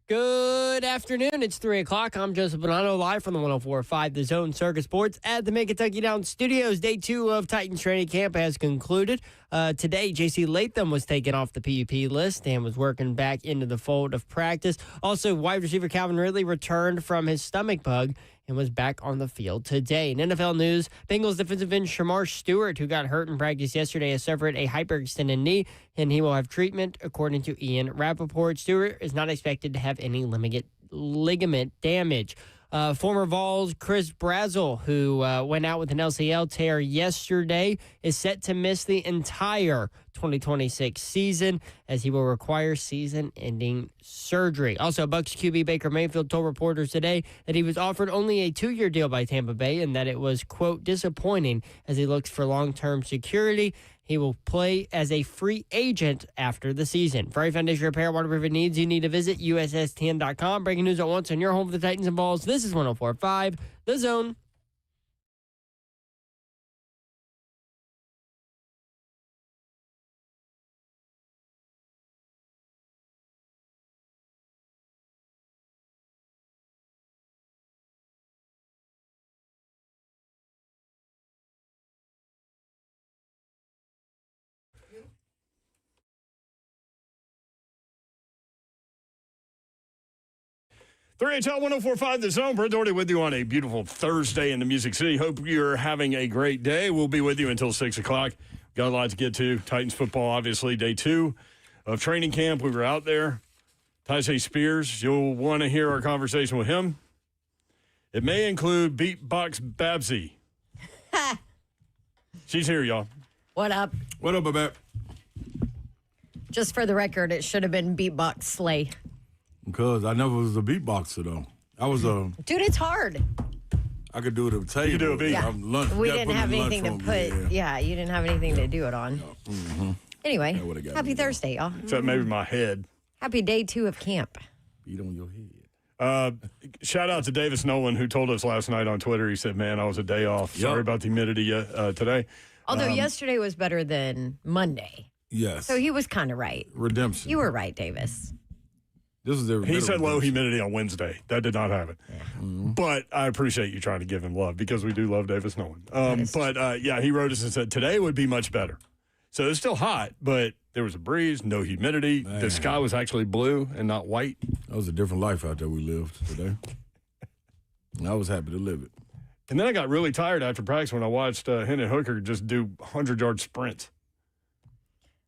Good afternoon. It's 3 o'clock. I'm Joseph Bonanno, live from the 104.5 The Zone Circus Sports at the Mid-Kentucky Downs Studios. Day 2 of Titans training camp has concluded. Today, J.C. Latham was taken off the PUP list and was working back into the fold of practice. Also, wide receiver Calvin Ridley returned from his stomach bug and was back on the field today. In NFL news, Bengals defensive end Shamar Stewart, who got hurt in practice yesterday, has suffered a hyperextended knee, and he will have treatment, according to Ian Rappaport. Stewart is not expected to have any ligament damage. Former Vols Chris Brazzell, who went out with an LCL tear yesterday, is set to miss the entire 2026 season as he will require season-ending surgery. Also, Bucs QB Baker Mayfield told reporters today that he was offered only a 2-year deal by Tampa Bay and that it was, quote, disappointing as he looks for long-term security. He will play as a free agent after the season. For a foundation repair, waterproofing needs, you need to visit USS10.com. Breaking news at once on your home for the Titans and Vols. This is 104.5 The Zone. Three HL 104.5 The Zone. Brett Doherty with you on a beautiful Thursday in the Music City. Hope you're having a great day. We'll be with you until 6 o'clock. Got a lot to get to. Titans football, obviously, day 2 of training camp. We were out there. Tyjae Spears, you'll want to hear our conversation with him. It may include Beatbox Babsy. She's here, y'all. What up? What up, Babette? Just for the record, it should have been Beatbox Slay. Because I never was a beatboxer, though. I was a... Dude, it's hard. I could do it at a table. You could do a beat. Yeah. We didn't have anything to put... Yeah, you didn't have anything to do it on. Mm-hmm. Anyway, got happy me Thursday, y'all. Except maybe my head. Happy day 2 of camp. Beat on your head. Shout out to Davis Nolan, who told us last night on Twitter. He said, man, I was a day off. Yep. Sorry about the humidity today. Although yesterday was better than Monday. Yes. So he was kind of right. Redemption. You were right, Davis. This is He said low humidity on Wednesday. That did not happen. Yeah. Mm-hmm. But I appreciate you trying to give him love because we do love Davis Nolan. Yeah, he wrote us and said today would be much better. So it's still hot, but there was a breeze, no humidity. Man. The sky was actually blue and not white. That was a different life out there we lived today. And I was happy to live it. And then I got really tired after practice when I watched Hendon Hooker just do 100-yard sprints.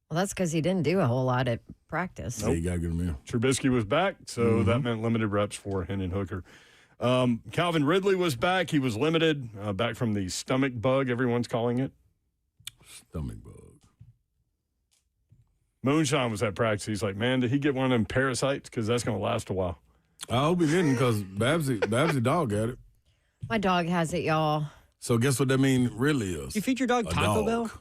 Well, that's because he didn't do a whole lot at practice. Yeah, you got to get him in. Trubisky was back, so that meant limited reps for Hendon Hooker. Calvin Ridley was back. He was limited, back from the stomach bug, everyone's calling it. Stomach bug. Moonshine was at practice. He's like, man, did he get one of them parasites? Because that's going to last a while. I hope he didn't because Babsy dog got it. My dog has it, y'all. So guess what that mean really is? You feed your dog A Taco dog. Bell?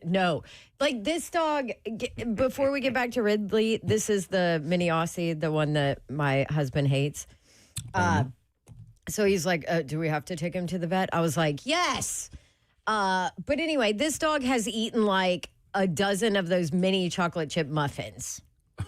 No. Like this dog, before we get back to Ridley, this is the mini Aussie, the one that my husband hates. So he's like, do we have to take him to the vet? I was like, yes. But anyway, this dog has eaten like a dozen of those mini chocolate chip muffins.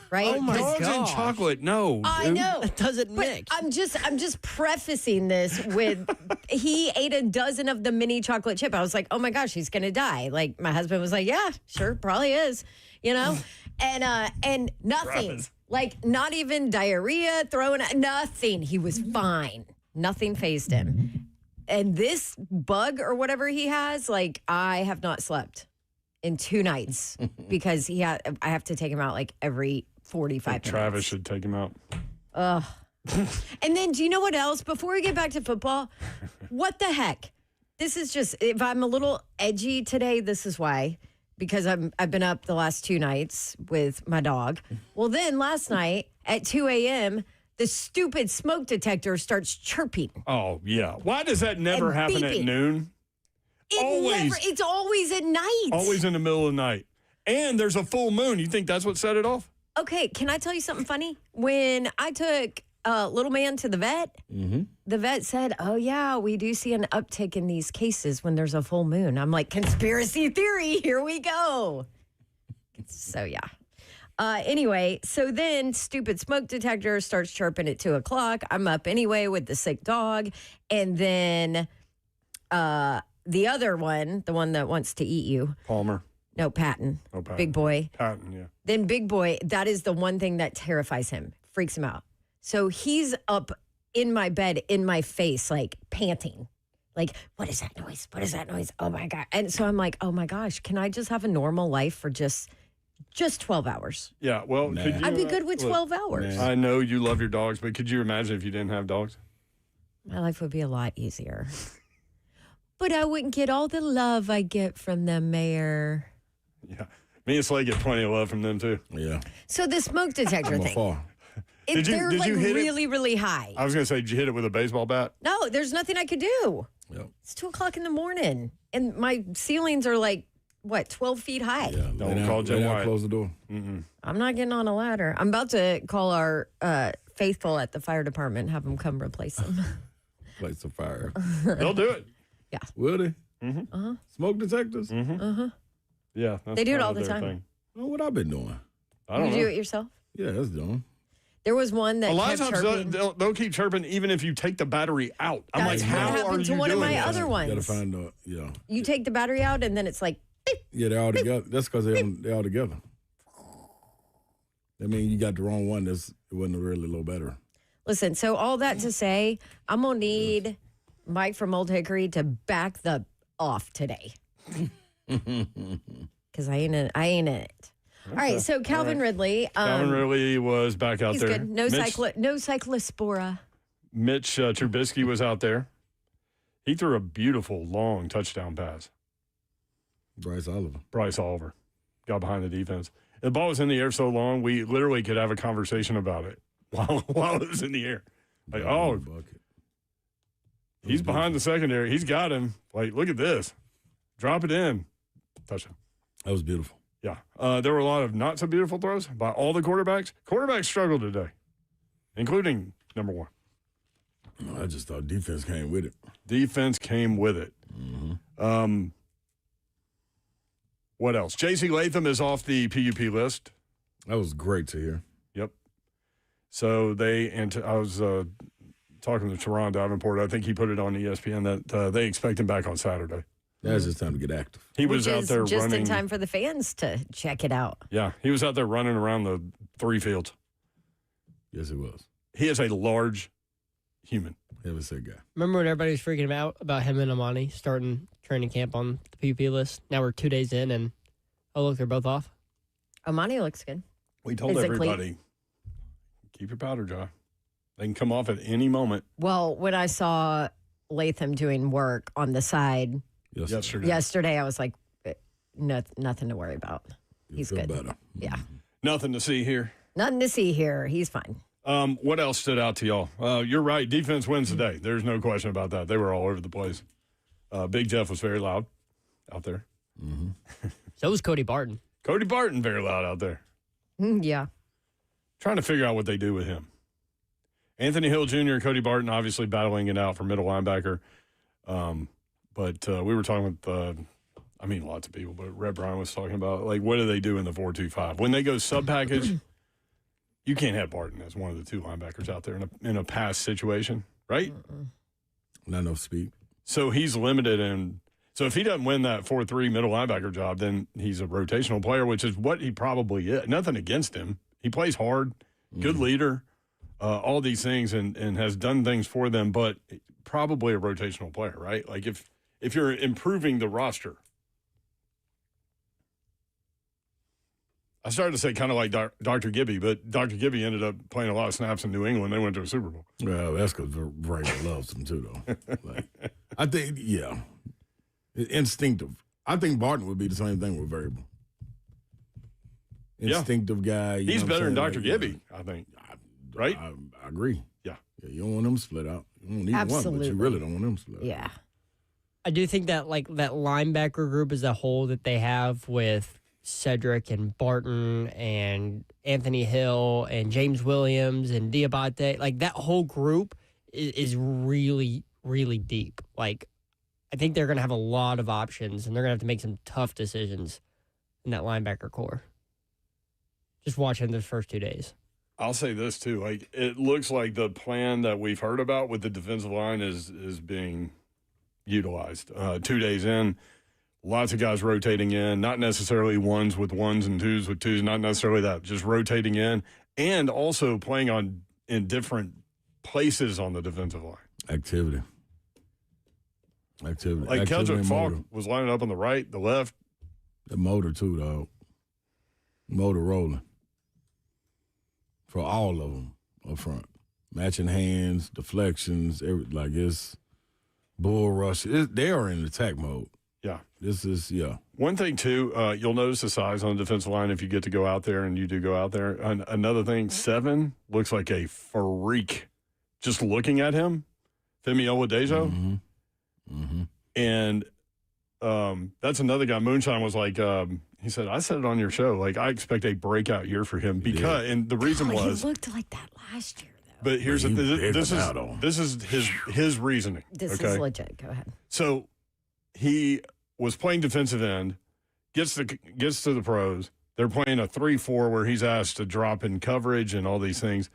Right? Oh my Dogs and gosh. chocolate, no. I dude. know. It doesn't But mix. I'm just prefacing this with he ate a dozen of the mini chocolate chip. I was like, oh my gosh, he's gonna die. Like my husband was like, yeah, sure, probably is, you know, and nothing, Travis. like not even diarrhea, nothing. He was fine. Nothing phased him. And this bug or whatever he has, like I have not slept in 2 nights because I have to take him out like every 45 minutes. Travis should take him out. Ugh. And then do you know what else? Before we get back to football, what the heck? This is just, if I'm a little edgy today, this is why. Because I've been up the last 2 nights with my dog. Well, then last night at 2 a.m., the stupid smoke detector starts chirping. Oh, yeah. Why does that never And happen at beeping. noon? It's always at night. Always in the middle of the night. And there's a full moon. You think that's what set it off? Okay, can I tell you something funny? When I took little man to the vet, the vet said, oh, yeah, we do see an uptick in these cases when there's a full moon. I'm like, conspiracy theory, here we go. So, yeah. Anyway, so then stupid smoke detector starts chirping at 2:00. I'm up anyway with the sick dog. And then the other one, the one that wants to eat you. Palmer. No, Patton. Oh, Patton. Big boy. Patton, yeah. Then Big Boy, that is the one thing that terrifies him, freaks him out. So he's up in my bed, in my face, like panting. Like, what is that noise? What is that noise? Oh my God. And so I'm like, oh my gosh, can I just have a normal life for just 12 hours? Yeah, well, Nah. could you, I'd be good with look, 12 hours. I know you love your dogs, but could you imagine if you didn't have dogs? My life would be a lot easier. But I wouldn't get all the love I get from them, Mayor. Yeah. Me and Slay get plenty of love from them, too. Yeah. So the smoke detector I'm thing, afar. they're did like you hit it? really, really high. I was going to say, did you hit it with a baseball bat? No, there's nothing I could do. Yep. It's 2:00 in the morning, and my ceilings are like, what, 12 feet high? Yeah. Don't lay call down, Jay lay down, White. close the door. I'm not getting on a ladder. I'm about to call our faithful at the fire department, have them come replace them. Place a fire. They'll do it. Will they? Uh-huh. Smoke detectors? Yeah. That's They do it part all of the their time. thing. Well, what I've been doing? I don't You know. do it yourself? Yeah, that's doing. There was one that A lot of kept times chirping. they'll keep chirping even if you take the battery out. I'm That's like, what how are happened to you one of doing my this? other You gotta ones. find the, yeah. You take the battery out, and then it's like, beep. Yeah, they're all together. That's because they're all together. I mean, you got the wrong one. It wasn't a really low battery. Listen, so all that to say, I'm going to need Mike from Old Hickory to back the off today. Because I ain't in it. All right, so Calvin Ridley. Calvin Ridley was back out He's there. good. No cyclospora. Mitch Trubisky was out there. He threw a beautiful long touchdown pass. Bryce Oliver. Bryce Oliver got behind the defense. The ball was in the air so long, we literally could have a conversation about it while it was in the air. Like, oh, Bucket. he's behind the secondary. He's got him. Like, look at this. Drop it in. Touchdown. That was beautiful. Yeah. There were a lot of not so beautiful throws by all the quarterbacks. Quarterbacks struggled today, including number one. I just thought defense came with it. Defense came with it. What else? J.C. Latham is off the PUP list. That was great to hear. Yep. So I was talking to Teron Davenport. I think he put it on ESPN that they expect him back on Saturday. Now it's just time to get active. He was Which out is there just running. in time for the fans to check it out. Yeah, he was out there running around the 3 fields. Yes, it was. He is a large human. He was a guy. Remember when everybody was freaking out about him and Amani starting training camp on the PUP list? Now we're 2 days in, and oh, look, they're both off. Amani looks good. We told Physically. everybody, keep your powder dry. They can come off at any moment. Well, when I saw Latham doing work on the side yesterday, I was like, nothing to worry about. He's feel good. better. Yeah. Nothing to see here. Nothing to see here. He's fine. What else stood out to y'all? You're right. Defense wins today. There's no question about that. They were all over the place. Big Jeff was very loud out there. So was Cody Barton. Cody Barton, very loud out there. Yeah. Trying to figure out what they do with him. Anthony Hill Jr. and Cody Barton obviously battling it out for middle linebacker. But we were talking with, lots of people, but Red Bryan was talking about, like, what do they do in the 4-2-5? When they go sub-package, you can't have Barton as one of the 2 linebackers out there in a pass situation, right? Not enough speed. So he's limited. And so if he doesn't win that 4-3 middle linebacker job, then he's a rotational player, which is what he probably is. Nothing against him. He plays hard, good leader, all these things, and has done things for them, but probably a rotational player, right? Like if you're improving the roster. I started to say kind of like Dr. Gibby, but Dr. Gibby ended up playing a lot of snaps in New England. They went to a Super Bowl. Well, that's because Vrabel loves him too, though. Like, I think, yeah, instinctive. I think Barton would be the same thing with Vrabel. Instinctive guy. You He's know better than what I'm Dr. saying? Gibby, I think. Right? I agree. Yeah. You don't want them split out. You don't need one, but Absolutely. you really don't want them split out. Yeah. I do think that that linebacker group as a whole that they have with Cedric and Barton and Anthony Hill and James Williams and Diabate, like that whole group is really, really deep. Like, I think they're going to have a lot of options and they're going to have to make some tough decisions in that linebacker core. just watching those first 2 days. I'll say this too. Like, it looks like the plan that we've heard about with the defensive line is being utilized. 2 days in, lots of guys rotating in, not necessarily ones with ones and twos with twos, not necessarily that, just rotating in, and also playing in different places on the defensive line. Activity. Like Activity Keldrick and Falk motor. was lining up on the right, the left. The motor too, dog. Motor rolling. For all of them up front. Matching hands, deflections, it's bull rush. They are in attack mode. Yeah. This is, One thing, too, you'll notice the size on the defensive line if you get to go out there, and you do go out there. Another thing, 7 looks like a freak. Just looking at him, Femi Oladejo. Mm-hmm. And that's another guy. Moonshine was like, he said, I said it on your show. Like, I expect a breakout year for him because, and the reason God, was, he looked like that last year, though. but here's He this is his reasoning. This okay? is legit. Go ahead. So he was playing defensive end, gets to the pros. They're playing a 3-4 where he's asked to drop in coverage and all these things.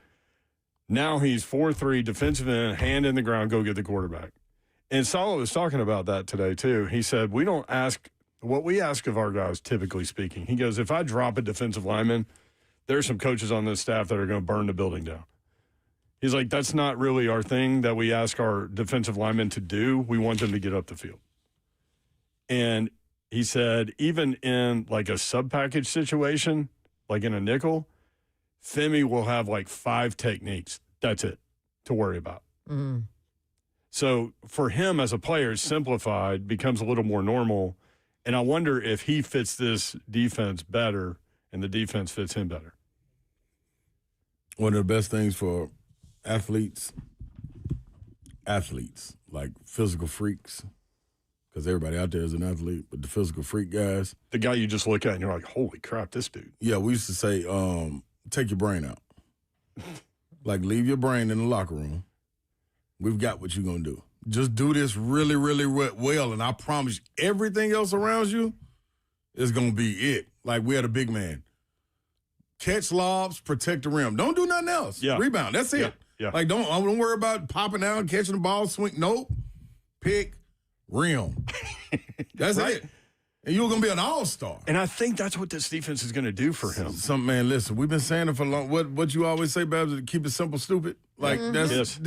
Now he's 4-3 defensive end, hand in the ground, go get the quarterback. And Sala was talking about that today too. He said, we don't ask what we ask of our guys, typically speaking. He goes, if I drop a defensive lineman, there's some coaches on this staff that are going to burn the building down. He's like, that's not really our thing that we ask our defensive linemen to do. We want them to get up the field. And he said, even in like a sub-package situation, like in a nickel, Femi will have like 5 techniques. That's it to worry about. Mm. So for him as a player, it's simplified, becomes a little more normal. And I wonder if he fits this defense better and the defense fits him better. One of the best things for athletes, like physical freaks, because everybody out there is an athlete, but the physical freak guys. The guy you just look at and you're like, holy crap, this dude. Yeah, we used to say, take your brain out. Like, leave your brain in the locker room. We've got what you're going to do. Just do this really, really well, and I promise you, everything else around you is going to be it. Like, we had a big man. Catch lobs, protect the rim. Don't do nothing else. Yeah. Rebound. That's it. Yeah. Like, don't worry about popping out, catching the ball, swing. Nope. Pick, rim. That's Right. it. And you're going to be an all-star. And I think that's what this defense is going to do for him. Man, listen, we've been saying it for long. What you always say, Babs, keep it simple, stupid. Like, Yes.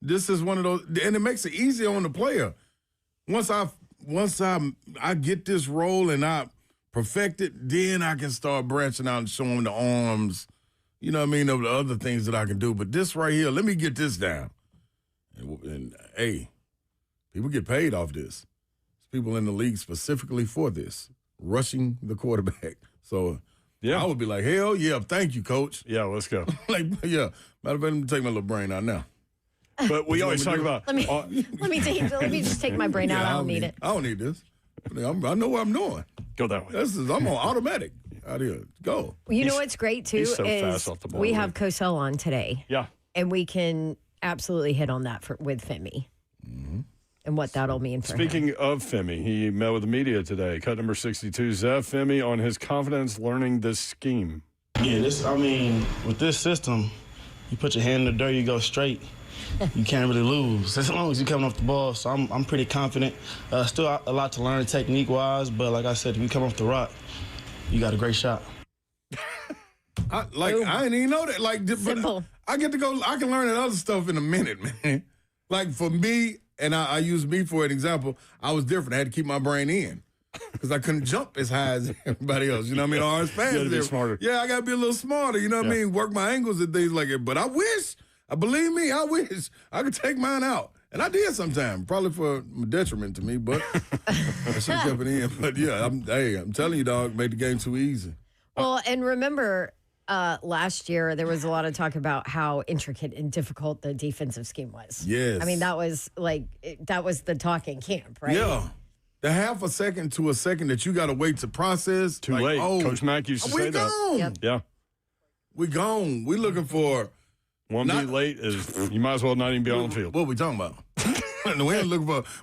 this is one of those, and it makes it easier on the player. Once I get this role and I perfect it, then I can start branching out and showing the arms, you know what I mean, of the other things that I can do. But this right here, let me get this down. And hey, people get paid off this. There's people in the league specifically for this, rushing the quarterback. So Yeah. I would be like, hell yeah, thank you, coach. Yeah, let's go. Like, yeah, matter of fact, let me take my little brain out now. But we always talk about Let me just take my brain out. I don't need it. I don't need this. I know what I'm doing. go that way. I'm on automatic. Out here, go. You know what's great too he's so is fast off the ball, we isn't have Cosell on today, Yeah. and we can absolutely hit on that with Femi and what that'll mean for him. Speaking of Femi, he met with the media today. Cut number 62, Zev Femi on his confidence learning this scheme. Yeah, with this system, you put your hand in the dirt, you go straight. You can't really lose as long as you're coming off the ball. So I'm pretty confident. Still a lot to learn technique-wise, but like I said, if you come off the rock, you got a great shot. I didn't even know that. Like, Simple. I get to go. I can learn that other stuff in a minute, man. Like for me, and I use me for an example. I was different. I had to keep my brain in because I couldn't jump as high as everybody else. You know what I mean? Or as fast. You had to be as smarter. Yeah, I got to be a little smarter. You know what I mean? Work my angles and things like that. But I wish. Believe me, I wish I could take mine out. And I did sometime, probably for detriment to me, but I should have kept it in. But yeah, I'm telling you, dog, made the game too easy. Well, and remember last year there was a lot of talk about how intricate and difficult the defensive scheme was. Yes. I mean, that was the talk in camp, right? Yeah. The half a second to a second that you got to wait to process. Too late. Coach Mack used to say that. Gone. Yep. Yeah. We gone. We looking for One beat late is you might as well not even be on the field. what we talking about?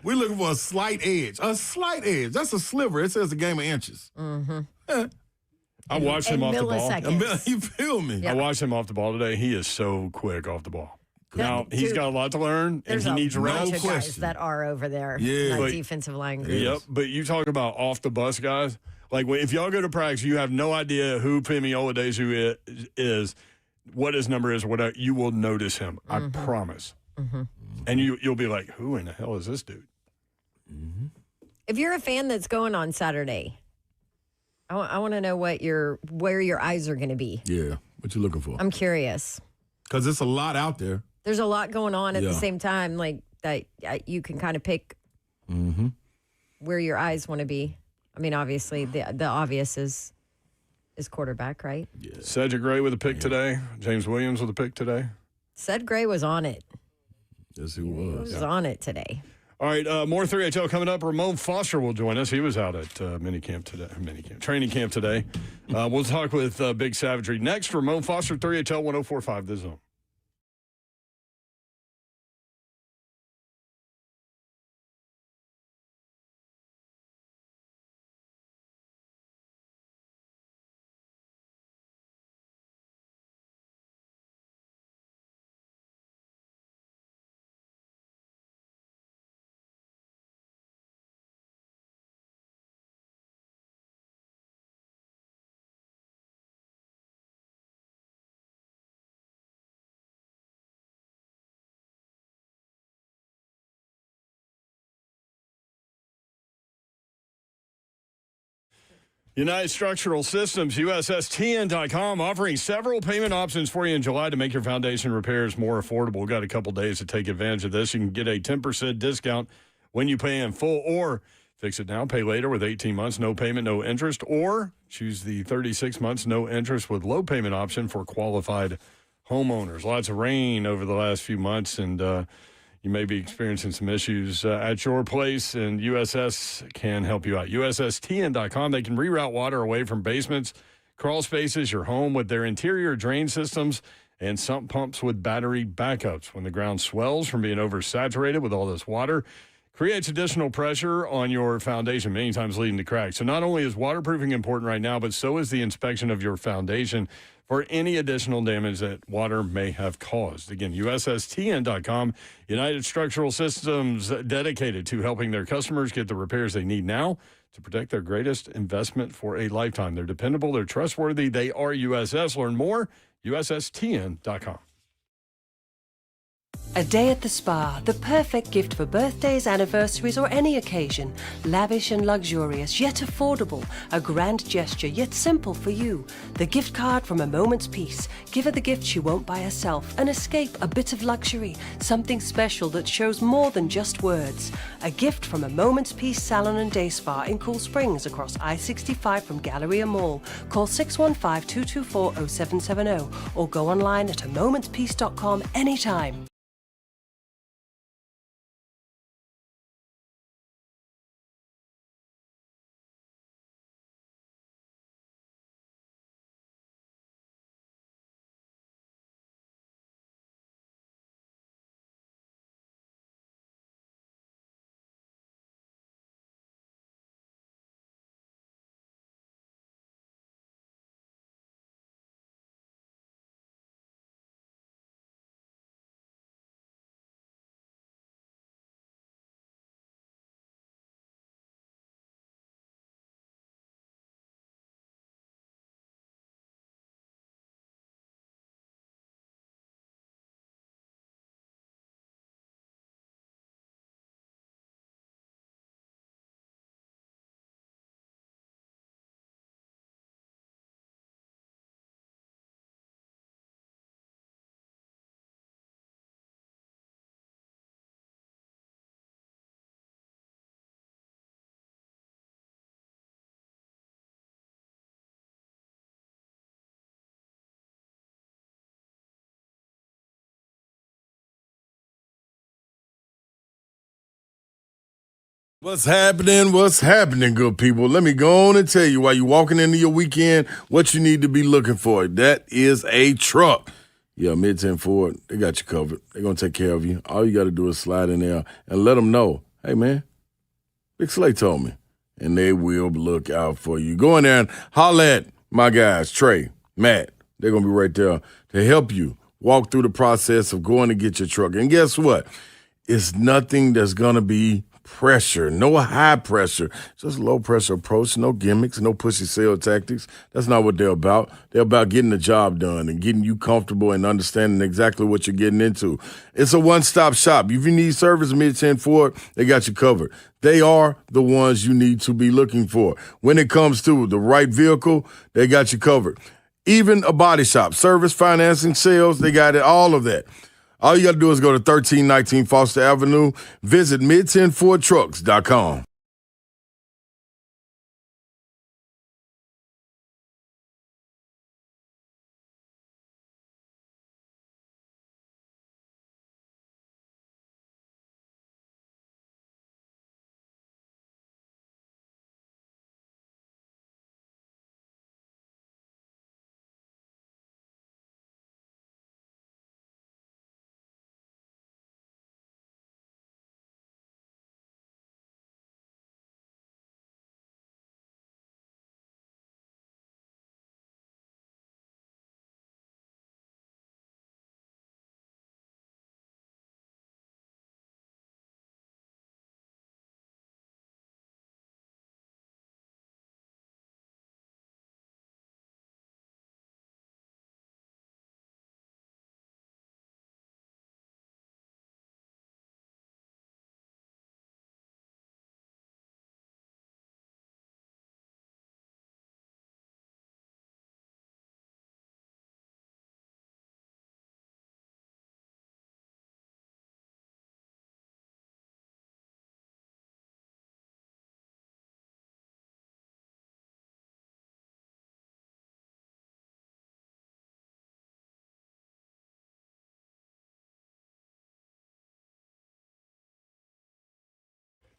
We're looking for a slight edge. A slight edge. That's a sliver. It says a game of inches. Mm-hmm. I watched him off the ball. milliseconds. You feel me? I watched him off the ball today. He is so quick off the ball. Now, he's dude, got a lot to learn, and There's he needs a bunch rest. of guys that are over there. Yeah. That But- defensive line group. Yep, but you talk about off the bus guys. Like if y'all go to practice, you have no idea who Femi Oladeju is, what his number is, whatever. You will notice him. I promise. And you'll be like, who in the hell is this dude? If you're a fan that's going on Saturday, I want to know where your eyes are going to be. Yeah. What you looking for? I'm curious. Because it's a lot out there. There's a lot going on at the Yeah. same time, like that you can kind of pick where your eyes want to be. I mean, obviously, the obvious is quarterback, right? Cedric Gray with a pick today. James Williams with a pick today. Ced Gray was on it. Yes, he He was. was on it today. All right, more 3HL coming up. Ramon Foster will join us. He was out at training camp today. We'll talk with Big Savagery next. Ramon Foster, 3HL 104.5 The Zone. United Structural Systems, USSTN.com, offering several payment options for you in July to make your foundation repairs more affordable. Got a couple days to take advantage of this. You can get a 10% discount when you pay in full, or fix it now, pay later with 18 months, no payment, no interest, or choose the 36 months, no interest with low payment option for qualified homeowners. Lots of rain over the last few months, and you may be experiencing some issues at your place, and USS can help you out. USSTN.com. They can reroute water away from basements, crawl spaces, your home with their interior drain systems and sump pumps with battery backups. When the ground swells from being oversaturated with all this water, creates additional pressure on your foundation, many times leading to cracks. So not only is waterproofing important right now, but so is the inspection of your foundation for any additional damage that water may have caused. Again, USSTN.com, United Structural Systems, dedicated to helping their customers get the repairs they need now to protect their greatest investment for a lifetime. They're dependable, they're trustworthy, they are USS. Learn more, USSTN.com. A day at the spa, the perfect gift for birthdays, anniversaries, or any occasion. Lavish and luxurious, yet affordable. A grand gesture, yet simple for you. The gift card from A Moment's Peace. Give her the gift she won't buy herself. An escape, a bit of luxury. Something special that shows more than just words. A gift from A Moment's Peace Salon and Day Spa in Cool Springs across I-65 from Galleria Mall. Call 615-224-0770 or go online at amomentspeace.com anytime. What's happening? What's happening, good people? Let me go on and tell you while you're walking into your weekend what you need to be looking for. That is a truck. Yeah, Mid-10 Ford, they got you covered. They're going to take care of you. All you got to do is slide in there and let them know, hey, man, Big Slay told me. And they will look out for you. Go in there and holler at my guys, Trey, Matt, they're going to be right there to help you walk through the process of going to get your truck. And guess what? It's nothing that's going to be pressure, no high pressure, just low pressure approach, no gimmicks, no pushy sales tactics. That's not what they're about. They're about getting the job done and getting you comfortable and understanding exactly what you're getting into. It's a one-stop shop. If you need service, Mid-10 Ford, they got you covered. They are the ones you need to be looking for. When it comes to the right vehicle, they got you covered. Even a body shop, service, financing, sales, they got it, all of that. All you got to do is go to 1319 Foster Avenue. Visit mid10fordtrucks.com.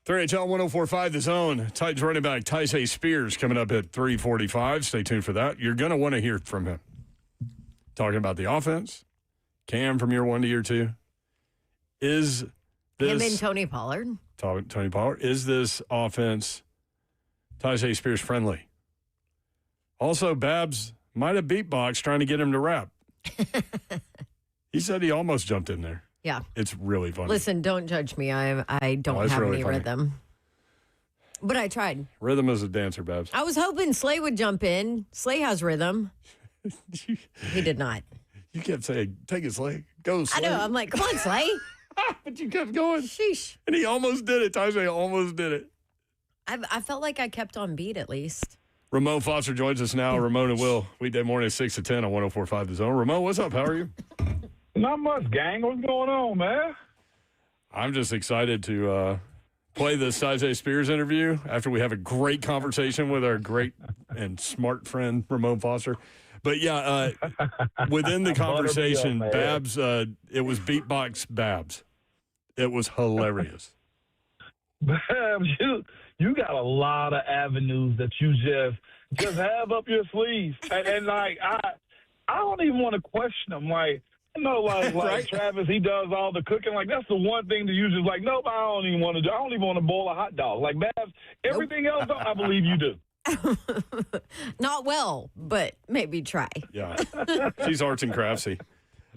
HL 104.5 The Zone. Titans running back Tyjae Spears coming up at 3:45. Stay tuned for that. You're going to want to hear from him. Talking about the offense, Cam from year 1 to year 2. Is this... Him and Tony Pollard. Tony Pollard. Is this offense Tyjae Spears friendly? Also, Babs might have beatboxed trying to get him to rap. He said he almost jumped in there. Yeah. It's really funny. Listen, don't judge me. I don't have really any funny. rhythm. But I tried. Rhythm is a dancer, Babs. I was hoping Slay would jump in. Slay has rhythm. He did not. You kept saying, take it, Slay. Go, Slay. I know. I'm like, come on, Slay. But you kept going. Sheesh. And he almost did it. Tyjae almost did it. I felt like I kept on beat at least. Ramon Foster joins us now. Ramon and Will, weekday morning at 6 to 10 on 104.5 The Zone. Ramon, what's up? How are you? Not much, gang. What's going on, man? I'm just excited to play this Tyjae Spears interview after we have a great conversation with our great and smart friend, Ramon Foster. But, yeah, within the conversation, Babs, it was beatbox Babs. It was hilarious. Babs, you got a lot of avenues that you just have up your sleeve. And like, I don't even want to question them. Like, like Right. Travis, he does all the cooking. Like, that's the one thing that you just like, nope, I don't even want to do. I don't even want to boil a hot dog. Like, Babs, everything else, I believe you do. Not well, but maybe try. Yeah. She's arts and craftsy.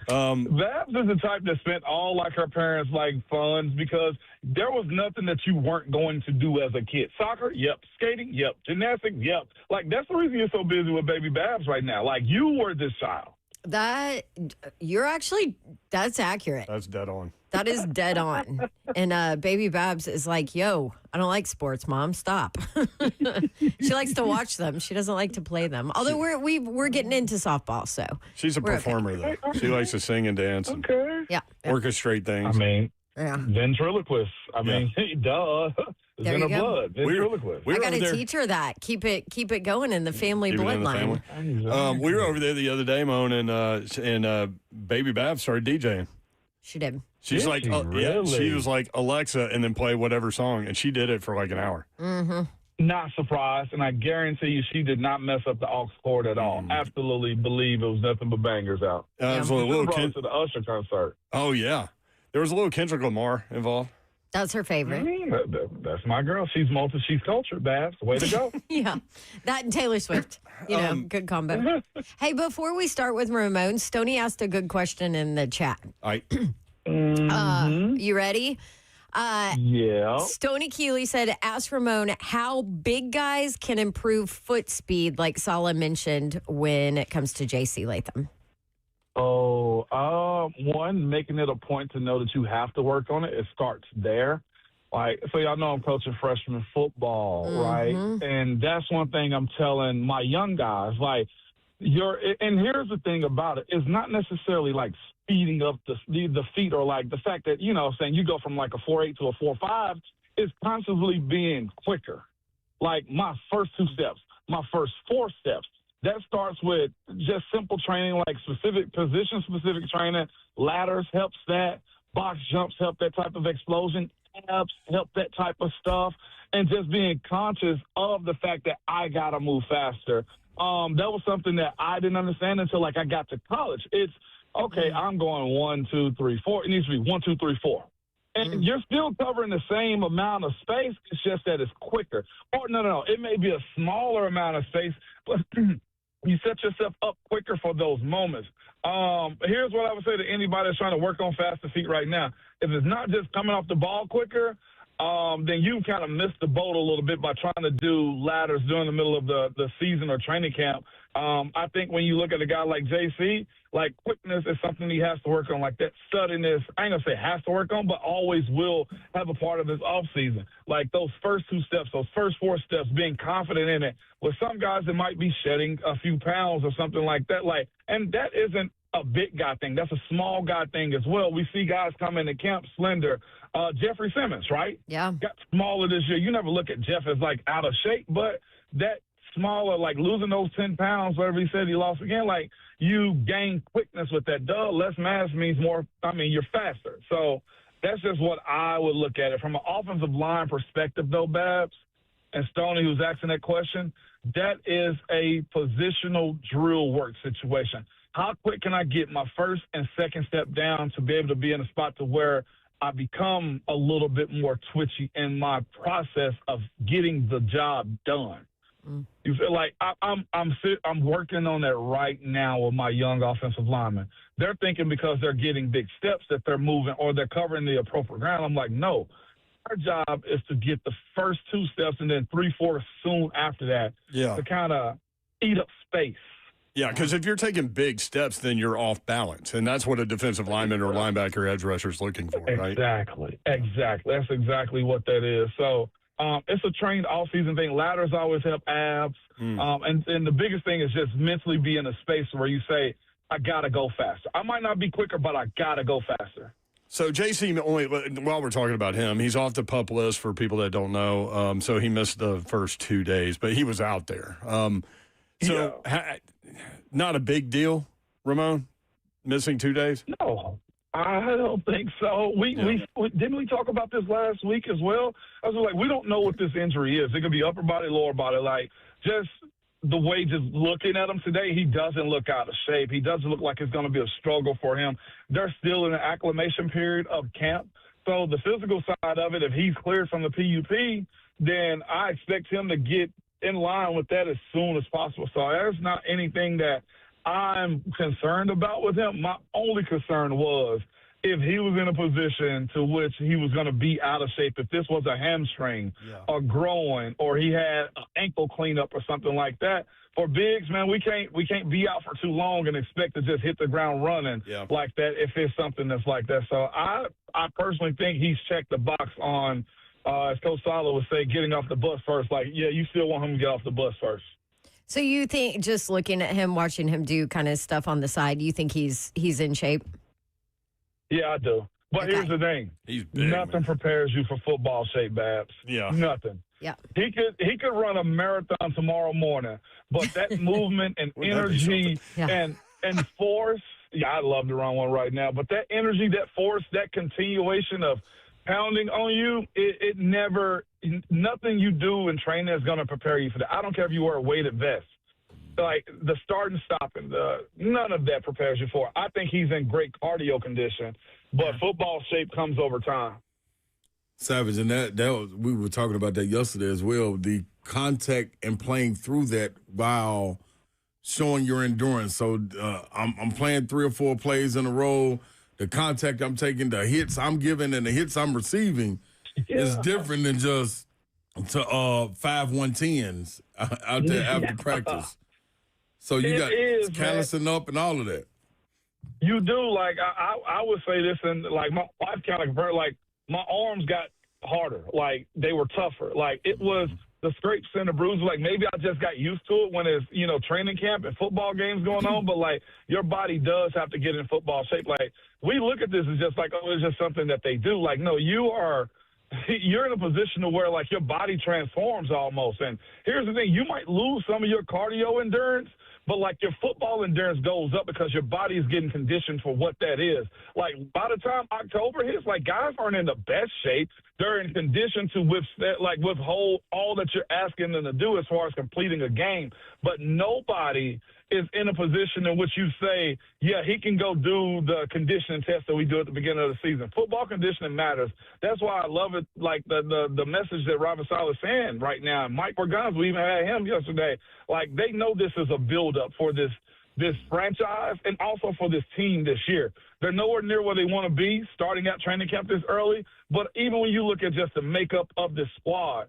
Babs is the type that spent all like her parents like funds because there was nothing that you weren't going to do as a kid. Soccer, yep. Skating, yep. Gymnastics, yep. Like that's the reason you're so busy with baby Babs right now. Like you were this child. That's accurate. That's dead on. That is dead on. And baby Babs is like, yo, I don't like sports, Mom. Stop. She likes to watch them. She doesn't like to play them. Although we're getting into softball, so She's a we're okay. performer, though. She likes to sing and dance and Okay. Yeah. orchestrate I things. mean, Yeah. ventriloquist. I mean, duh. It's There in you her go. blood. Ventriloquist. We I were got over to there. teach her that. Keep it going in the family Keep it in the bloodline. family. We were over there the other day, Moan, and Baby Babs started DJing. She did. She's Did like, she yeah, she really? was like Alexa, and then play whatever song, and she did it for like an hour. Not surprised, and I guarantee you she did not mess up the aux chord at all. Absolutely believe it was nothing but bangers out. It was a She little brought us to the Usher concert. Oh yeah, there was a little Kendrick Lamar involved. That's her favorite. That's my girl. She's she's cultured, Babs. Way to go. Yeah, that and Taylor Swift. Good combo. Hey, before we start with Ramon, Stoney asked a good question in the chat. All right. You ready? Yeah. Stoney Keeley said, ask Ramon how big guys can improve foot speed, like Salah mentioned, when it comes to J.C. Latham. One, making it a point to know that you have to work on it. It starts there. Like, so y'all know I'm coaching freshman football, right? And that's one thing I'm telling my young guys. Like, and here's the thing about it. It's not necessarily like speeding up the feet or like the fact that, saying you go from like a 4.8 to a 4.5 is constantly being quicker. Like my first 2 steps, my first 4 steps. That starts with just simple training, like position-specific training. Ladders helps that. Box jumps help that type of explosion. Abs help that type of stuff. And just being conscious of the fact that I got to move faster. That was something that I didn't understand until, like, I got to college. It's, okay, I'm going 1, 2, 3, 4. It needs to be 1, 2, 3, 4. And you're still covering the same amount of space. It's just that it's quicker. Or, no. It may be a smaller amount of space, but you set yourself up quicker for those moments. Here's what I would say to anybody that's trying to work on faster feet right now. If it's not just coming off the ball quicker, then you kind of missed the boat a little bit by trying to do ladders during the middle of the season or training camp. I think when you look at a guy like JC, like quickness is something he has to work on. Like that steadiness, I ain't going to say has to work on, but always will have a part of his offseason. Like those first 2 steps, those first 4 steps, being confident in it. With some guys, it might be shedding a few pounds or something like that. Like, and that isn't a big guy thing. That's a small guy thing as well. We see guys come into camp slender. Jeffrey Simmons, right? Yeah. Got smaller this year. You never look at Jeff as like out of shape, but that smaller, like losing those 10 pounds, whatever he said he lost again, like you gain quickness with that. Less mass means more, you're faster. So that's just what I would look at it. From an offensive line perspective, though, Babs, and Stoney, who's asking that question, that is a positional drill work situation. How quick can I get my first and second step down to be able to be in a spot to where I become a little bit more twitchy in my process of getting the job done? You feel like I'm working on that right now with my young offensive linemen. They're thinking because they're getting big steps that they're moving or they're covering the appropriate ground. I'm like, no, our job is to get the first 2 steps and then 3, 4 soon after that to kind of eat up space. Yeah, because if you're taking big steps, then you're off balance. And that's what a defensive lineman or linebacker edge rusher is looking for, right? Exactly. That's exactly what that is. So it's a trained all-season thing. Ladders always help abs. And the biggest thing is just mentally be in a space where you say, I got to go faster. I might not be quicker, but I got to go faster. So JC, while we're talking about him, he's off the PUP list for people that don't know. So he missed the first 2 days, but he was out there. Not a big deal, Ramon, missing 2 days? No, I don't think so. We didn't we talk about this last week as well? I was like, we don't know what this injury is. It could be upper body, lower body. Like, just the way just looking at him today, he doesn't look out of shape. He doesn't look like it's going to be a struggle for him. They're still in an acclimation period of camp. So the physical side of it, if he's cleared from the PUP, then I expect him to get in line with that as soon as possible. So there's not anything that I'm concerned about with him. My only concern was if he was in a position to which he was going to be out of shape, if this was a hamstring or groin or he had an ankle cleanup or something like that. For bigs, man, we can't be out for too long and expect to just hit the ground running like that if it's something that's like that. So I personally think he's checked the box on as Coach Salah would say, getting off the bus first. Like, yeah, you still want him to get off the bus first. So you think, just looking at him, watching him do kind of stuff on the side, you think he's in shape? Yeah, I do. But here's the thing. He's big, nothing prepares you for football shape, Babs. Yeah. Nothing. Yeah. He could run a marathon tomorrow morning, but that movement and energy and force, I'd love to run one right now, but that energy, that force, that continuation of pounding on you, it never, nothing you do in training is going to prepare you for that. I don't care if you wear a weighted vest. Like the start and stopping, none of that prepares you for it. I think he's in great cardio condition, but football shape comes over time. Savage, and that was, we were talking about that yesterday as well. The contact and playing through that while showing your endurance. So I'm playing 3 or 4 plays in a row. The contact I'm taking, the hits I'm giving, and the hits I'm receiving is different than just 5-1-10s out there after practice. So you got callousing up and all of that. You do. Like, I would say this, and, like, my wife kind of compared, like, my arms got harder. Like, they were tougher. Like, it was the scrapes and the bruises. Like, maybe I just got used to it when it's, training camp and football games going on. But, like, your body does have to get in football shape. Like, we look at this as just like, oh, it's just something that they do. Like, no, you're in a position to where, like, your body transforms almost. And here's the thing. You might lose some of your cardio endurance, but, like, your football endurance goes up because your body is getting conditioned for what that is. Like, by the time October hits, like, guys aren't in the best shape. They're in condition to withhold all that you're asking them to do as far as completing a game. But nobody is in a position in which you say, yeah, he can go do the conditioning test that we do at the beginning of the season. Football conditioning matters. That's why I love it, like the message that Robert Saleh is saying right now. Mike Morgans, we even had him yesterday. Like, they know this is a build-up for this franchise and also for this team this year. They're nowhere near where they want to be starting out training camp this early, but even when you look at just the makeup of this squad,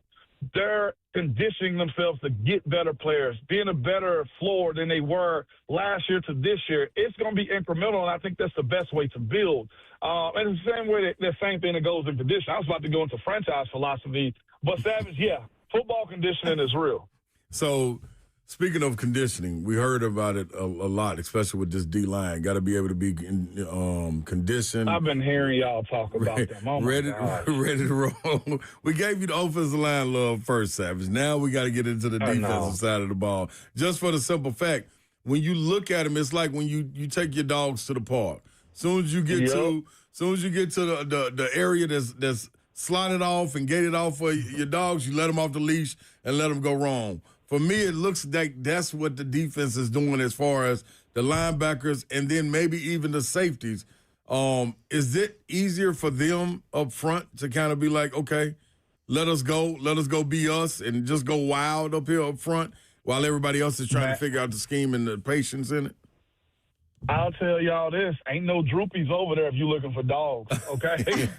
they're conditioning themselves to get better players, being a better floor than they were last year to this year. It's going to be incremental, and I think that's the best way to build. And it's the same way, the same thing that goes in conditioning. I was about to go into franchise philosophy, but Savage, yeah, football conditioning is real. So, speaking of conditioning, we heard about it a lot, especially with this D-line. Got to be able to be conditioned. I've been hearing y'all talk about them. Oh, ready to roll. We gave you the offensive line love first, Savage. Now we got to get into the defensive side of the ball. Just for the simple fact, when you look at them, it's like when you take your dogs to the park. Soon as you get to the area that's slotted off and gated off for your dogs, you let them off the leash and let them go wrong. For me, it looks like that's what the defense is doing as far as the linebackers and then maybe even the safeties. Is it easier for them up front to kind of be like, okay, let us go be us and just go wild up here up front while everybody else is trying to figure out the scheme and the patience in it? I'll tell y'all this, ain't no droopies over there if you're looking for dogs, okay?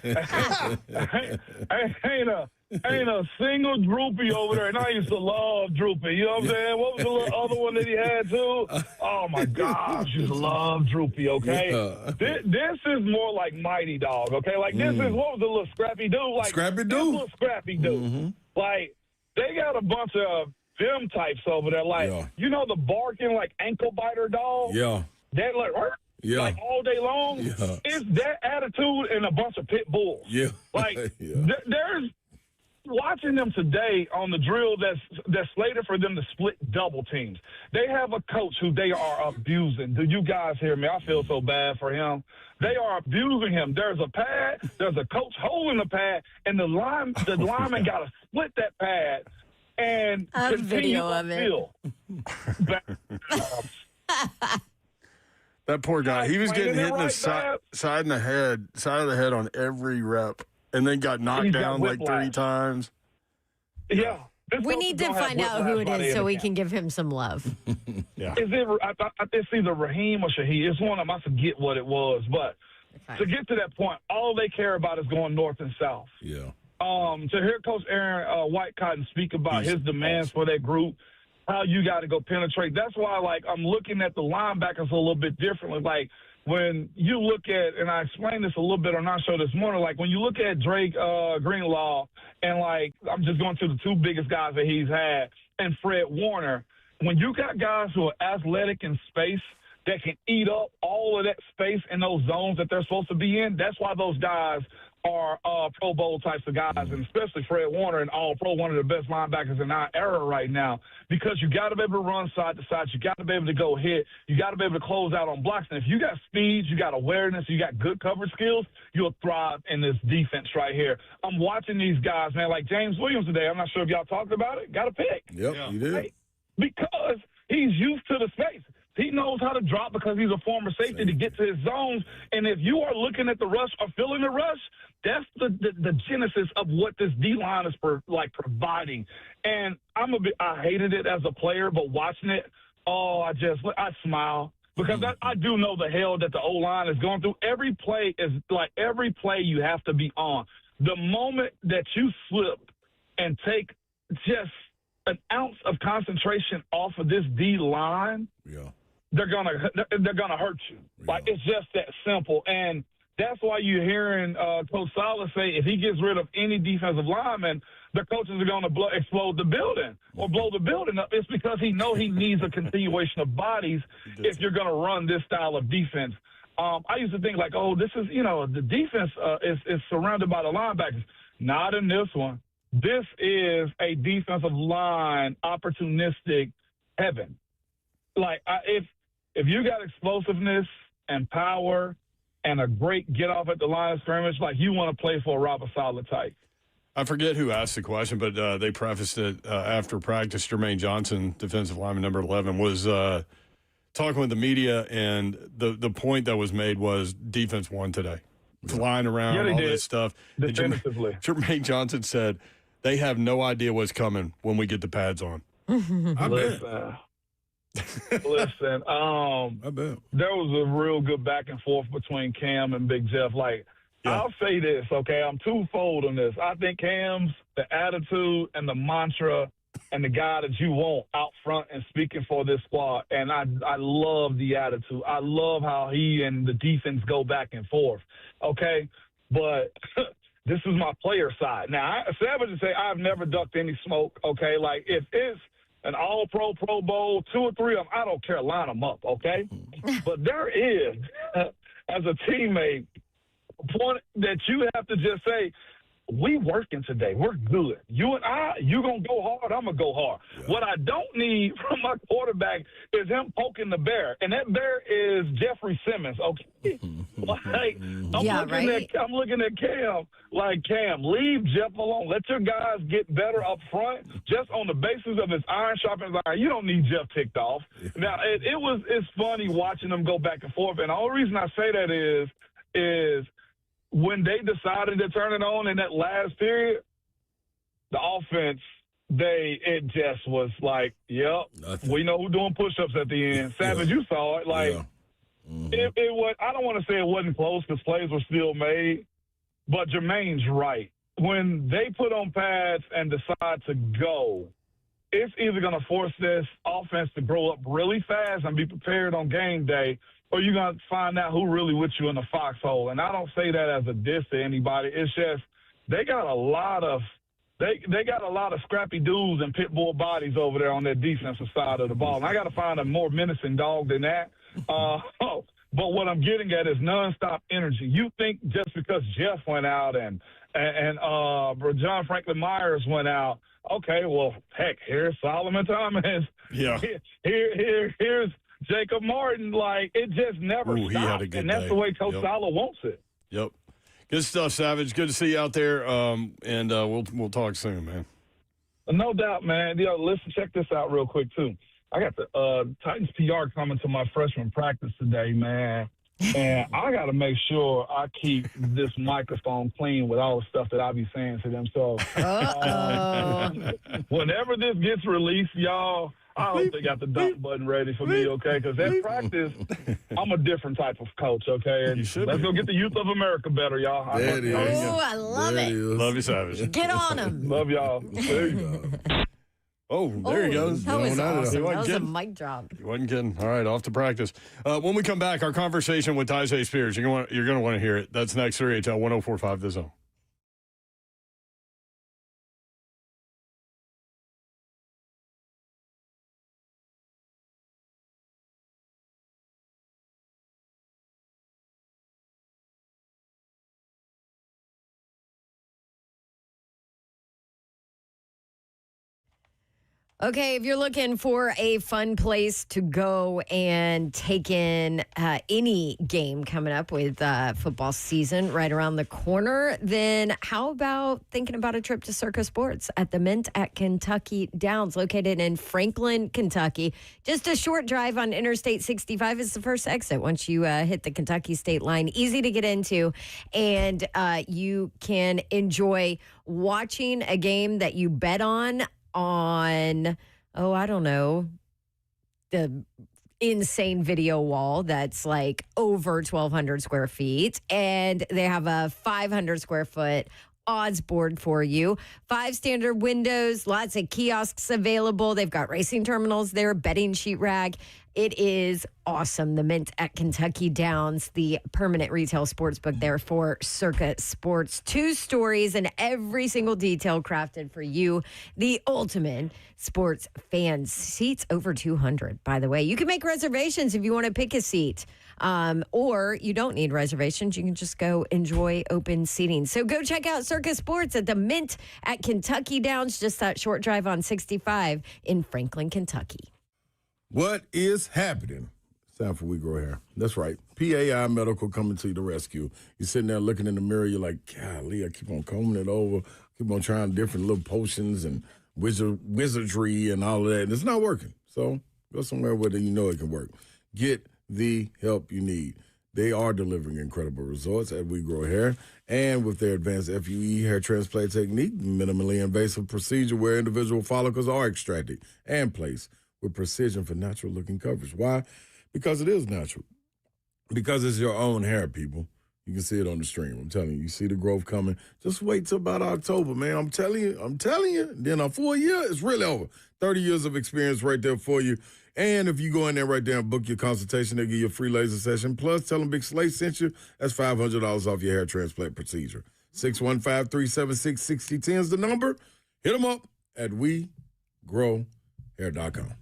ain't a single droopy over there. And I used to love Droopy. You know what I'm saying? What was the little other one that he had, too? Oh, my gosh, used to love Droopy, okay? Yeah. This is more like Mighty Dog, okay? Like, this is, what was the little Scrappy Doo? Like, Scrappy Doo. Little Scrappy Doo. Mm-hmm. Like, they got a bunch of them types over there. Like, you know the barking, like, ankle biter dog? Yeah. That like all day long, it's that attitude and a bunch of pit bulls. Yeah, like there's watching them today on the drill that's slated for them to split double teams. They have a coach who they are abusing. Do you guys hear me? I feel so bad for him. They are abusing him. There's a pad. There's a coach holding the pad, and the lineman got to split that pad and a video of it. That poor guy. He was getting hit in the side of the head on every rep, and then got knocked down like 3 times. Yeah. We need to find out who it is so we can give him some love. Yeah. It's either Raheem or Shaheed. It's one of them. I forget what it was. But to get to that point, all they care about is going north and south. Yeah. To hear Coach Aaron Whitecotton speak about his demands for that group, how you got to go penetrate. That's why, like, I'm looking at the linebackers a little bit differently. Like, when you look at, and I explained this a little bit on our show this morning, like, when you look at Drake Greenlaw and, like, I'm just going to the 2 biggest guys that he's had, and Fred Warner, when you got guys who are athletic in space that can eat up all of that space in those zones that they're supposed to be in, that's why those guys are Pro Bowl types of guys, and especially Fred Warner and All-Pro, one of the best linebackers in our era right now, because you got to be able to run side to side. You got to be able to go hit. You got to be able to close out on blocks. And if you got speed, you got awareness, you got good coverage skills, you'll thrive in this defense right here. I'm watching these guys, man, like James Williams today. I'm not sure if y'all talked about it. Got a pick. Yep, you did. Right? Because he's used to the space. He knows how to drop because he's a former safety to get to his zones. And if you are looking at the rush or feeling the rush, that's the genesis of what this D-line is providing. And I hated it as a player, but watching it, I smile because I do know the hell that the O-line is going through. Every play you have to be on. The moment that you slip and take just an ounce of concentration off of this D-line, they're gonna hurt you. Like, it's just that simple. And that's why you're hearing Coach Salah say if he gets rid of any defensive lineman, the coaches are going to explode the building or blow the building up. It's because he knows he needs a continuation of bodies if you're going to run this style of defense. I used to think like, this is, the defense is surrounded by the linebackers. Not in this one. This is a defensive line opportunistic heaven. Like, if you got explosiveness and power and a great get off at the line of scrimmage, like, you want to play for a Robert Saleh type. I forget who asked the question, but they prefaced it after practice. Jermaine Johnson, defensive lineman number 11, was talking with the media, and the point that was made was defense won today. Flying around, all this stuff. Definitively. Jermaine Johnson said they have no idea what's coming when we get the pads on. Listen, I bet. there was a real good back and forth between Cam and Big Jeff. I'll say this, okay? I'm twofold on this. I think Cam's the attitude and the mantra and the guy that you want out front and speaking for this squad. And I love the attitude. I love how he and the defense go back and forth, okay? But this is my player side. Now, Savage would say I've never ducked any smoke, okay? Like, if it's an all-pro, Pro Bowl, 2 or 3 of them, I don't care. Line them up, okay? But there is, as a teammate, a point that you have to just say, we working today. We're good. You and you going to go hard, I'm going to go hard. Yeah. What I don't need from my quarterback is him poking the bear. And that bear is Jeffrey Simmons, okay? I'm looking at Cam like, Cam, leave Jeff alone. Let your guys get better up front just on the basis of his iron sharpens iron. You don't need Jeff ticked off. Yeah. Now, it's funny watching them go back and forth. And the only reason I say that is when they decided to turn it on in that last period, the offense, it just was like, yep, we know who's doing push-ups at the end. Savage, you saw it. Like, it was, I don't want to say it wasn't close because plays were still made, but Jermaine's right. When they put on pads and decide to go, it's either going to force this offense to grow up really fast and be prepared on game day, or you're going to find out who really with you in the foxhole. And I don't say that as a diss to anybody. It's just they got a lot of scrappy dudes and pit bull bodies over there on their defensive side of the ball. And I got to find a more menacing dog than that. But what I'm getting at is nonstop energy. You think just because Jeff went out and John Franklin Myers went out, okay, well, heck, here's Solomon Thomas. Yeah. Here's Jacob Martin. Like, it just never stopped. He had a good and that's day. the way Coach Salah wants it. Yep. Good stuff, Savage. Good to see you out there. And we'll talk soon, man. No doubt, man. Listen, check this out real quick, too. I got the Titans PR coming to my freshman practice today, man. And I got to make sure I keep this microphone clean with all the stuff that I be saying to them. So whenever this gets released, y'all, I hope they got the dump button ready for me, okay? Because at practice, I'm a different type of coach, okay? And let's go get the youth of America better, y'all. There it is. Oh, I love it. Love you, Savage. Get on him. Love y'all. There you go. Oh, there he goes. That was awesome. He That was a kidding. mic drop. He wasn't kidding. All right, off to practice. When we come back, our conversation with Tyjae Spears. You're going to want to hear it. That's next. 3HL 104.5 The Zone. Okay, if you're looking for a fun place to go and take in any game coming up with football season right around the corner, then how about thinking about a trip to Circus Sports at the Mint at Kentucky Downs, located in Franklin, Kentucky. Just a short drive on Interstate 65 is the first exit once you hit the Kentucky state line. Easy to get into, and you can enjoy watching a game that you bet on, I don't know, the insane video wall that's like over 1,200 square feet. And they have a 500 square foot odds board for you. 5 standard windows, lots of kiosks available. They've got racing terminals there, betting sheet rack. It is awesome. The Mint at Kentucky Downs, the permanent retail sports book there for Circa Sports. 2 stories and every single detail crafted for you, the ultimate sports fans. Seats over 200, by the way. You can make reservations if you want to pick a seat. Or you don't need reservations. You can just go enjoy open seating. So go check out Circa Sports at the Mint at Kentucky Downs, just that short drive on 65 in Franklin, Kentucky. What is happening? It's time for We Grow Hair. That's right. PAI Medical coming to the rescue. You're sitting there looking in the mirror. You're like, golly, I keep on combing it over. Keep on trying different little potions and wizardry and all of that. And it's not working. So go somewhere where you know it can work. Get the help you need. They are delivering incredible results at We Grow Hair. And with their advanced FUE hair transplant technique, minimally invasive procedure where individual follicles are extracted and placed with precision for natural-looking coverage. Why? Because it is natural. Because it's your own hair, people. You can see it on the stream. I'm telling you. You see the growth coming. Just wait till about October, man. I'm telling you. Then a full year, it's really over. 30 years of experience right there for you. And if you go in there right there and book your consultation, they'll give you a free laser session. Plus, tell them Big Slate sent you. That's $500 off your hair transplant procedure. 615-376-6010 is the number. Hit them up at WeGrowHair.com.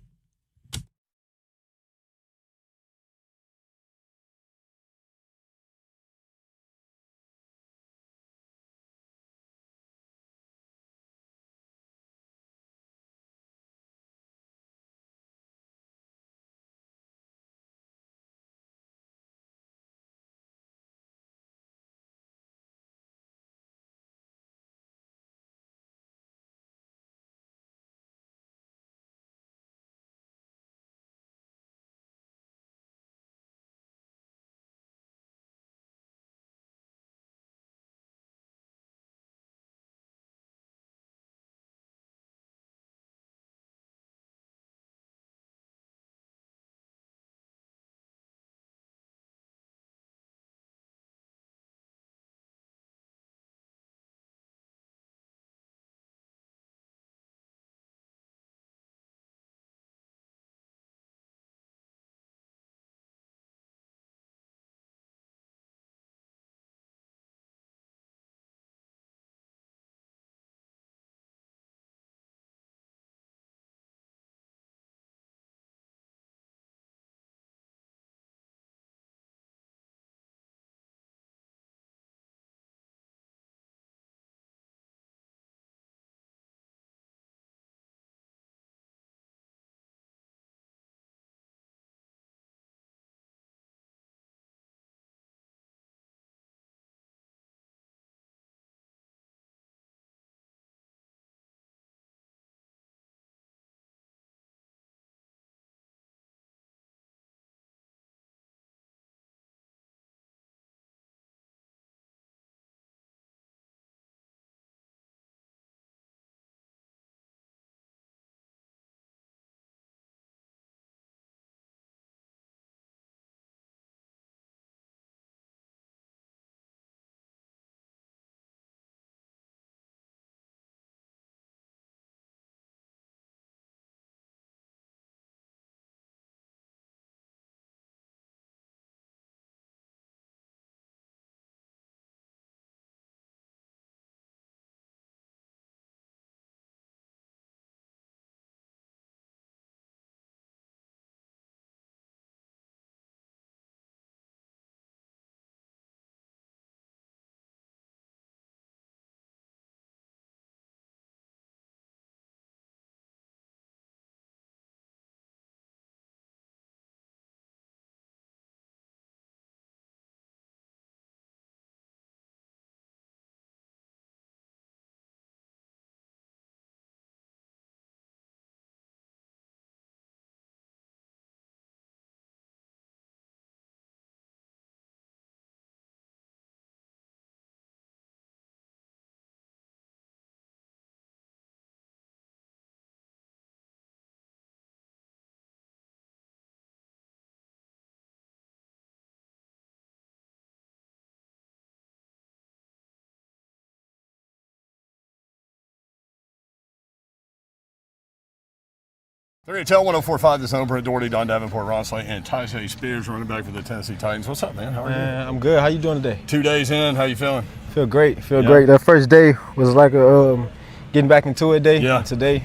3HL 104.5, the zone. Brett Doherty, Don Davenport, Ron Slay, and Tyjae Spears, running back for the Tennessee Titans. What's up, man? How are you? Man, I'm good. How you doing today? 2 days in, how you feeling? Feel great. Great. That first day was like a getting back into it day. Yeah. Today,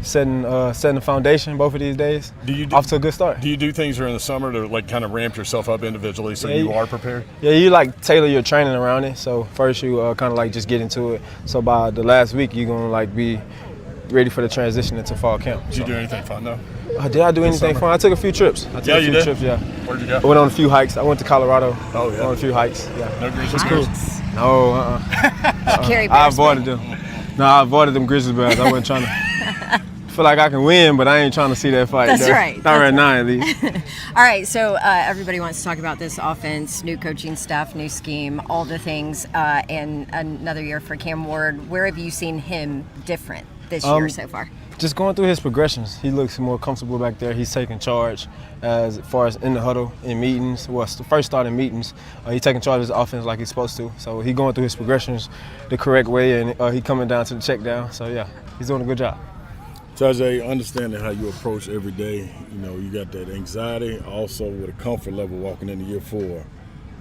setting the foundation both of these days. Off to a good start. Do you do things during the summer to like kind of ramp yourself up individually so you are prepared? Yeah, you like tailor your training around it. So first you kind of like just get into it. So by the last week you're gonna like be ready for the transition into fall camp. Did you do anything fun though? Did I do anything fun? I took a few trips. You did? Trips, yeah. Where'd you go? I went on a few hikes. I went to Colorado. Oh, yeah. On a few hikes. Yeah. No Grizzlies? Cool. No, Carry I bears, avoided them. No, I avoided them Grizzlies bears. I wasn't trying to. Feel like I can win, but I ain't trying to see that fight. That's right. Not right now, at least. All right, so everybody wants to talk about this offense, new coaching staff, new scheme, all the things, and another year for Cam Ward. Where have you seen him different this year so far? Just going through his progressions, he looks more comfortable back there. He's taking charge as far as in the huddle, in meetings. Well, first starting meetings, he's taking charge of his offense like he's supposed to. So he's going through his progressions the correct way, and he coming down to the check down. So yeah, he's doing a good job. Tyjae, understanding how you approach every day, you got that anxiety, also with a comfort level walking into year 4.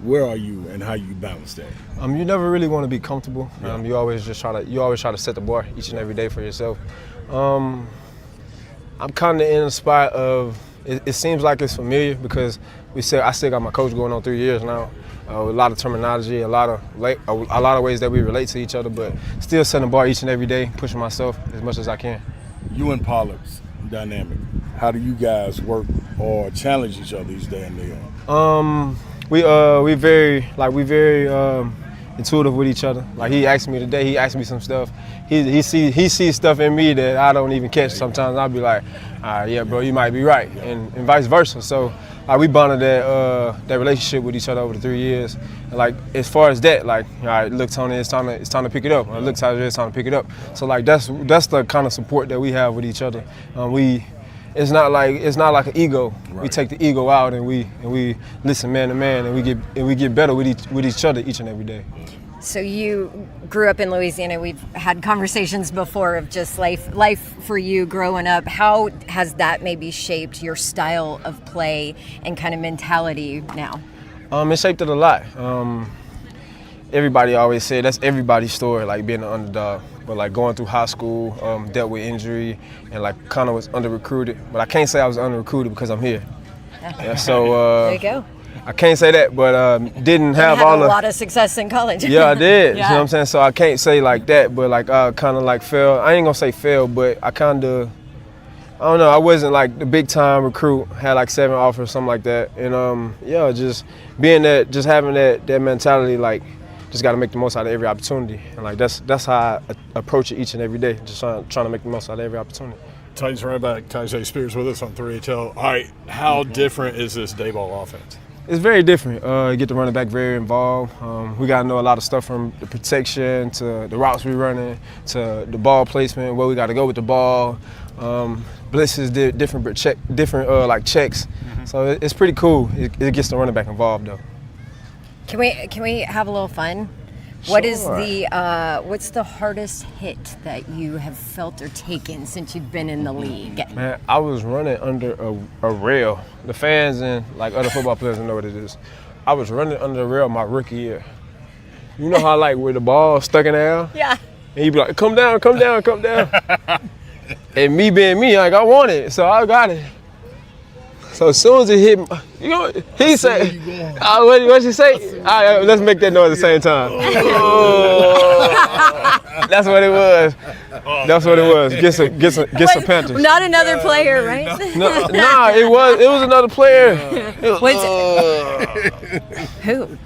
Where are you and how you balance that? You never really want to be comfortable. You always try to set the bar each and every day for yourself. I'm kind of in a spot of it seems like it's familiar because I still got my coach going on 3 years now. A lot of terminology, a lot of ways that we relate to each other, but still setting the bar each and every day, pushing myself as much as I can. You and Pollard's dynamic. How do you guys work or challenge each other each day in New York? We very intuitive with each other. Like he asked me today, he asked me some stuff. He sees stuff in me that I don't even catch sometimes. I'll be like, yeah, bro, you might be right, and vice versa. So we bonded that relationship with each other over the 3 years. And like as far as that, like, all right, look, Tony, it's time to pick it up. Or look, Tyjae, it's time to pick it up. So like that's the kind of support that we have with each other. It's not like an ego. Right. We take the ego out and we listen man to man, and we get better with each other each and every day. So you grew up in Louisiana. We've had conversations before of just life for you growing up. How has that maybe shaped your style of play and kind of mentality now? It shaped it a lot. Everybody always said that's everybody's story, like being an underdog. But like going through high school, dealt with injury, and like kind of was under-recruited. But I can't say I was under-recruited because I'm here. Yeah, so there you go. I can't say that, but didn't have all a lot of success in college. Yeah, I did. Yeah. You know what I'm saying? So I can't say like that, but like I kind of like fell. I ain't gonna say fail, but I kind of, I don't know. I wasn't like the big time recruit. Had like 7 offers, something like that. And yeah, just being that, just having that mentality, like just got to make the most out of every opportunity. And like that's how I approach it each and every day. Just trying to make the most out of every opportunity. Titans running back Tyjae Spears with us on 3HL. All right, how different is this day ball offense? It's very different. You get the running back very involved. We got to know a lot of stuff from the protection to the routes we're running to the ball placement, where we got to go with the ball. Blitzes different like checks. Mm-hmm. So it's pretty cool. It gets the running back involved though. Can we have a little fun? Sure. What is what's the hardest hit that you have felt or taken since you've been in the league? Man, I was running under a rail. The fans and like other football players know what it is. I was running under a rail my rookie year. You know how like where the ball stuck in the air? Yeah. And he'd be like, come down, come down, come down. And me being me, like I want it, so I got it. So as soon as it hit, he said, what you say? All right, let's make that noise at the same time. That's what it was. That's what it was. Get some Panthers. Not another player, right? Nah, it was another player. Who?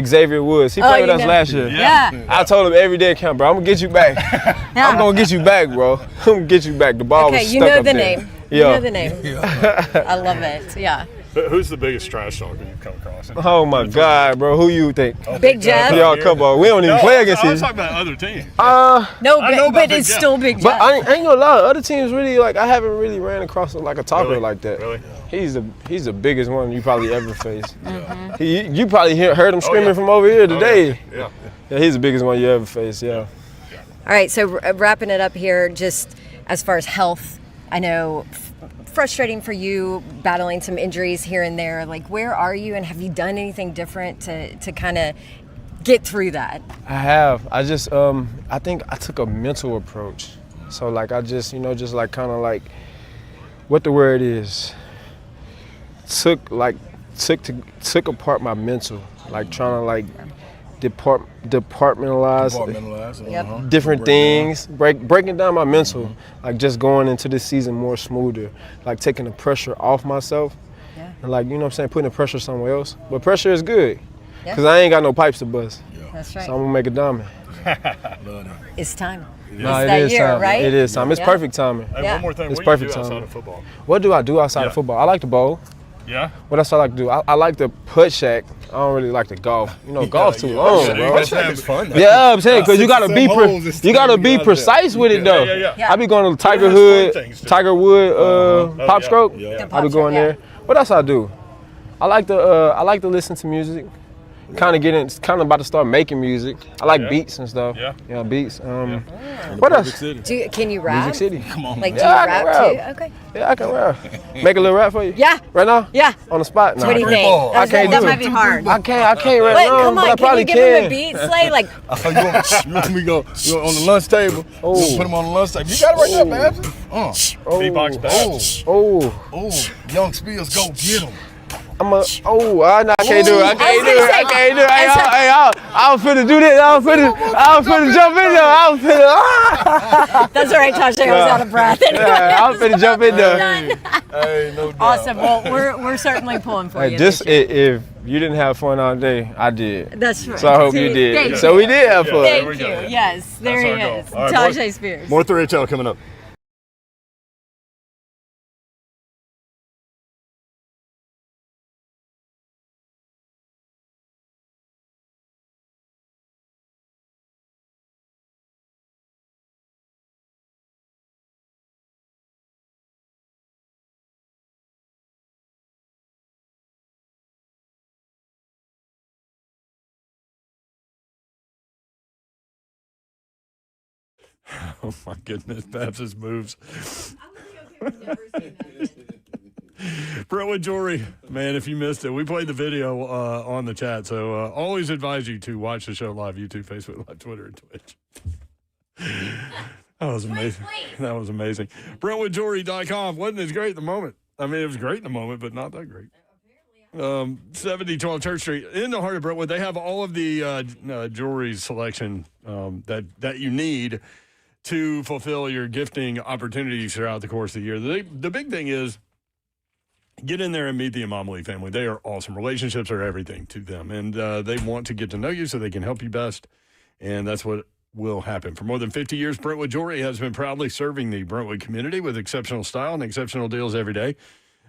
Xavier Woods. He played with us last year. Yeah. I told him every day, bro, I'm gonna get you back. Yeah. I'm gonna get you back, bro. I'm gonna get you back. The ball was stuck up there. Name. Yeah. You know the name. I love it. Yeah. Who's the biggest trash talker you've come across? Oh my God, bro. Who you think? Big Jeff. Y'all come on. We don't even play against I you. was talking about other teams. No, but it's still Big Jeff. But I ain't gonna lie. Other teams really like I haven't really ran across like a talker like that. Really? He's the biggest one you probably ever faced. Mm-hmm. You probably heard him screaming from over here today. Yeah, he's the biggest one you ever faced. Yeah. All right, so wrapping it up here, just as far as health I know frustrating for you, battling some injuries here and there. Like, where are you, and have you done anything different to kind of get through that? I have. I just, I think I took a mental approach. So like I just, just like kind of like, what the word is, took apart my mental, like trying to like departmentalize different things, breaking down my mental, like just going into this season more smoother, like taking the pressure off myself, and like, what I'm saying, putting the pressure somewhere else. But pressure is good, because I ain't got no pipes to bust. That's right. So I'm gonna make a diamond. It's time. No, it's it that is year, time. right? It is time. It's perfect timing. Hey, one more thing. It's What do you perfect do outside timing. of football? What do I do outside of football? I like to bowl. Yeah. What else I like to do? I like to putt shack. I don't really like to golf. Golf's too long, bro. It's fun. Yeah, I'm saying, because you gotta be precise with it though. Yeah. I be going to It has fun things, too. Tiger Wood, Pop yeah. Stroke. Yeah. I be going there. What else I do? I like to listen to music. Kind of about to start making music. I like beats and stuff. Yeah, beats. What else? Can you rap? Music City. Come on. Like, do Yeah, you I can rap too? rap. Okay. Yeah, I can rap. Make a little rap for you. Yeah. Right now? Yeah. On the spot? What do you think? I can't that do might it. be hard. I can't right Wait, now, come but I on. Can probably you give him a beat, Slay? Like, You want me to go on the lunch table? Oh. You put him on the lunch table. You got it right there, Babs. Beatbox Babs. Oh, Young Spears, go get him. I can't do it. I can't do it. I can't do it. I I was finna do this. I was finna jump in there. that's all right, Tasha. I was out of breath. I was finna jump in there. Hey, no doubt. Awesome. Well, we're certainly pulling for you. Just this year. if you didn't have fun all day, I did. That's right. So I hope you Thank did. So we did have fun. There we Thank go. you. Yes, there That's he our is. goal. All right, Tajay Spears. More 3HL coming up. Oh my goodness, Babs' moves. Brentwood Jewelry, man, if you missed it, we played the video on the chat, so always advise you to watch the show live, YouTube, Facebook Live, Twitter, and Twitch. That was amazing. That was amazing. BrentwoodJewelry.com wasn't as great at the moment. I mean, it was great in the moment, but not that great. 7012 Church Street in the heart of Brentwood. They have all of the jewelry selection that you need to fulfill your gifting opportunities throughout the course of the year. The big thing is get in there and meet the Imamali family. They are awesome. Relationships are everything to them, and they want to get to know you so they can help you best, and that's what will happen. For more than 50 years, Brentwood Jewelry has been proudly serving the Brentwood community with exceptional style and exceptional deals every day.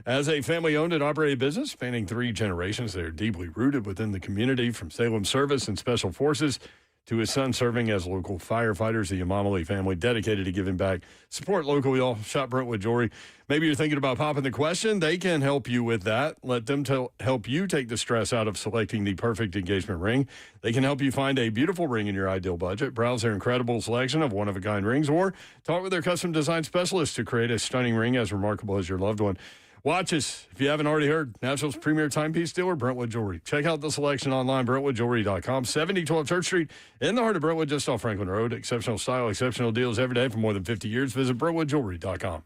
As a family-owned and operated business spanning 3 generations, they are deeply rooted within the community, from Salem Service and Special Forces to his son serving as local firefighters. The Imamali family dedicated to giving back. Support local, y'all. Shop Brentwood Jewelry. Maybe you're thinking about popping the question. They can help you with that. Let them help you take the stress out of selecting the perfect engagement ring. They can help you find a beautiful ring in your ideal budget. Browse their incredible selection of one-of-a-kind rings, or talk with their custom design specialists to create a stunning ring as remarkable as your loved one. Watches, if you haven't already heard, Nashville's premier timepiece dealer, Brentwood Jewelry. Check out the selection online, BrentwoodJewelry.com. 7012 Church Street in the heart of Brentwood, just off Franklin Road. Exceptional style, exceptional deals every day for more than 50 years. Visit BrentwoodJewelry.com.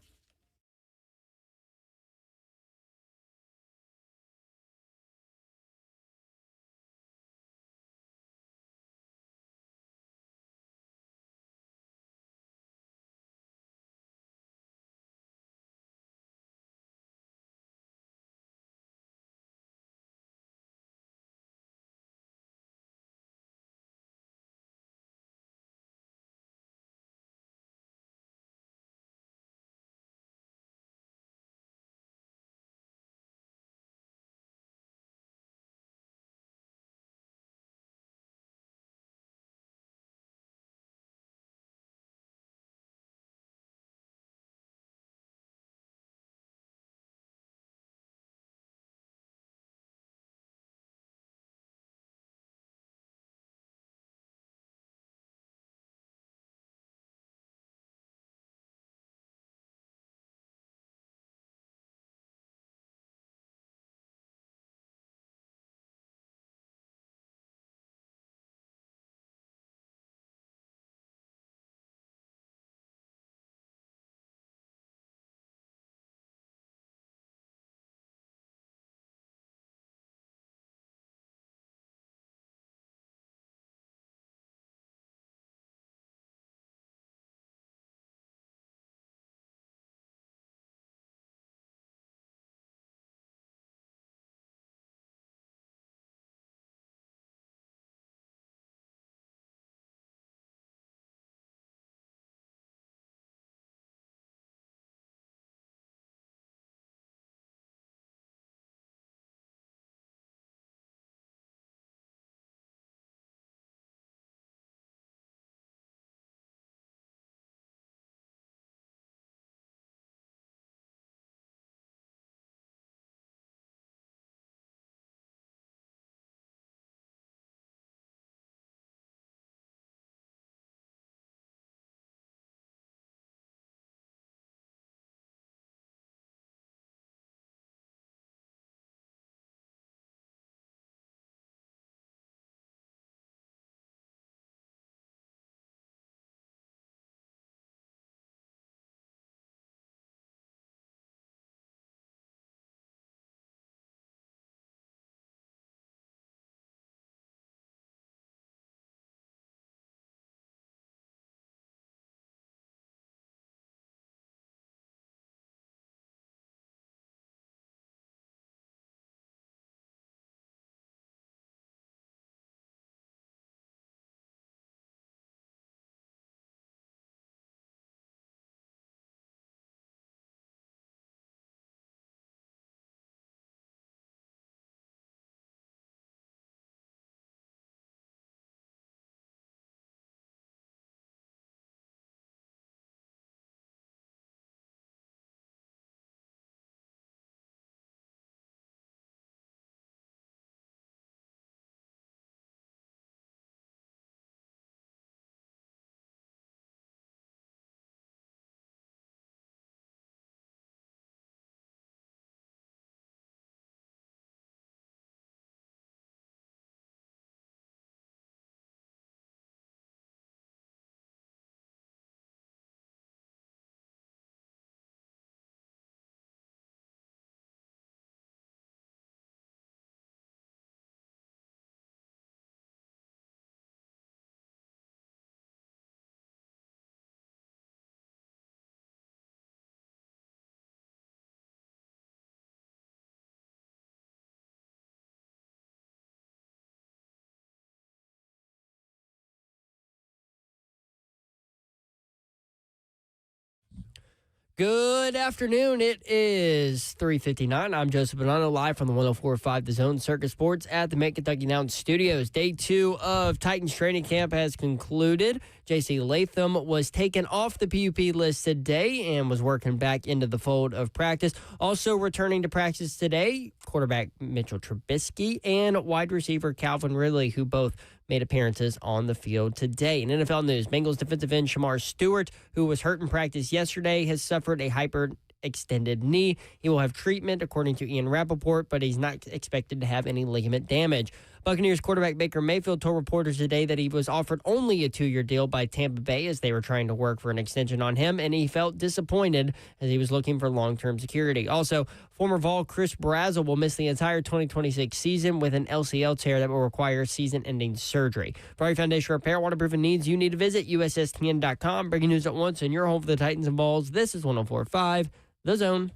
Good afternoon. It is 3:59. I'm Joseph Bonanno, live from the 104.5 The Zone Circus Sports at the Mid-Kentucky Downs Studios. Day 2 of Titans training camp has concluded. J.C. Latham was taken off the PUP list today and was working back into the fold of practice. Also returning to practice today, quarterback Mitchell Trubisky and wide receiver Calvin Ridley, who both made appearances on the field today. In NFL news, Bengals defensive end Shamar Stewart, who was hurt in practice yesterday, has suffered a hyperextended knee. He will have treatment, according to Ian Rappaport, but he's not expected to have any ligament damage. Buccaneers quarterback Baker Mayfield told reporters today that he was offered only a 2-year deal by Tampa Bay as they were trying to work for an extension on him, and he felt disappointed as he was looking for long-term security. Also, former Vol Chris Brazzell will miss the entire 2026 season with an LCL tear that will require season-ending surgery. For all foundation repair, waterproofing needs, you need to visit USSTN.com. Breaking news at once, and your home for the Titans and Balls. This is 104.5 The Zone.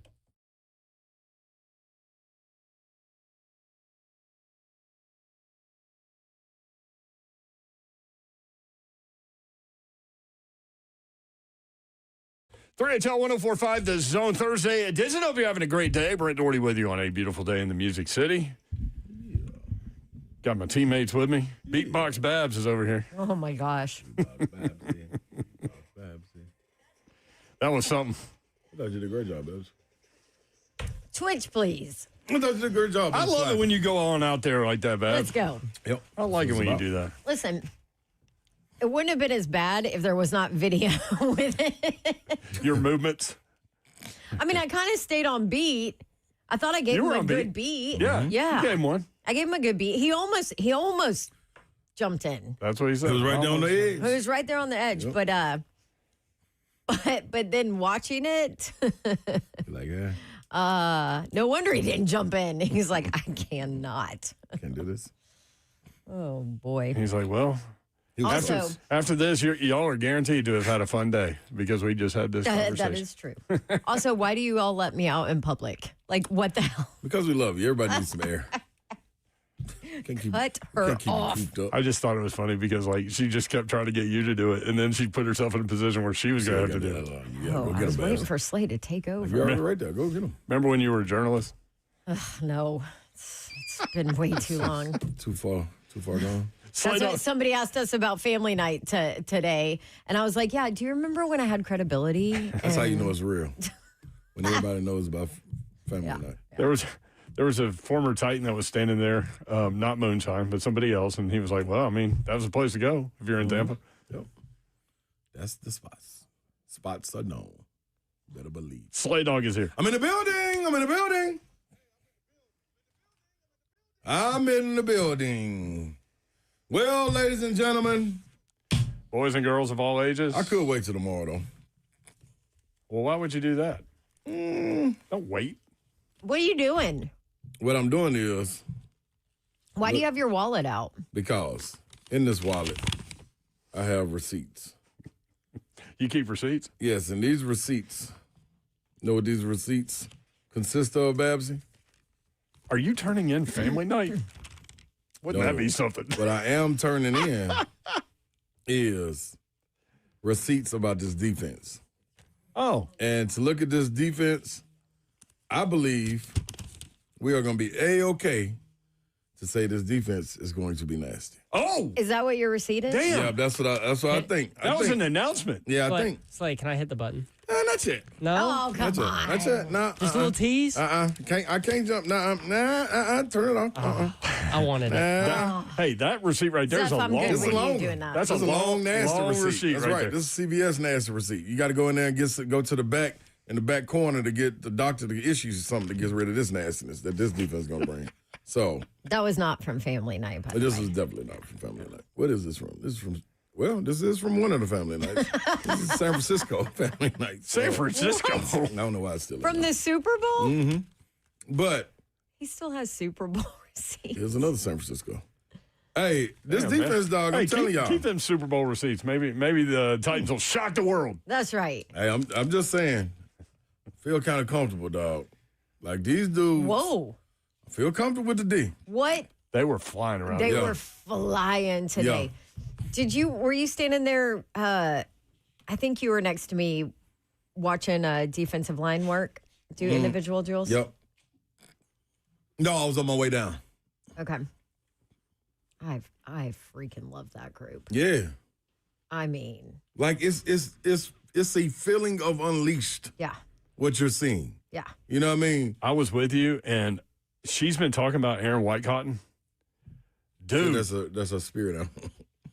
Three Tell 104.5 The Zone Thursday edition. Hope you're having a great day. Brent Doherty with you on a beautiful day in the Music City. Got my teammates with me. Beatbox Babs is over here. Oh, my gosh. That was something. I thought you did a great job, Babs. Twitch, please. I thought you did a great job. I love it when you go on out there like that, Babs. Let's go. Yep. I like it when you do that. Listen, it wouldn't have been as bad if there was not video with it. Your movements. I mean, I kind of stayed on beat. I thought I gave him a good beat. Yeah. Yeah. You gave him one. I gave him a good beat. He almost jumped in. That's what he said. It was right there on the edge. He was right there on the edge, Yep. but then watching it, Like, yeah, no wonder he didn't jump in. He's like, I cannot. can't do this. Oh boy. He's like, well, Also, after this, y'all are guaranteed to have had a fun day because we just had this conversation. that is true. Also, why do you all let me out in public? Like, what the hell? Because we love you. Everybody needs some air. Can't keep, Cut her can't keep you off. cooped up. I just thought it was funny because like she just kept trying to get you to do it, and then she put herself in a position where she was going to have to do it. You gotta Oh, go I get was him, waiting Babs. for Slay to take You're over. already right there. Go get him. Remember when you were a journalist? No, it's been way too long. Too far gone. That's what somebody asked us about family night today. And I was like, yeah, do you remember when I had credibility? That's how you know it's real. When everybody knows about family night. There was a former Titan that was standing there, not Moonshine, but somebody else, and he was like, well, I mean, that was the place to go if you're in Tampa. Yep. That's the spots. Spots are known. Better believe. Slay Dog is here. I'm in the building. I'm in the building. I'm in the building. Well, ladies and gentlemen, Boys and girls of all ages. I could wait till tomorrow, though. Well, why would you do that? Don't wait. What are you doing? What I'm doing is Why do you have your wallet out? because in this wallet, I have receipts. You keep receipts? Yes, and these receipts, know what these receipts consist of, Babsy? Are you turning in family night? Wouldn't No. that be something? What I am turning in is receipts about this defense. Oh, And to look at this defense, I believe we are going to be A-okay to say this defense is going to be nasty. oh, Is that what your receipt is? damn! Yeah, that's what I think. That was an announcement. Yeah, I Slay, think. Slay, can I hit the button? Not yet. No? Oh, come Not yet. on. Not yet. Nah, Just a little tease? I can't jump. Turn it off. I wanted it. Hey, that receipt right there is Zeph, a I'm long good It's with a you long doing that. That's That's a long, nasty long receipt. That's right right. there. This is CVS nasty receipt. You got to go in there and go to the back in the back corner to get the doctor to issue something to get rid of this nastiness that this defense is going to bring. So That was not from family night, by the this way. is definitely not from Family Night. What is this from? This is from one of the Family Nights. This is San Francisco Family Night. San Francisco. I don't know why it's still in From there. the Super Bowl? Mm-hmm. But He still has Super Bowl receipts. here's another San Francisco. Hey, this Yeah, defense, man. dog, I'm Hey, telling keep, y'all. Keep them Super Bowl receipts. Maybe the Titans will shock the world. That's right. Hey, I'm just saying, I feel kind of comfortable, dog. Like these dudes. Whoa. I feel comfortable with the D. What? They were flying around. They Yeah. were flying today. Were you standing there? I think you were next to me watching defensive line work do individual drills? Yep. No, I was on my way down. Okay. I freaking love that group. Yeah. I mean, Like it's a feeling of unleashed. yeah. What you're seeing. Yeah. You know what I mean? I was with you, and she's been talking about Aaron Whitecotton. Dude, That's a spirit animal.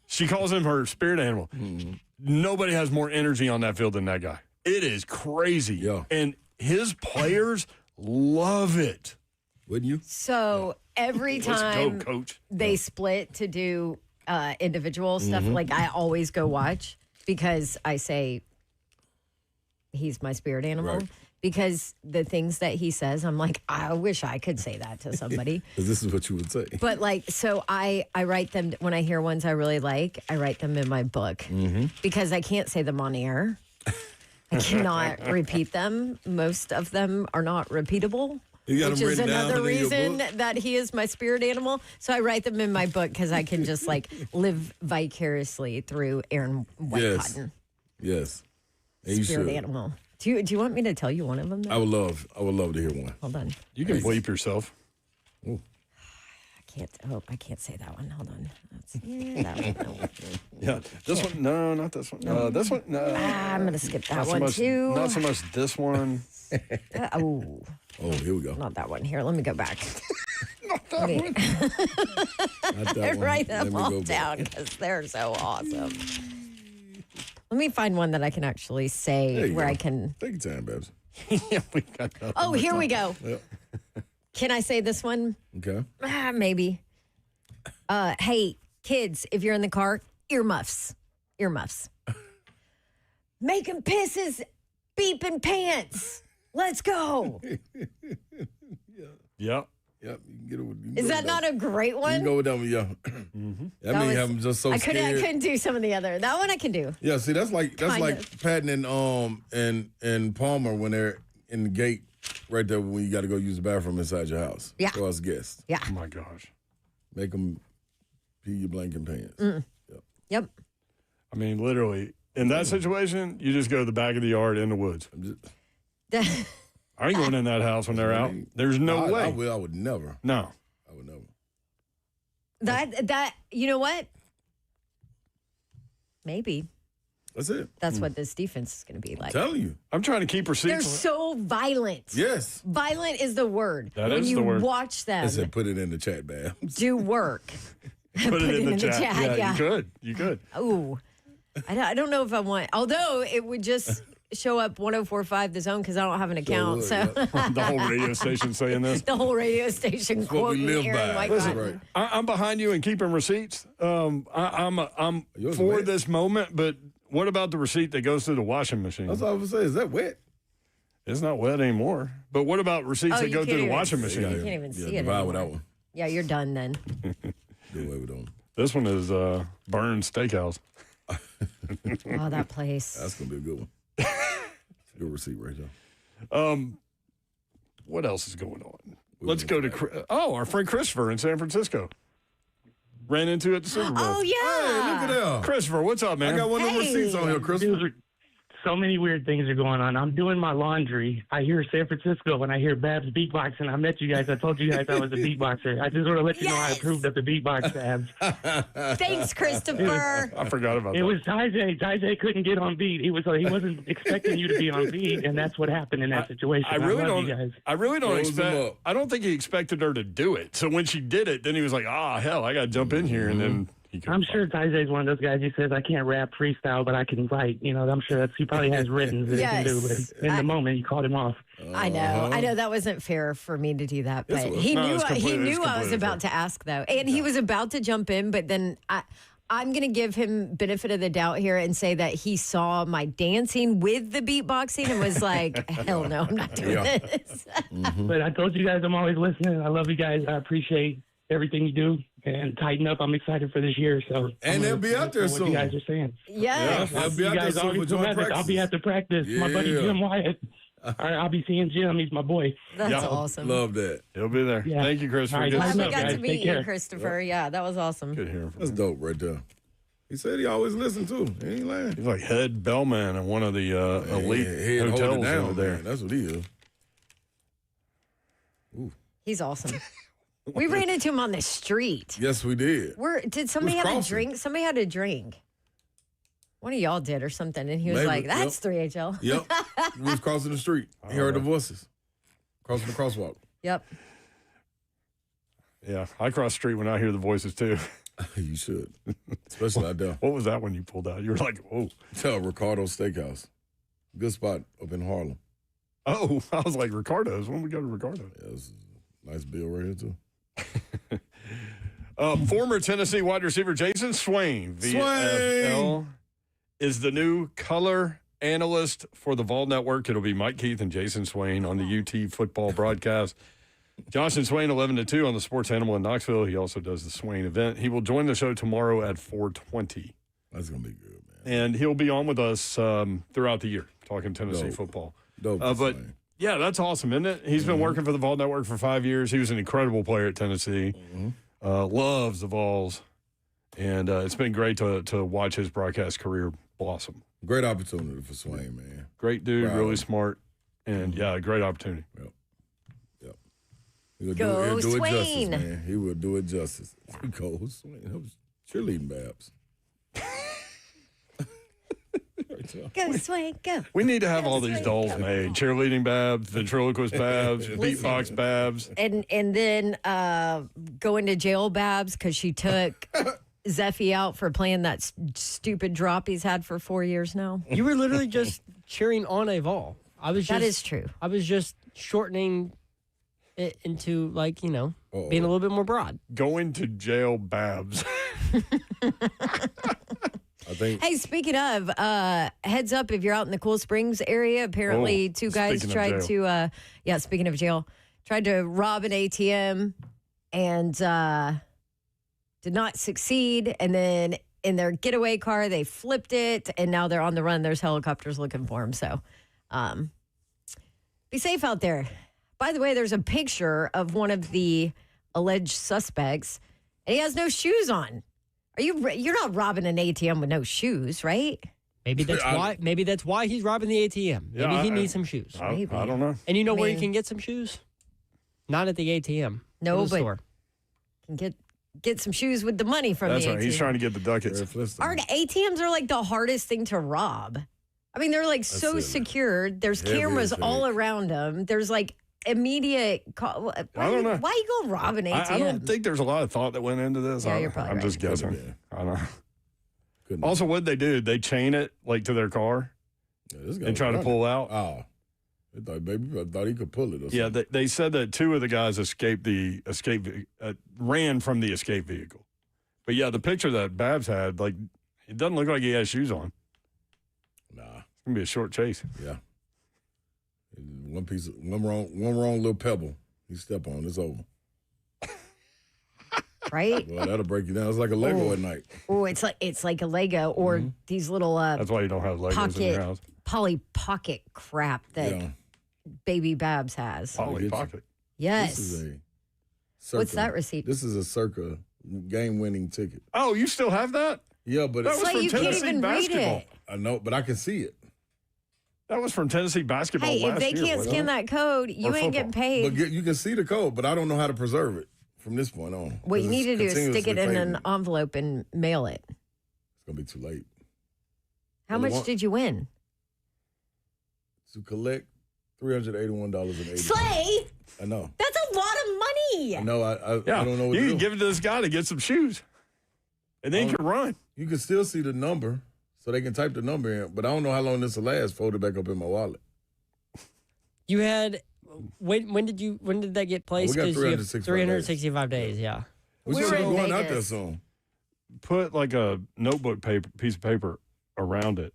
she calls him her spirit animal. Mm-hmm. Nobody has more energy on that field than that guy. It is crazy. Yeah. And his players love it. Wouldn't you? So every Let's time go, coach. they split to do individual stuff, like I always go watch because I say he's my spirit animal. Right. Because the things that he says, I'm like, I wish I could say that to somebody. Because this is what you would say. But like, so I write them when I hear ones I really like. I write them in my book because I can't say them on air. I cannot repeat them. Most of them are not repeatable. You got Which them is written down another in your reason book? that he is my spirit animal. So I write them in my book because I can just like live vicariously through Aaron Whitecotton. Yes. And you Spirit should. animal. Do you want me to tell you one of them? I would love to hear one. Hold on. You can bleep yourself. I can't say that one. Hold on. That one. No. Yeah. This one, no, not this one. This one, no. I'm gonna skip that Not so one much, too. Not so much this one. Oh, Oh, here we go. not that one. Here, let me go back. Not that one. Write Let them me all go back. down because they're so awesome. Let me find one that I can actually There say you where go. I can. Take your time, Babs. Yeah, we got nothing Oh, but here time. we go. Yep. Can I say this one? Okay. Maybe. Hey, kids, if you're in the car, earmuffs. Earmuffs. Making pisses, beeping pants. Let's go. Yep. Yep. You can get it with, you can Is go that with not a great You one? can go with that one, yeah. That means was- I'm just so I scared. couldn't do some of the other. That one I can do. Yeah, see, that's like Kind Patton and Palmer when they're in the gate right there when you got to go use the bathroom inside your house. Yeah. For us guests, Yeah. Oh, my gosh. make them pee your blanket pants. Yep. I mean, literally, in that situation, you just go to the back of the yard in the woods. I ain't going in that house when they're out. There's no way. I would never. No. I would never. That you know what? Maybe That's it. that's what this defense is going to be I'm like. telling you. I'm trying to keep They're receipts. so violent. Yes. Violent is the word. That when is you the word. watch them I said put it in the chat, Babs. do work. Put it in the chat. Yeah, yeah. you could. You could. Ooh. I don't know if I want, although it would just show up 104.5 The Zone because I don't have an account. would, So The whole radio station saying this. the whole radio station That's what we quoting live Aaron by. Whitecotton. Right. I'm behind you in keeping receipts. I'm Yours for wet. this moment, but what about the receipt that goes through the washing machine? That's all I was saying. Is that wet? It's not wet anymore. But what about receipts Oh, that you go can't through the even washing see machine? it. You can't even see it divide with that anymore. one. Yeah, you're done then. Do away with that one. This one is Burns Steakhouse. Oh, that place. That's gonna be a good one. Good receipt right there. What else is going on? Let's go to our friend Christopher in San Francisco. Ran into at the Super Bowl. Oh, Hey, yeah. look at that. Christopher, what's up, man? I got one of the Hey. receipts on here, Christopher. So many weird things are going on. I'm doing my laundry. I hear San Francisco when I hear Babs beatboxing. I met you guys. I told you guys I was a beatboxer. I just want to let you know I Yes. approved of the beatbox, Babs. Thanks, Christopher. I forgot about It that. was Tajay. Tajay couldn't get on beat. He wasn't expecting you to be on beat, and that's what happened in that situation. I really love don't. you guys. I really don't Froze him expect. up. I don't think he expected her to do it. So when she did it, then he was like, "Ah, hell, I got to jump in here." And then he. couldn't I'm sure Tajay's one of those guys who says I can't rap freestyle, but I can write. You know, I'm sure he probably has written that he can do. Yes. But in the moment, you called him off. I know that wasn't fair for me to do that, Yes, but it was. he No, knew it's he completely- it's knew I was completely about to ask though, and he was about to jump in, but then I'm going to give him benefit of the doubt here and say that he saw my dancing with the beatboxing and was like, "Hell no, I'm not doing Yeah. this." But I told you guys I'm always listening. I love you guys. I appreciate everything you do. And tighten up. I'm excited for this year. So And they'll be out there what soon. you guys are saying. Yes. They'll be You out there guys soon always for do joint that. I'll practice. be at the practice. My buddy Yeah. Jim Wyatt. All right, I'll be seeing Jim. He's my boy. That's Yeah. awesome. Love that. He'll be there. Yeah. Thank you, Christopher. All right, Good, Glad Tighten we up, got guys. to Take meet you, care. Christopher. Yeah, that was awesome. good hearing from That's you. dope right there. He said he always listened too. He ain't lying. He's like head bellman at one of the elite He'd hold it hotels down, over there. man. That's what he is. He's awesome. We ran into him on the street. Yes, we did. Did somebody Who's have crossing? a drink? Somebody had a drink. One of y'all did or something, and he was Maybe, like, "That's yep. 3HL." Yep. We was crossing the street. He heard the voices. Crossing the crosswalk. Yep. Yeah, I cross the street when I hear the voices too. You should. Especially out there. What was that when you pulled out? You were like, "Oh, Tell Ricardo Steakhouse. Good spot up in Harlem. oh!" I was like, "Ricardo's." When we go to Ricardo? Yeah, this is a nice bill right here too. Former Tennessee wide receiver Jason Swain, VFL, is the new color analyst for the Vol Network. It'll be Mike Keith and Jason Swain on the UT football broadcast. Josh and Swain 11-2 on the Sports Animal in Knoxville. He also does the Swain event. He will join the show tomorrow at 4:20. That's gonna be good, man. And he'll be on with us throughout the year talking Tennessee Dope. football. Dope. But Swain. yeah, that's awesome, isn't it? He's been working for the Vol Network for 5 years. He was an incredible player at Tennessee. Loves the Vols, and it's been great to watch his broadcast career blossom. Great opportunity for Swain, man. Great dude, Proud. really smart, and yeah, great opportunity. Yep. He'll Go he'll do it justice, Swain. man. He will do it justice. Go Swain. That was cheerleading Babs. Go, Swain, go. We need to have all these dolls made: cheerleading Babs, ventriloquist Babs, beatbox Babs. And then going to jail, Babs, because she took Zeffy out for playing that stupid drop he's had for 4 years now. You were literally just cheering on a Vol. That is true. I was just shortening it into being a little bit more broad. Going to jail Babs. I think. Hey, speaking of, heads up if you're out in the Cool Springs area. Apparently, two guys speaking of tried to, speaking of jail, tried to rob an ATM and did not succeed. And then in their getaway car, they flipped it, and now they're on the run. There's helicopters looking for them. So be safe out there. By the way, there's a picture of one of the alleged suspects, and he has no shoes on. You're not robbing an ATM with no shoes, right? Maybe that's why. Maybe that's why he's robbing the ATM. Maybe Yeah, he needs some shoes. I don't know. And you know where you mean- can get some shoes? Not at the ATM. No, in the but store. Can get some shoes with the money from That's the right. ATM. He's trying to get the ducats. Jared Flintstone. Our ATMs are like the hardest thing to rob. I mean, they're like so it. secured. There's Heavy cameras as all heck. around them. There's like immediate. I don't know. Why you go rob an ATM? I don't think there's a lot of thought that went into this. Yeah, you're probably I'm right. just guessing. Could've I don't know. Couldn't Also, what'd they do? They chain it like to their car this guy and was try to running. pull out. Oh. I thought he could pull it. Or Yeah, something. they said that two of the guys ran from the escape vehicle. But yeah, the picture that Babs had, like, it doesn't look like he has shoes on. Nah. It's gonna be a short chase. Yeah. One wrong little pebble. You step on, it's over. Right? Well, that'll break you down. It's like a Lego at night. Oh, it's like a Lego or these little That's why you don't have Legos in your house. Polly Pocket crap that Yeah. baby Babs has. Polly Pocket. Yes. This is a circa. What's that receipt? This is a circa game-winning ticket. Oh, you still have that? Yeah, but That it's, was like from you can't Tennessee even read basketball. it. I know, but I can see it. That was from Tennessee basketball Hey, if last they year. can't wasn't scan it? that code, you Or ain't getting football. paid. But you can see the code, but I don't know how to preserve it from this point on. What you 'Cause need to it's do is stick it continuously in an fading. envelope and mail it. It's gonna be too late. How Well, much did you win? To collect $381.80. Slay! I know. That's a lot of money. I know. I Yeah, don't know what you to can do. give it to this guy to get some shoes, and then you can run. You can still see the number, so they can type the number in. But I don't know how long this will last. Fold it back up in my wallet. You had when did that get placed? we got 'Cause you have 365 365 days. Yeah. We We should were be in going out there Vegas. soon. Put like a notebook piece of paper around it,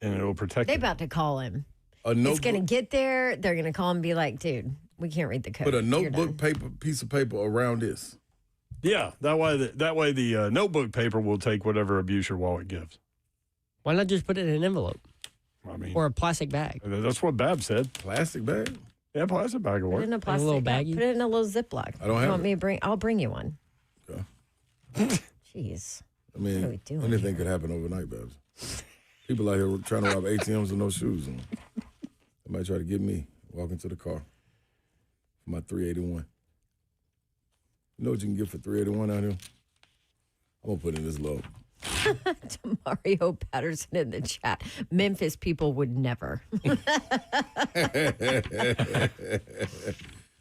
and it will protect They it. about to call him. A It's notebook. going to get there. They're going to call him and be like, dude, we can't read the code. Put a You're notebook done." piece of paper around this. Yeah, that way the notebook paper will take whatever abuse your wallet gives. Why not just put it in an envelope I mean, or a plastic bag? that's what Bab said. Plastic bag. Yeah, plastic bag will Put it work. in a plastic little bag. baggie? Put it in a little Ziploc. I don't You have want it. me to bring? I'll bring you one. Okay. Jeez. I mean, What are we doing anything here? could happen overnight, Babs. People out here trying to rob ATMs with no shoes on. They might try to get me, walk into the car for my 381. You know what you can get for 381 out here? I'm going to put in this low. Mario Patterson in the chat. Memphis people would never.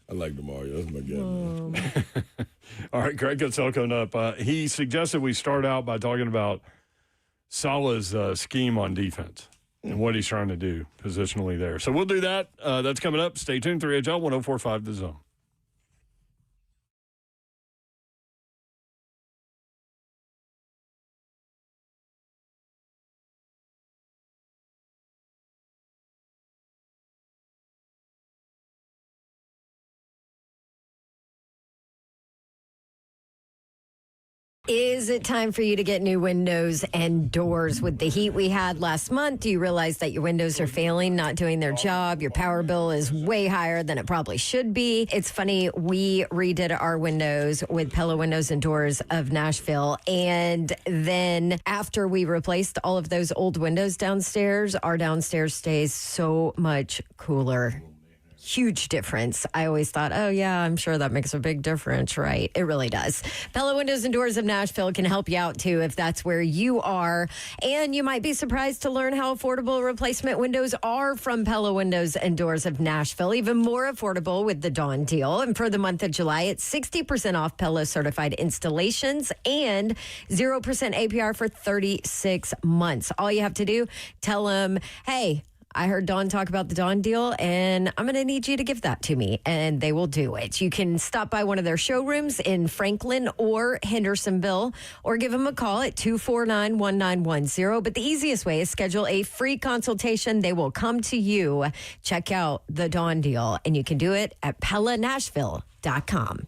I like DeMario. That's my guy, man. All right, Greg Gutselko up. He suggested we start out by talking about Salah's scheme on defense and what he's trying to do positionally there. So we'll do that. That's coming up. Stay tuned. 3HL 104.5 The Zone. Is it time for you to get new windows and doors? With the heat we had last month, do you realize that your windows are failing, not doing their job? Your power bill is way higher than it probably should be. It's funny, we redid our windows with Pella Windows and Doors of Nashville. And then after we replaced all of those old windows downstairs, our downstairs stays so much cooler. Huge difference. I always thought, oh, yeah, I'm sure that makes a big difference, right? It really does. Pella Windows and Doors of Nashville can help you out, too, if that's where you are. And you might be surprised to learn how affordable replacement windows are from Pella Windows and Doors of Nashville. Even more affordable with the Dawn deal. And for the month of July, it's 60% off Pella certified installations and 0% APR for 36 months. All you have to do, tell them, hey, I heard Dawn talk about the Dawn deal, and I'm going to need you to give that to me, and they will do it. You can stop by one of their showrooms in Franklin or Hendersonville, or give them a call at 249-1910. But the easiest way is schedule a free consultation. They will come to you. Check out the Dawn deal, and you can do it at PellaNashville.com.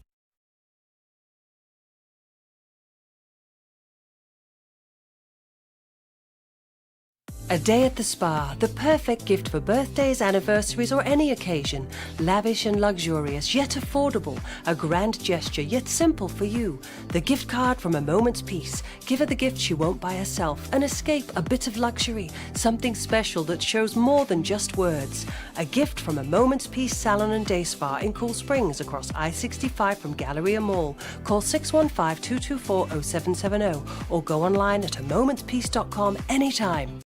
A day at the spa, the perfect gift for birthdays, anniversaries, or any occasion. Lavish and luxurious, yet affordable. A grand gesture, yet simple for you. The gift card from A Moment's Peace. Give her the gift she won't buy herself. An escape, a bit of luxury. Something special that shows more than just words. A gift from A Moment's Peace Salon and Day Spa in Cool Springs across I-65 from Galleria Mall. Call 615-224-0770 or go online at amomentspeace.com anytime.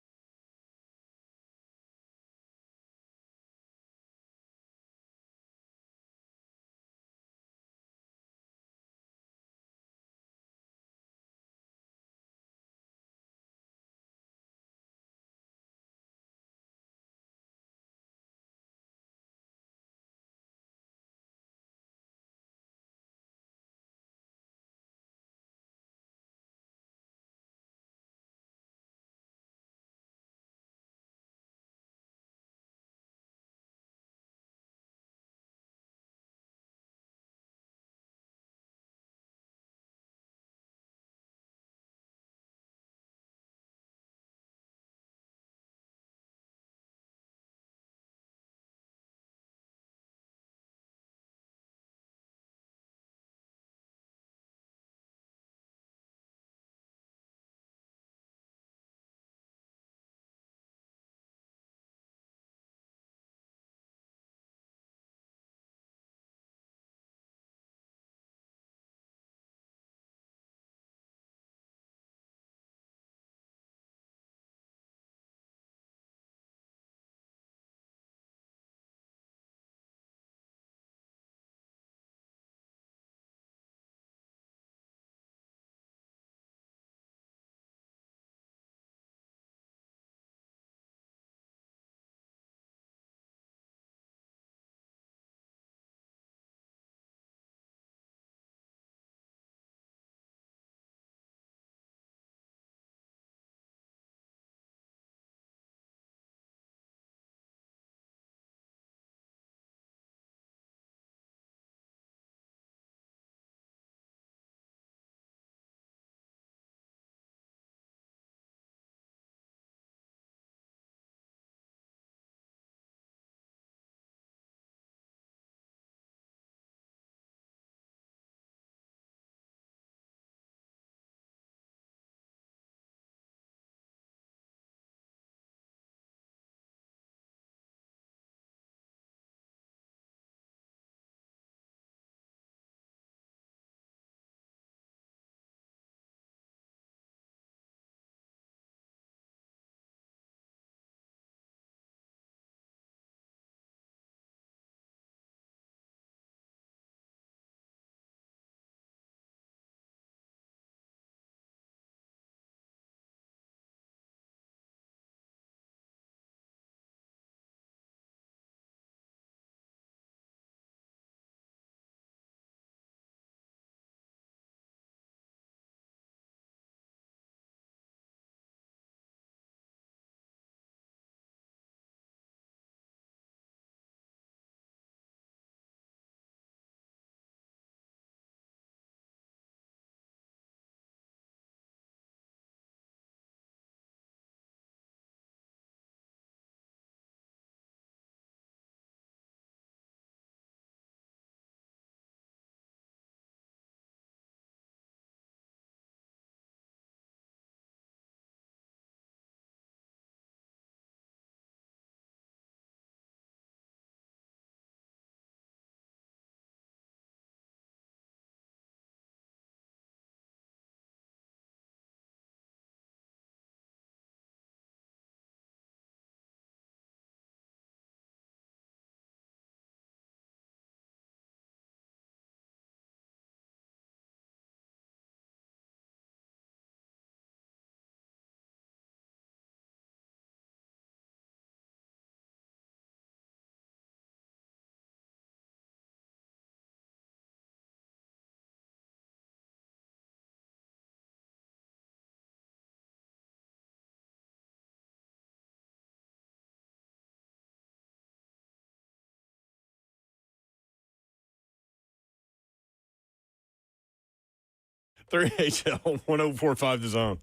3HL 1045 The Zone.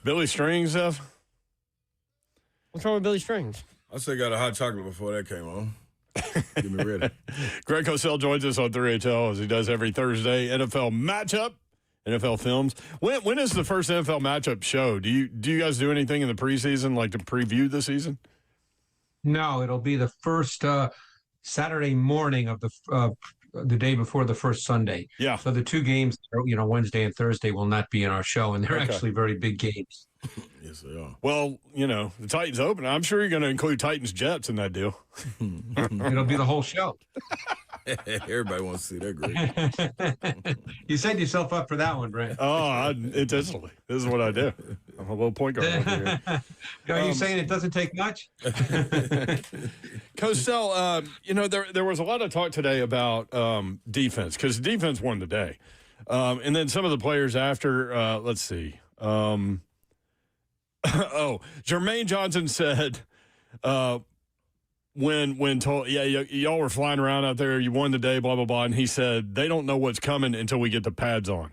Billy Strings, F? What's wrong with Billy Strings? I say got a hot chocolate before that came on. Get me ready. Greg Cosell joins us on 3HL as he does every Thursday. NFL matchup, NFL films. When is the first NFL matchup show? Do you guys do anything in the preseason, like to preview the season? No, it'll be the first Saturday morning of the day before the first Sunday. Yeah. So the two games, Wednesday and Thursday, will not be in our show, and they're actually very big games. Yes, they are. Well, the Titans open. I'm sure you're going to include Titans Jets in that deal. It'll be the whole show. Everybody wants to see that, Greg. You set yourself up for that one, Brent. Oh, intentionally. This is what I do. I'm a little point guard over here. Are you saying it doesn't take much? Cosell, there was a lot of talk today about defense because defense won the day. And then some of the players after, let's see. Jermaine Johnson said when told, y'all were flying around out there, you won the day, blah, blah, blah. And he said, they don't know what's coming until we get the pads on.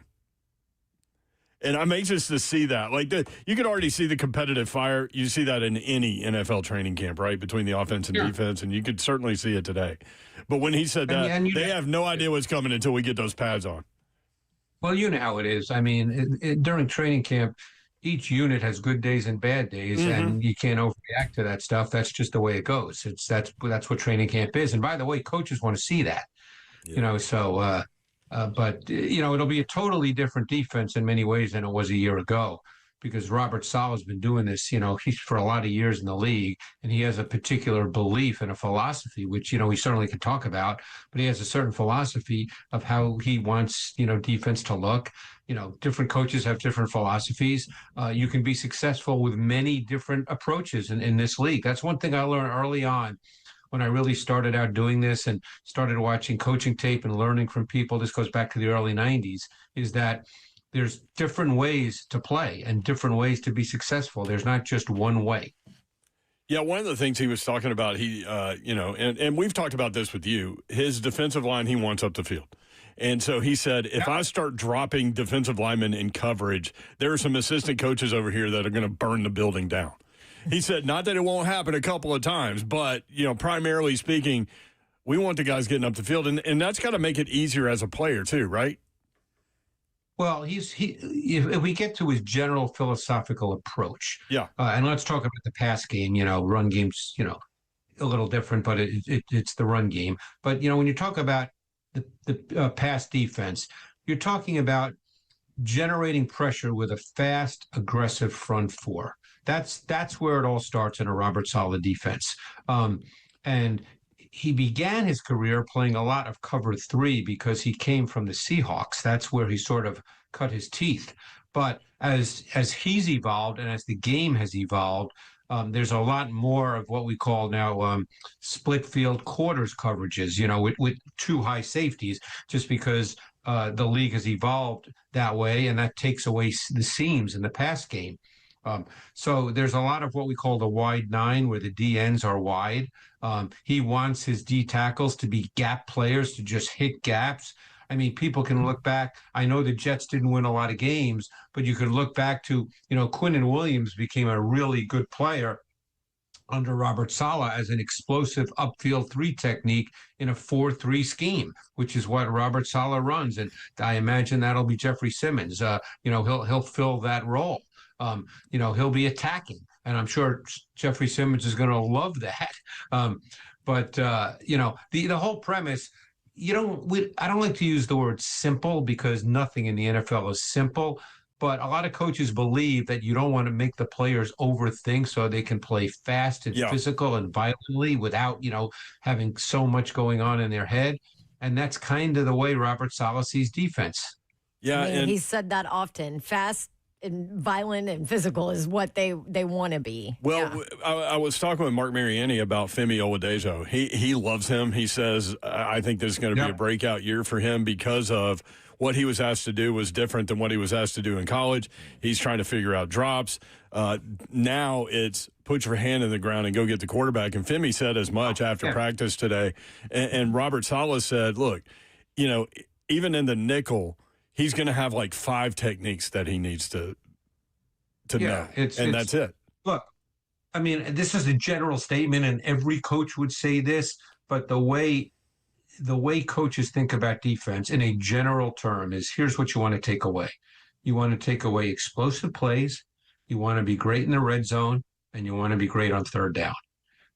And I'm anxious to see that. You could already see the competitive fire. You see that in any NFL training camp, right, between the offense and defense, and you could certainly see it today. But when he said that, they have no idea what's coming until we get those pads on. Well, you know how it is. I mean, during training camp, each unit has good days and bad days, and you can't overreact to that stuff. That's just the way it goes. That's what training camp is. And by the way, coaches want to see that, but it'll be a totally different defense in many ways than it was a year ago, because Robert Saleh's been doing this, he's for a lot of years in the league, and he has a particular belief and a philosophy, which, we certainly can talk about, but he has a certain philosophy of how he wants, defense to look. Different coaches have different philosophies. You can be successful with many different approaches in this league. That's one thing I learned early on when I really started out doing this and started watching coaching tape and learning from people. This goes back to the early 90s, is that there's different ways to play and different ways to be successful. There's not just one way. Yeah, one of the things he was talking about, and we've talked about this with you, his defensive line he wants up the field. And so he said, if I start dropping defensive linemen in coverage, there are some assistant coaches over here that are going to burn the building down. He said, not that it won't happen a couple of times, but, primarily speaking, we want the guys getting up the field. And that's got to make it easier as a player too, right? Well, if we get to his general philosophical approach, and let's talk about the pass game. Run game's a little different, but it's the run game. But when you talk about the pass defense, you're talking about generating pressure with a fast, aggressive front four. That's where it all starts in a Robert Saleh defense. And he began his career playing a lot of cover three because he came from the Seahawks. That's where he sort of cut his teeth. But as he's evolved and as the game has evolved, there's a lot more of what we call now split field quarters coverages, with two high safeties, just because the league has evolved that way, and that takes away the seams in the pass game. So there's a lot of what we call the wide nine, where the D ends are wide. He wants his D tackles to be gap players, to just hit gaps. I mean, people can look back. I know the Jets didn't win a lot of games, but you could look back to, Quinnen Williams became a really good player under Robert Saleh as an explosive upfield three technique in a 4-3 scheme, which is what Robert Saleh runs. And I imagine that'll be Jeffrey Simmons. He'll fill that role. He'll be attacking, and I'm sure Jeffrey Simmons is going to love that. The whole premise, I don't like to use the word simple, because nothing in the NFL is simple, but a lot of coaches believe that you don't want to make the players overthink so they can play fast and physical and violently without, having so much going on in their head. And that's kind of the way Robert Saleh sees defense. Yeah, he's said that often. Fast and violent and physical is what they want to be. Well, I was talking with Mark Mariani about Femi Oladejo. He loves him. He says, I think this is going to be a breakout year for him because of what he was asked to do was different than what he was asked to do in college. He's trying to figure out drops. Now it's put your hand in the ground and go get the quarterback. And Femi said as much after practice today. And Robert Saleh said, look, even in the nickel, he's going to have like 5 techniques that he needs to know, that's it. Look, I mean, this is a general statement, and every coach would say this, but the way coaches think about defense in a general term is, here's what you want to take away. You want to take away explosive plays, you want to be great in the red zone, and you want to be great on third down.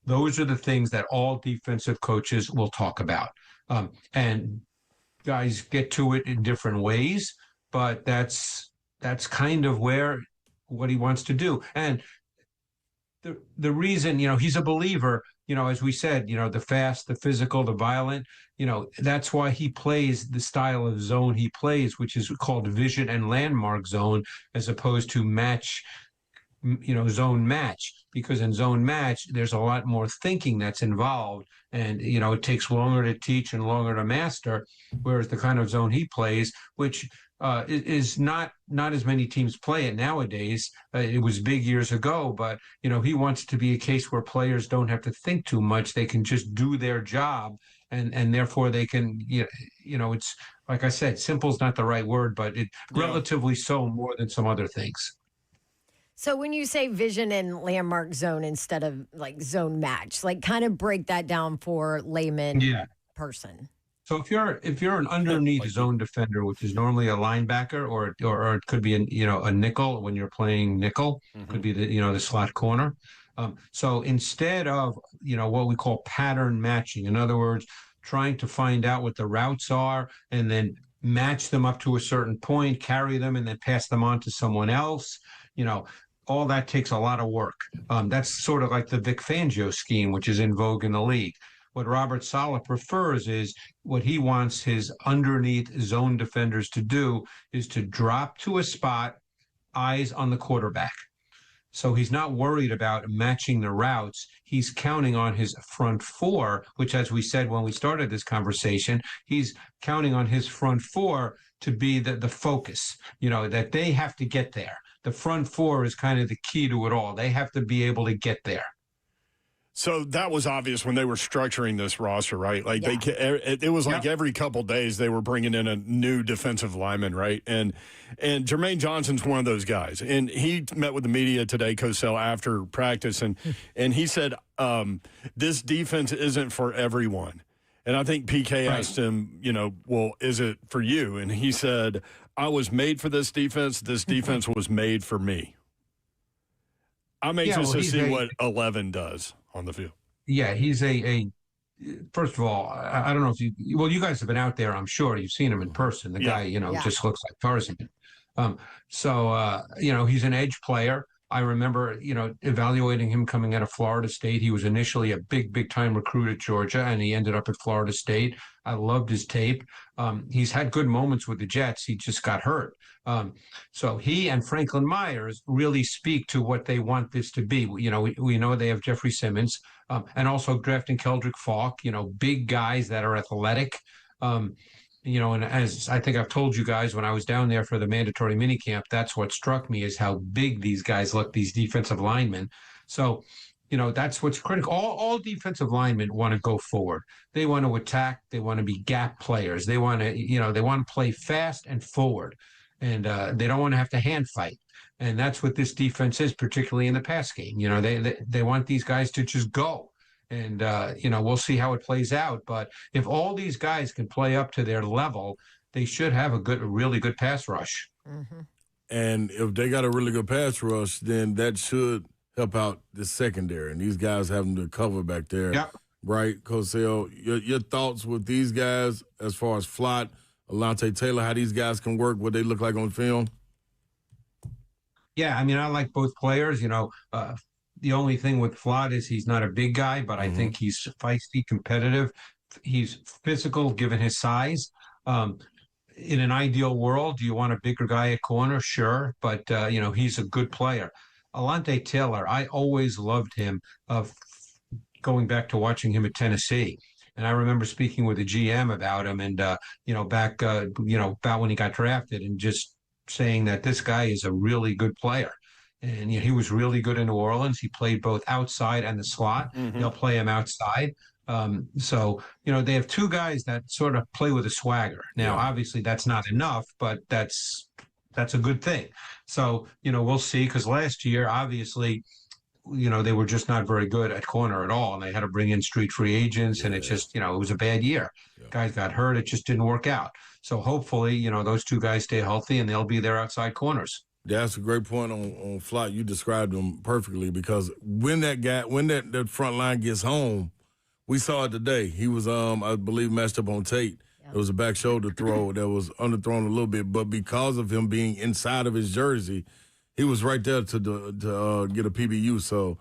Those are the things that all defensive coaches will talk about. And guys get to it in different ways, but that's kind of what he wants to do. And the reason, he's a believer, as we said, the fast, the physical, the violent, that's why he plays the style of zone he plays, which is called vision and landmark zone, as opposed to zone match, because in zone match, there's a lot more thinking that's involved. And, it takes longer to teach and longer to master, whereas the kind of zone he plays, which is not as many teams play it nowadays. It was big years ago, but, he wants to be a case where players don't have to think too much. They can just do their job, and therefore they can, it's, like I said, simple is not the right word, but relatively so more than some other things. So when you say vision and landmark zone instead of like zone match, like kind of break that down for layman person. So if you're an underneath zone defender, which is normally a linebacker, or it could be a nickel when you're playing nickel, could be the slot corner. So instead of what we call pattern matching, in other words, trying to find out what the routes are and then match them up to a certain point, carry them, and then pass them on to someone else, all that takes a lot of work. That's sort of like the Vic Fangio scheme, which is in vogue in the league. What Robert Saleh prefers is, what he wants his underneath zone defenders to do is to drop to a spot, eyes on the quarterback. So he's not worried about matching the routes. He's counting on his front four, which, as we said when we started this conversation, he's counting on his front four to be the focus, that they have to get there. The front four is kind of the key to it all. They have to be able to get there. So that was obvious when they were structuring this roster, right? Like it was like every couple days they were bringing in a new defensive lineman, right? And Jermaine Johnson's one of those guys. And he met with the media today, Cosell, after practice, and he said, this defense isn't for everyone. And I think PK asked him, well, is it for you? And he said, I was made for this defense. This defense was made for me. I'm anxious to see what 11 does on the field. Yeah, he's first of all, I don't know if you guys have been out there, I'm sure. You've seen him in person. The guy, just looks like Tarzan. He's an edge player. I remember, evaluating him coming out of Florida State. He was initially a big time recruit at Georgia, and he ended up at Florida State. I loved his tape. He's had good moments with the Jets. He just got hurt. So he and Franklin Myers really speak to what they want this to be. We know they have Jeffrey Simmons, and also drafting Keldrick Falk, big guys that are athletic. And as I think I've told you guys when I was down there for the mandatory minicamp, that's what struck me, is how big these guys look, these defensive linemen. So, that's what's critical. All defensive linemen want to go forward. They want to attack. They want to be gap players. They want to, they want to play fast and forward, and they don't want to have to hand fight. And that's what this defense is, particularly in the pass game. They want these guys to just go. And, we'll see how it plays out. But if all these guys can play up to their level, they should have a really good pass rush. Mm-hmm. And if they got a really good pass rush, then that should help out the secondary. And these guys having to cover back there. Yep. Right, Cosell? Your thoughts with these guys as far as Flott, Alontae Taylor, how these guys can work, what they look like on film? Yeah, I like both players, The only thing with Flott is he's not a big guy, but I think he's feisty, competitive. He's physical, given his size. In an ideal world, do you want a bigger guy at corner? Sure, but he's a good player. Alontae Taylor, I always loved him. Going back to watching him at Tennessee, and I remember speaking with the GM about him, and back about when he got drafted, and just saying that this guy is a really good player. And he was really good in New Orleans. He played both outside and the slot. They'll play him outside. So, they have two guys that sort of play with a swagger. Now, obviously, that's not enough, but that's a good thing. So, we'll see, because last year, obviously, they were just not very good at corner at all, and they had to bring in street free agents, and it just, it was a bad year. Guys got hurt. It just didn't work out. So hopefully, those two guys stay healthy, and they'll be their outside corners. That's a great point on Flott. You described him perfectly, because when that front line gets home, we saw it today. He was, I believe, matched up on tape. It was a back shoulder throw that was underthrown a little bit, but because of him being inside of his jersey, he was right there to get a PBU. So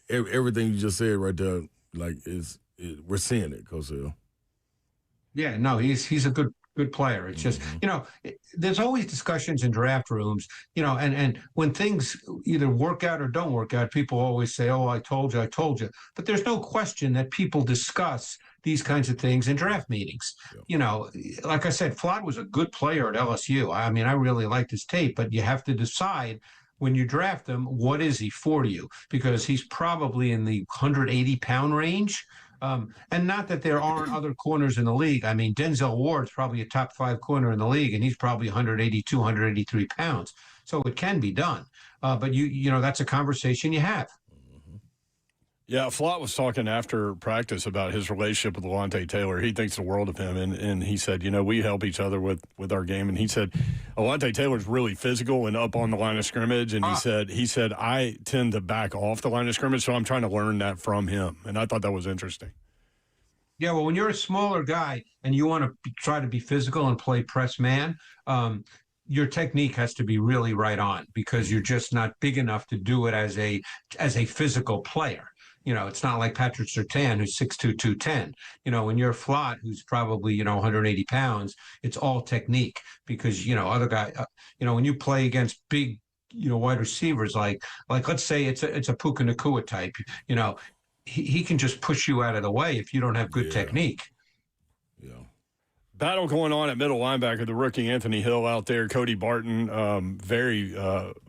everything you just said right there, we're seeing it, Coach Hill. Yeah, no, he's a good player. It's just, there's always discussions in draft rooms, and when things either work out or don't work out, people always say, oh, I told you. But there's no question that people discuss these kinds of things in draft meetings. Like I said, Flott was a good player at LSU. I mean, I really liked his tape, but you have to decide when you draft him, what is he for you? Because he's probably in the 180-pound range. And not that there aren't other corners in the league. I mean, Denzel Ward's probably a top 5 corner in the league, and he's probably 182, 183 pounds. So it can be done. But that's a conversation you have. Yeah, Flott was talking after practice about his relationship with Alontae Taylor. He thinks the world of him, and he said, we help each other with our game. And he said, Alontae Taylor's really physical and up on the line of scrimmage. And he said, I tend to back off the line of scrimmage, so I'm trying to learn that from him. And I thought that was interesting. Yeah, well, when you're a smaller guy and you want to try to be physical and play press man, your technique has to be really right on, because you're just not big enough to do it as a physical player. It's not like Patrick Surtain, who's 6'2", 210. When you're Flott, who's probably, 180 pounds, it's all technique, because, other guy, when you play against big, wide receivers, like let's say it's a Puka Nacua type, he can just push you out of the way if you don't have good technique. Yeah. Battle going on at middle linebacker, the rookie Anthony Hill out there, Cody Barton, very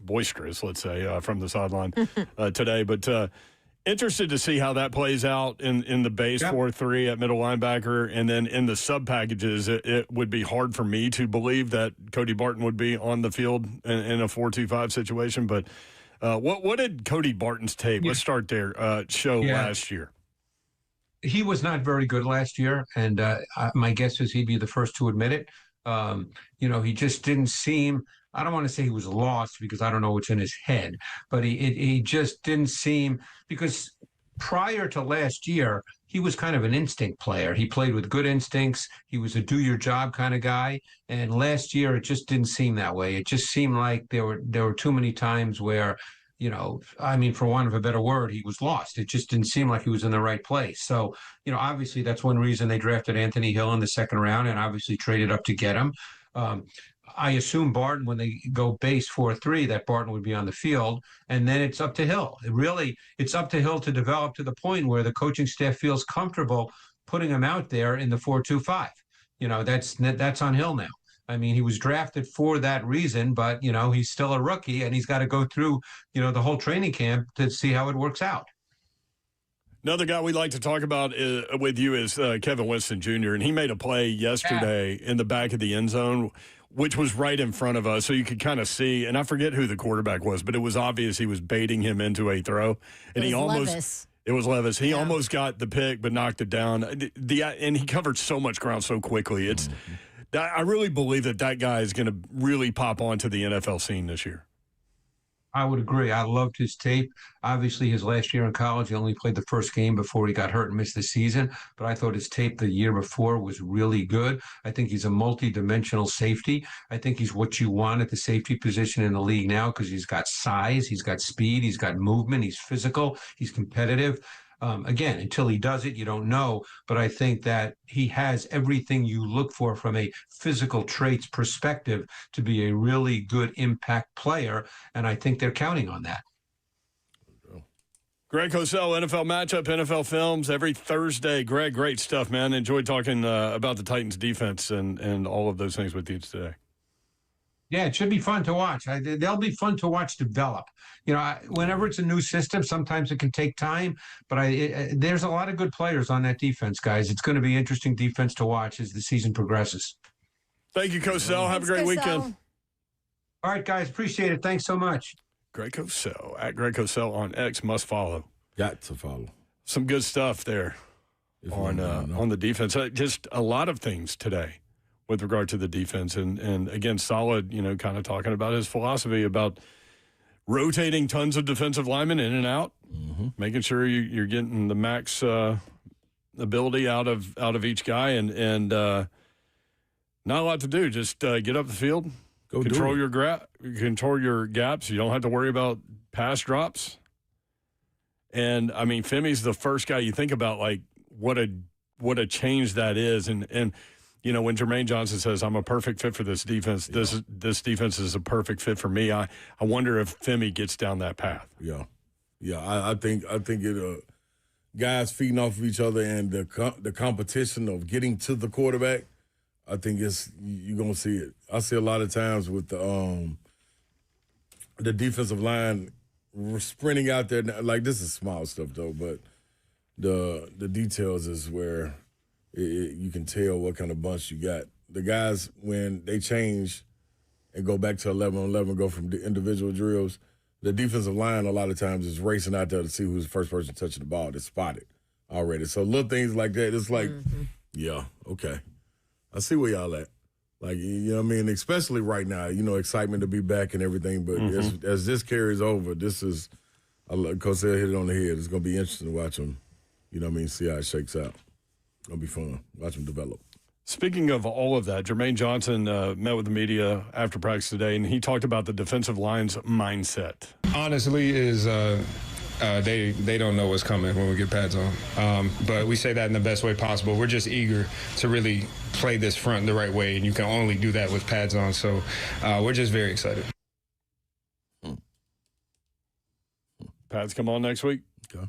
boisterous, let's say, from the sideline today. But interested to see how that plays out in the base 4-3 at middle linebacker, and then in the sub packages. It would be hard for me to believe that Cody Barton would be on the field in a 4-2-5 situation. But what did Cody Barton's tape? Let's start there. Show last year. He was not very good last year, and my guess is he'd be the first to admit it. He just didn't seem. I don't want to say he was lost, because I don't know what's in his head, but he just didn't seem, because prior to last year, he was kind of an instinct player. He played with good instincts. He was a do-your-job kind of guy. And last year, it just didn't seem that way. It just seemed like there were too many times where, for want of a better word, he was lost. It just didn't seem like he was in the right place. So, obviously, that's one reason they drafted Anthony Hill in the second round, and obviously traded up to get him. I assume Barton, when they go base 4-3, that Barton would be on the field, and then it's up to Hill. It's up to Hill to develop to the point where the coaching staff feels comfortable putting him out there in the 4-2-5. That's on Hill now. I mean, he was drafted for that reason, but, he's still a rookie, and he's got to go through, the whole training camp to see how it works out. Another guy we'd like to talk about with you is Kevin Winston Jr., and he made a play yesterday in the back of the end zone, which was right in front of us, so you could kind of see, and I forget who the quarterback was, but it was obvious he was baiting him into a throw. And it was Levis. He almost got the pick, but knocked it down. And he covered so much ground so quickly. I really believe that guy is going to really pop onto the NFL scene this year. I would agree. I loved his tape. Obviously, his last year in college, he only played the first game before he got hurt and missed the season. But I thought his tape the year before was really good. I think he's a multi-dimensional safety. I think he's what you want at the safety position in the league now, because he's got size, he's got speed, he's got movement, he's physical, he's competitive. Again, until he does it, you don't know. But I think that he has everything you look for from a physical traits perspective to be a really good impact player. And I think they're counting on that. Greg Cosell, NFL Matchup, NFL Films, every Thursday. Greg, great stuff, man. Enjoyed talking about the Titans defense and all of those things with you today. Yeah, it should be fun to watch. They'll be fun to watch develop. Whenever it's a new system, sometimes it can take time, but there's a lot of good players on that defense, guys. It's going to be interesting defense to watch as the season progresses. Thank you, Cosell. Have a great weekend. All right, guys. Appreciate it. Thanks so much. Greg Cosell, at Greg Cosell on X, must follow. Got to follow. Some good stuff there on the defense. Just a lot of things today with regard to the defense. And again, Solid, kind of talking about his philosophy about rotating tons of defensive linemen in and out, making sure you're getting the max ability out of each guy, and not a lot to do. Just get up the field, control your gaps. You don't have to worry about pass drops. And I mean, Femi's the first guy you think about, like what a change that is. And when Jermaine Johnson says, I'm a perfect fit for this defense, this defense is a perfect fit for me. I wonder if Femi gets down that path. Yeah. I think it guys feeding off of each other and the competition of getting to the quarterback. I think you're gonna see it. I see a lot of times with the defensive line sprinting out there. Like, this is small stuff though, but the details is where you can tell what kind of bunch you got. The guys, when they change and go back to 11-on-11, go from the individual drills, the defensive line a lot of times is racing out there to see who's the first person touching the ball. That's spotted already. So little things like that, it's like, yeah, okay. I see where y'all at. Like, you know what I mean? Especially right now, excitement to be back and everything. But as this carries over, this is, Coach hit it on the head. It's going to be interesting to watch them, see how it shakes out. It's going to be fun. Watch them develop. Speaking of all of that, Jermaine Johnson met with the media after practice today, and he talked about the defensive line's mindset. Honestly, they don't know what's coming when we get pads on. But we say that in the best way possible. We're just eager to really play this front the right way, and you can only do that with pads on. So we're just very excited. Pads come on next week. Okay.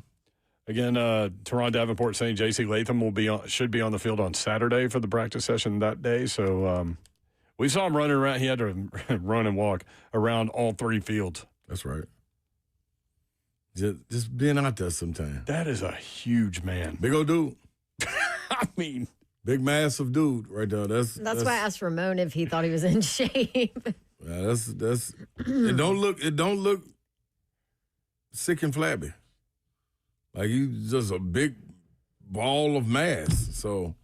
Again, Teron Davenport saying J.C. Latham should be on the field on Saturday for the practice session that day. So we saw him running around. He had to run and walk around all three fields. That's right. Just being out there sometime. That is a huge man. Big old dude. I mean, big massive dude right there. That's why I asked Ramon if he thought he was in shape. Yeah, that's it don't look sick and flabby. Like, he's just a big ball of mass. So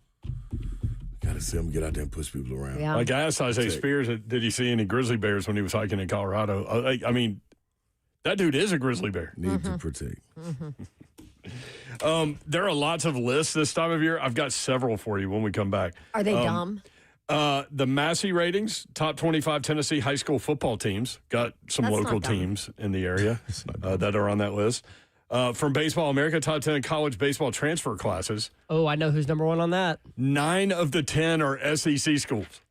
gotta see him get out there and push people around. Yeah. Like I asked Isaiah Spears, did he see any grizzly bears when he was hiking in Colorado? I mean, that dude is a grizzly bear. Need to protect. There are lots of lists this time of year. I've got several for you when we come back. Are they dumb? The Massey ratings, top 25 Tennessee high school football teams. Got some That's local not dumb. teams in the area that are on that list. From Baseball America, top 10 college baseball transfer classes. Oh, I know who's number one on that. 9 of the 10 are SEC schools.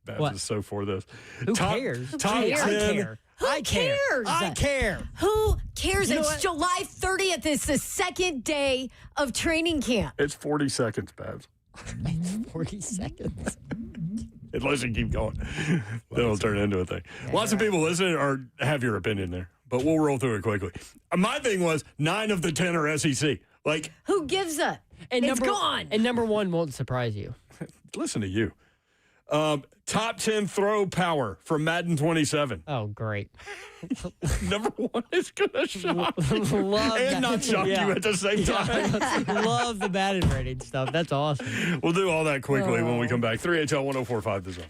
Babs What? is so for this. Who cares? Top cares? 10. I care. I care. Who cares? You know It's what? July 30th. It's the second day of training camp. It's 40 seconds, Babs. 40 seconds. Unless you keep going. Then it'll turn into a thing. Lots of people listening or have your opinion there, but we'll roll through it quickly. My thing was 9 of the 10 are SEC. Like, Who gives a? It's gone. And number one won't surprise you. listen to you. Top 10 throw power from Madden 27. Oh, great. Number 1 is going to shock you Love and that. not shock Yeah. you at the same time. Love the batting rating stuff. That's awesome. We'll do all that quickly when we come back. 3HL 1045 The Zone.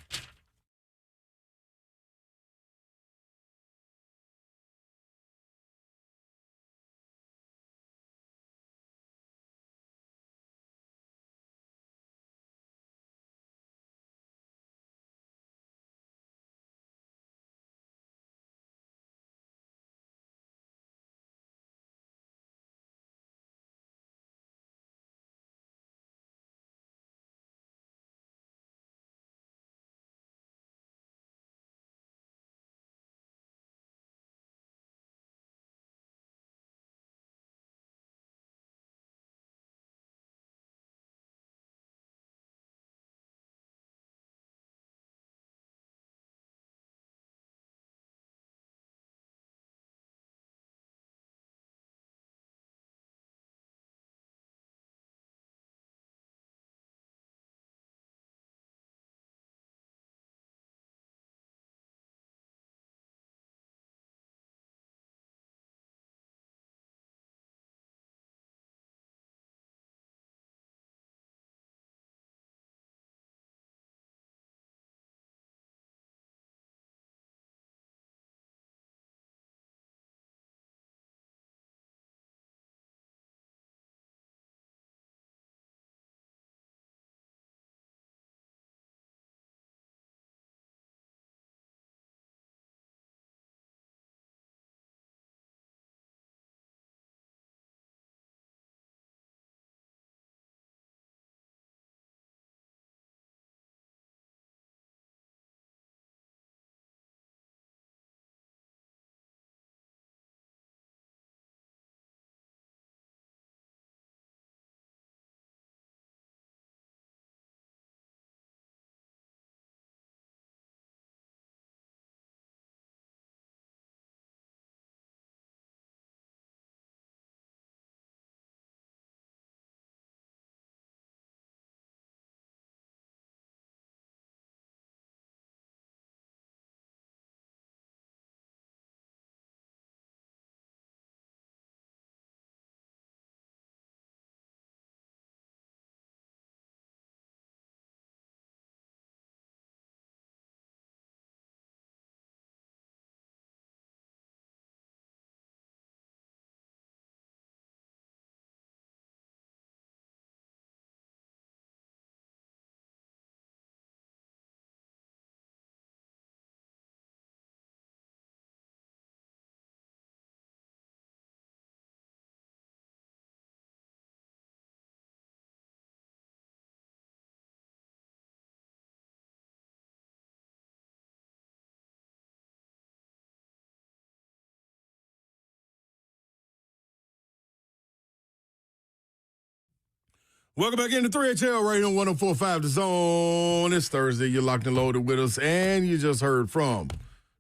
Welcome back into 3HL right on 104.5 The Zone. It's Thursday. You're locked and loaded with us, and you just heard from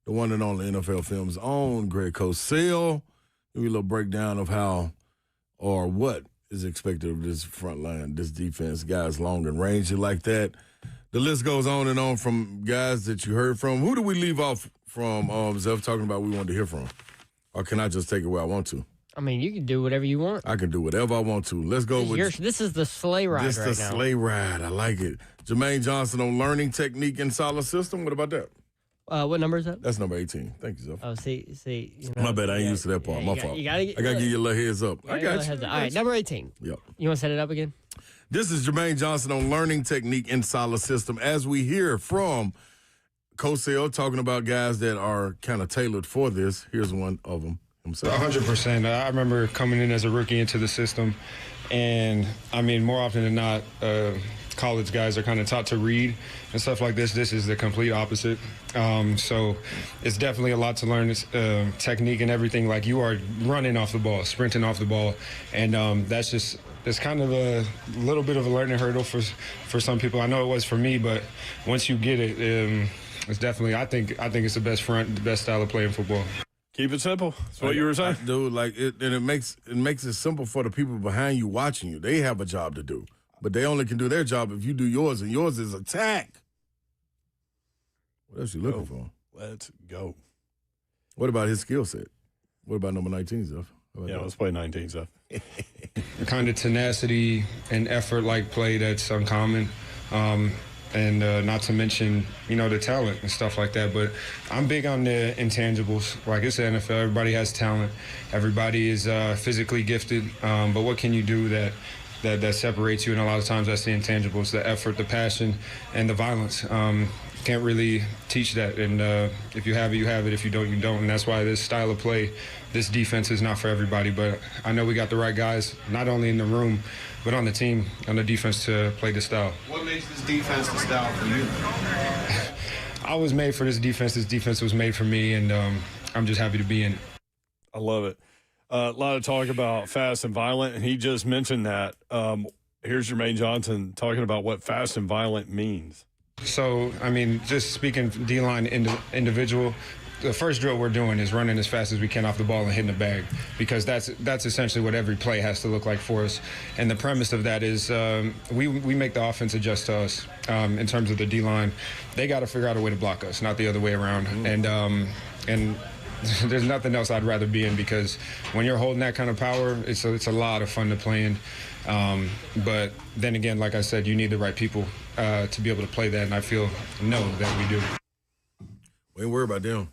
the one and only NFL Films' own Greg Cosell. Give you a little breakdown of how or what is expected of this front line, this defense, guys long and rangy like that. The list goes on and on from guys that you heard from. Who do we leave off from, Zeph, talking about we wanted to hear from? Or can I just take it where I want to? I mean, you can do whatever you want. I can do whatever I want to. Let's go with... This is the sleigh ride This is the sleigh ride. I like it. Jermaine Johnson on learning technique and solid system. What about that? What number is that? That's number 18. Thank you, Zeph. Oh, see. You know, My bad. I ain't used to that part. My fault. I got to give you a little heads up. I got you. All right, number 18. Yep. You want to set it up again? This is Jermaine Johnson on learning technique and solid system. As we hear from Cosell talking about guys that are kind of tailored for this, here's one of them himself. 100%. I remember coming in as a rookie into the system, and I mean, more often than not, college guys are kind of taught to read and stuff like this. This is the complete opposite. So it's definitely a lot to learn. It's, technique and everything. Like, you are running off the ball, sprinting off the ball, and that's just, it's kind of a little bit of a learning hurdle for some people. I know it was for me, but once you get it, it's definitely, I think it's the best front, the best style of playing football. Keep it simple. That's what you were saying. Dude, like, it makes it simple for the people behind you watching you. They have a job to do, but they only can do their job if you do yours, and yours is attack. What else you looking for? Let's go. What about his skill set? What about number 19 stuff? Let's play 19 stuff. The kind of tenacity and effort-like play that's uncommon. And not to mention, the talent and stuff like that. But I'm big on the intangibles. Like, it's the NFL. Everybody has talent. Everybody is physically gifted. But what can you do that separates you? And a lot of times that's the intangibles, the effort, the passion, and the violence. Can't really teach that. And if you have it, you have it. If you don't, you don't. And that's why this style of play, this defense is not for everybody. But I know we got the right guys, not only in the room, but on the team, on the defense, to play this style. What makes this defense the style for you? I was made for this defense. This defense was made for me, and I'm just happy to be in it. I love it. A lot of talk about fast and violent, and he just mentioned that. Here's Jermaine Johnson talking about what fast and violent means. So, I mean, just speaking D-line individual, the first drill we're doing is running as fast as we can off the ball and hitting the bag, because that's essentially what every play has to look like for us. And the premise of that is we make the offense adjust to us in terms of the D-line. They got to figure out a way to block us, not the other way around. And there's nothing else I'd rather be in, because when you're holding that kind of power, it's a lot of fun to play in. But then again, like I said, you need the right people to be able to play that, and I know that we do. We ain't worried about them.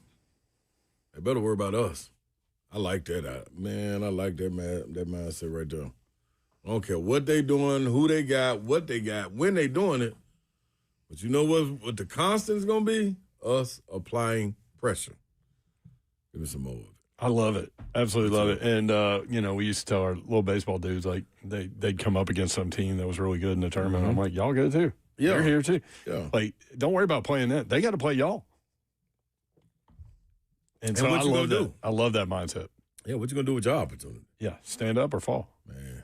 They better worry about us. I like that. I like that mindset right there. I don't care what they doing, who they got, what they got, when they doing it. But you know what the constant is going to be? Us applying pressure. Give me some more of it. I love it. Absolutely love it. And, we used to tell our little baseball dudes, like, they'd come up against some team that was really good in the tournament. I'm like, y'all good too. Yeah. You're here too. Yeah. Like, don't worry about playing that. They got to play y'all. And so what you gonna do? I love that mindset. Yeah, what you going to do with your opportunity? Yeah, stand up or fall. Man.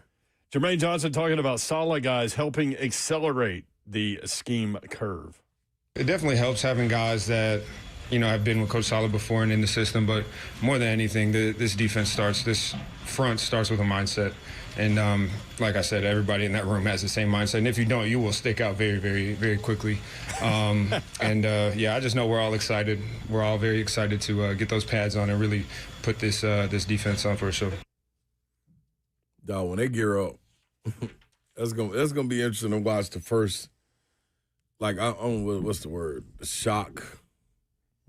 Jermaine Johnson talking about solid guys helping accelerate the scheme curve. It definitely helps having guys that, have been with Coach Saleh before and in the system, but more than anything, this front starts with a mindset. And like I said, everybody in that room has the same mindset. And if you don't, you will stick out very, very, very quickly. I just know we're all excited. We're all very excited to get those pads on and really put this defense on for a show. Dog, when they gear up, that's gonna be interesting to watch the first. Like, what's the word? The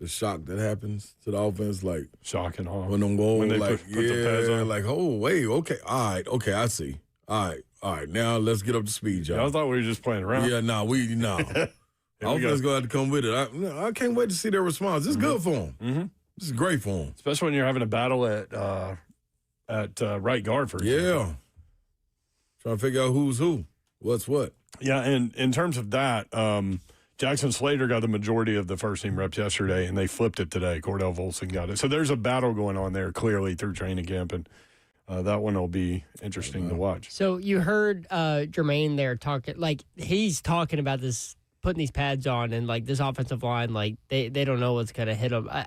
shock that happens to the offense, like shock and awe when them go, when they like put the pads on. Like, oh wait, okay, all right, I see, all right, now let's get up to speed, y'all. I thought we were just playing around. Yeah, offense gonna have to come with it. I can't wait to see their response. This is good for them. Mm-hmm. This is great for them, especially when you're having a battle at right guard for example. Yeah, trying to figure out who's who, what's what. Yeah, and in terms of that, Jackson Slater got the majority of the first-team reps yesterday, and they flipped it today. Cordell Volson got it. So there's a battle going on there clearly through training camp, and that one will be interesting to watch. So you heard Jermaine there talking, like he's talking about this, putting these pads on, and like this offensive line, like they don't know what's going to hit them. I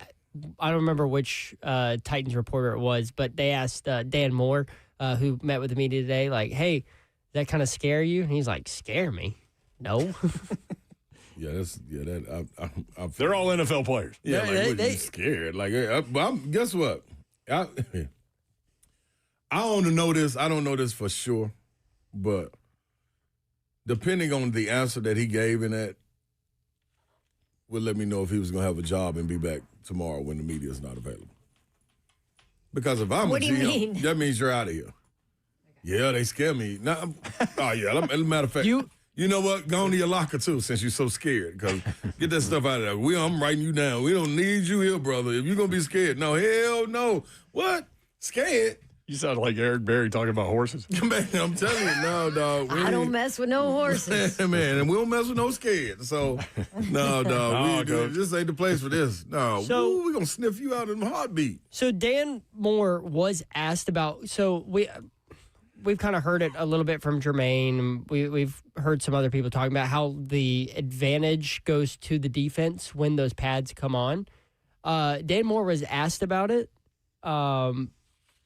don't remember which Titans reporter it was, but they asked Dan Moore, who met with the media today, like, hey, does that kind of scare you? And he's like, scare me? No. They're all NFL players. Yeah, they scared. Like, guess what? I don't know this. I don't know this for sure, but depending on the answer that he gave in that, would let me know if he was going to have a job and be back tomorrow when the media is not available. Because if I'm What a do you GM, mean? that means you're out of here. Yeah, they scare me. Now, as a matter of fact, you know what? Go on to your locker, too, since you're so scared. Because get that stuff out of there. I'm writing you down. We don't need you here, brother. If you're going to be scared. No, hell no. What? Scared? You sound like Eric Berry talking about horses. Man, I'm telling you, no, dog. I don't mess with no horses. Man, and we don't mess with no scared. So, no, dog. This ain't the place for this. No, So- we're going to sniff you out in a heartbeat. So Dan Moore was asked about. So we've kind of heard it a little bit from Jermaine. We've heard some other people talking about how the advantage goes to the defense when those pads come on. Dan Moore was asked about it,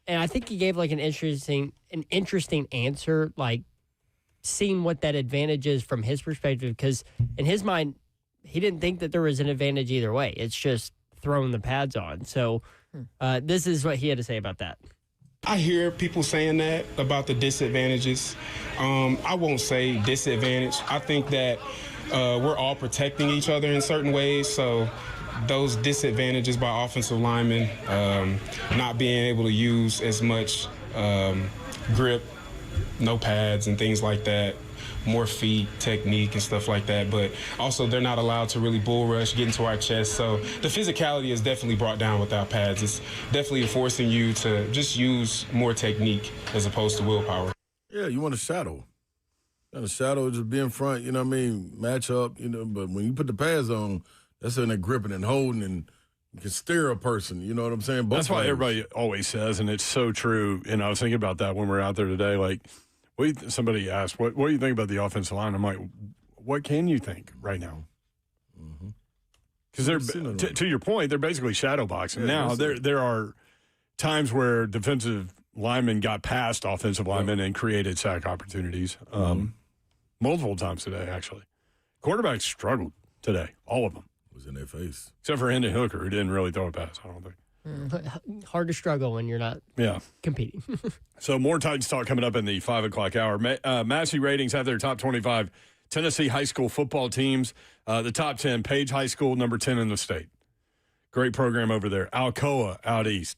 and I think he gave like an interesting answer, like seeing what that advantage is from his perspective. Because in his mind, he didn't think that there was an advantage either way. It's just throwing the pads on. So this is what he had to say about that. I hear people saying that about the disadvantages. I won't say disadvantage. I think that we're all protecting each other in certain ways. So those disadvantages by offensive linemen, not being able to use as much grip, no pads and things like that, more feet, technique and stuff like that. But also they're not allowed to really bull rush, get into our chest. So the physicality is definitely brought down without pads. It's definitely forcing you to just use more technique as opposed to willpower. Yeah, you want a shadow. And a shadow, just be in front, you know what I mean, match up, you know. But when you put the pads on, that's in there gripping and holding, and you can steer a person, you know what I'm saying? That's why everybody always says, and it's so true. And I was thinking about that when we were out there today. Like, somebody asked, what do you think about the offensive line? I'm like, what can you think right now? Because they're, to your point, they're basically shadow boxing. Now, there are times where defensive linemen got past offensive linemen and created sack opportunities. Multiple times today, actually. Quarterbacks struggled today, all of them. Was in their face. Except for Hendon Hooker, who didn't really throw a pass, I don't think. Hard to struggle when you're not competing. So more Titans talk coming up in the 5 o'clock hour. Massey Ratings have their top 25 Tennessee high school football teams. The top 10, Page High School, number 10 in the state. Great program over there. Alcoa out east.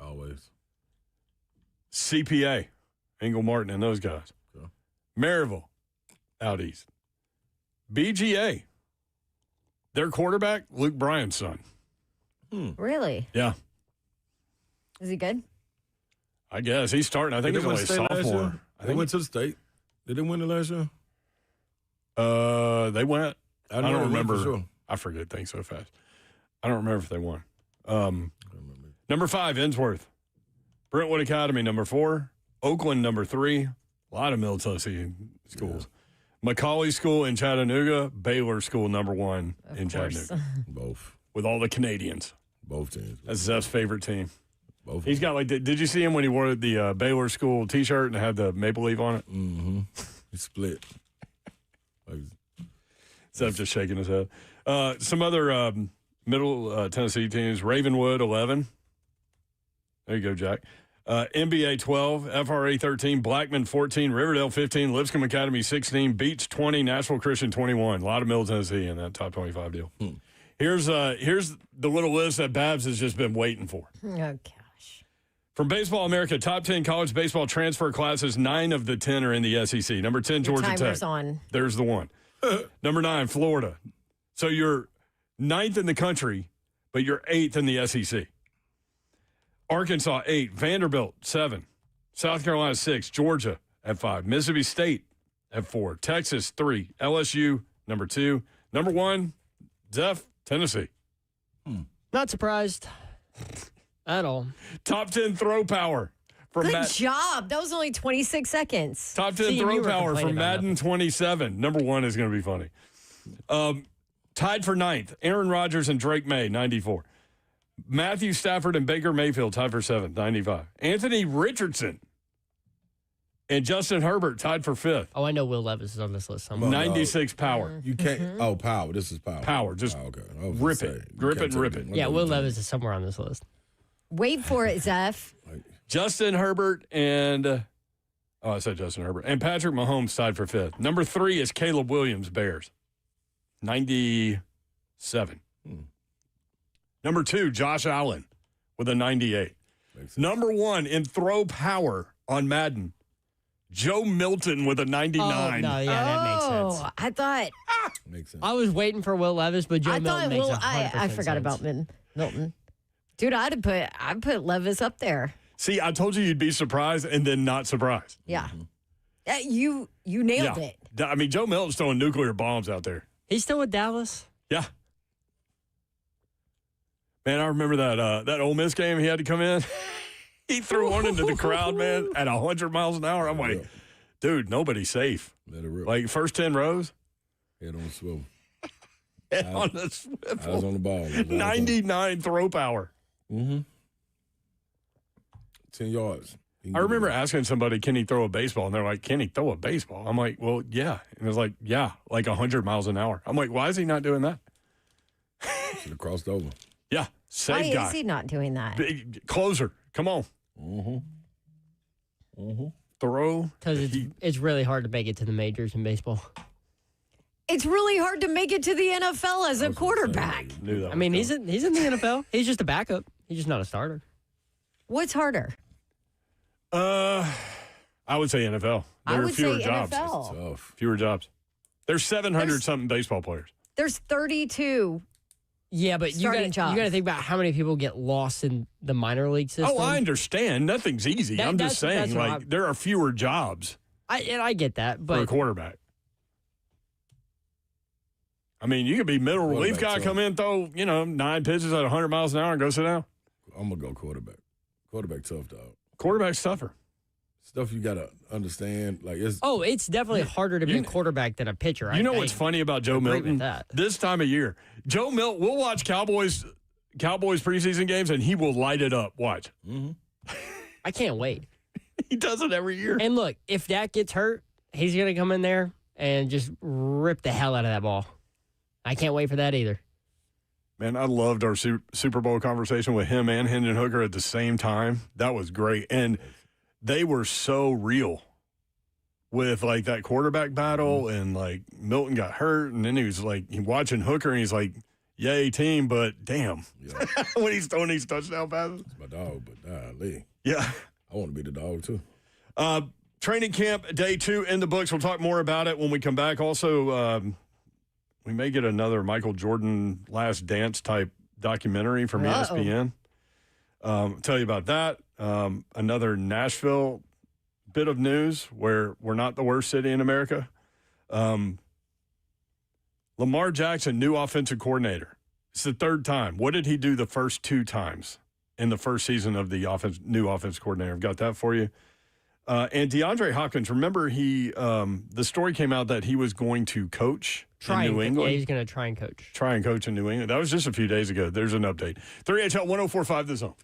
Always. CPA, Engel Martin and those guys. Okay. Maryville out east. BGA, their quarterback, Luke Bryan's son. Really? Yeah. Is he good? I guess. He's starting. I think he's only a sophomore. They went to the state. Did they win the last year? They went. I don't remember. For sure. I forget things so fast. I don't remember if they won. Number 5, Ensworth. Brentwood Academy, number 4. Oakland, number 3. A lot of Middle Tennessee schools. Macaulay School in Chattanooga. Baylor School, number 1 in Chattanooga. Both. With all the Canadians. Both teams. That's Zeph's favorite team. Both. He's got did you see him when he wore the Baylor School T-shirt and had the maple leaf on it? Mm-hmm. He split. Zeph just shaking his head. Some other Middle Tennessee teams. Ravenwood, 11. There you go, Jack. NBA 12, FRA 13, Blackman 14, Riverdale 15, Lipscomb Academy 16, Beach 20, Nashville Christian 21. A lot of Middle Tennessee in that top 25 deal. Here's the little list that Babs has just been waiting for. Oh, gosh. From Baseball America, top 10 college baseball transfer classes, 9 of the 10 are in the SEC. Number 10, Georgia timer's Tech. on. There's the one. Number 9, Florida. So you're 9th in the country, but you're 8th in the SEC. Arkansas, 8. Vanderbilt, 7. South Carolina, 6. Georgia at 5. Mississippi State at 4. Texas, 3. LSU, number 2. Number 1, Zeph, Tennessee. Not surprised at all. Top 10 throw power from Good job. That was only 26 seconds. Top 10 See, you throw were power complaining from about Madden 27. Number 1 is going to be funny. Tied for 9th, Aaron Rodgers and Drake May, 94. Matthew Stafford and Baker Mayfield tied for 7th, 95. Anthony Richardson and Justin Herbert tied for 5th. Oh, I know Will Levis is on this list somewhere. 96 power. You can't. Oh, power. This is power. Power. Just okay. rip it. Grip it and rip it. Yeah, Will Levis is somewhere on this list. Wait for it, Zeph. Justin Herbert and I said Justin Herbert. And Patrick Mahomes tied for 5th. Number 3 is Caleb Williams, Bears. 97. Number 2, Josh Allen with a 98. Number 1 in throw power on Madden, Joe Milton with a 99. Oh, no, yeah, that makes sense. I thought. Makes sense. I was waiting for Will Levis, but Joe Milton makes 100% I forgot sense. about Milton. Dude, I'd put Levis up there. See, I told you you'd be surprised and then not surprised. Yeah. You nailed it. I mean, Joe Milton's throwing nuclear bombs out there. He's still with Dallas? Yeah. Man, I remember that Ole Miss game he had to come in. He threw one into the crowd, man, at 100 miles an hour. I'm like, dude, nobody's safe. Let it rip. Like, first 10 rows. Head on the swivel. Head on the swivel. I was on the ball. 99 throw power. 10 yards. I remember asking somebody, can he throw a baseball? And they're like, can he throw a baseball? I'm like, well, yeah. And it was like, yeah, like 100 miles an hour. I'm like, why is he not doing that? Should have crossed over. Yeah, Why save guy. is he not doing that? Big closer. Come on. Throw. Because it's really hard to make it to the majors in baseball. It's really hard to make it to the NFL as a quarterback. Knew that I mean, he's in the NFL. He's just a backup. He's just not a starter. What's harder? I would say NFL. I There are would fewer say jobs. NFL. Fewer jobs. There's 700 something baseball players. There's 32. Yeah, but you Starting got jobs. to think about how many people get lost in the minor league system. Oh, I understand. Nothing's easy. I'm just saying, like, there are fewer jobs I get that, for a but quarterback. I mean, you could be middle relief guy, Quarterback, come in, throw, 9 pitches at 100 miles an hour and go sit down. I'm going to go quarterback. Quarterback tough, dog. Quarterback's tougher. Stuff you got to understand. Like it's it's definitely harder to be a quarterback than a pitcher. You know what's funny about Joe agree with Milton? that. This time of year, Joe Milton, we'll watch Cowboys preseason games, and he will light it up. Watch. I can't wait. He does it every year. And look, if Dak gets hurt, he's going to come in there and just rip the hell out of that ball. I can't wait for that either. Man, I loved our Super Bowl conversation with him and Hendon Hooker at the same time. That was great. And they were so real with, like, that quarterback battle. And, like, Milton got hurt. And then he was, like, watching Hooker, and he's like, yay, team, but damn. Yeah. When he's throwing these touchdown passes. It's my dog, but golly. Yeah. I want to be the dog, too. Training camp day 2 in the books. We'll talk more about it when we come back. Also, we may get another Michael Jordan Last Dance type documentary from ESPN. Tell you about that. Another Nashville bit of news where we're not the worst city in America. Lamar Jackson, new offensive coordinator. It's the 3rd time. What did he do the first 2 times in the first season of the new offensive coordinator? I've got that for you. And DeAndre Hopkins, remember the story came out that he was going to coach in New England. Yeah, he's going to try and coach. Try and coach in New England. That was just a few days ago. There's an update. 3HL 104.5 The Zone.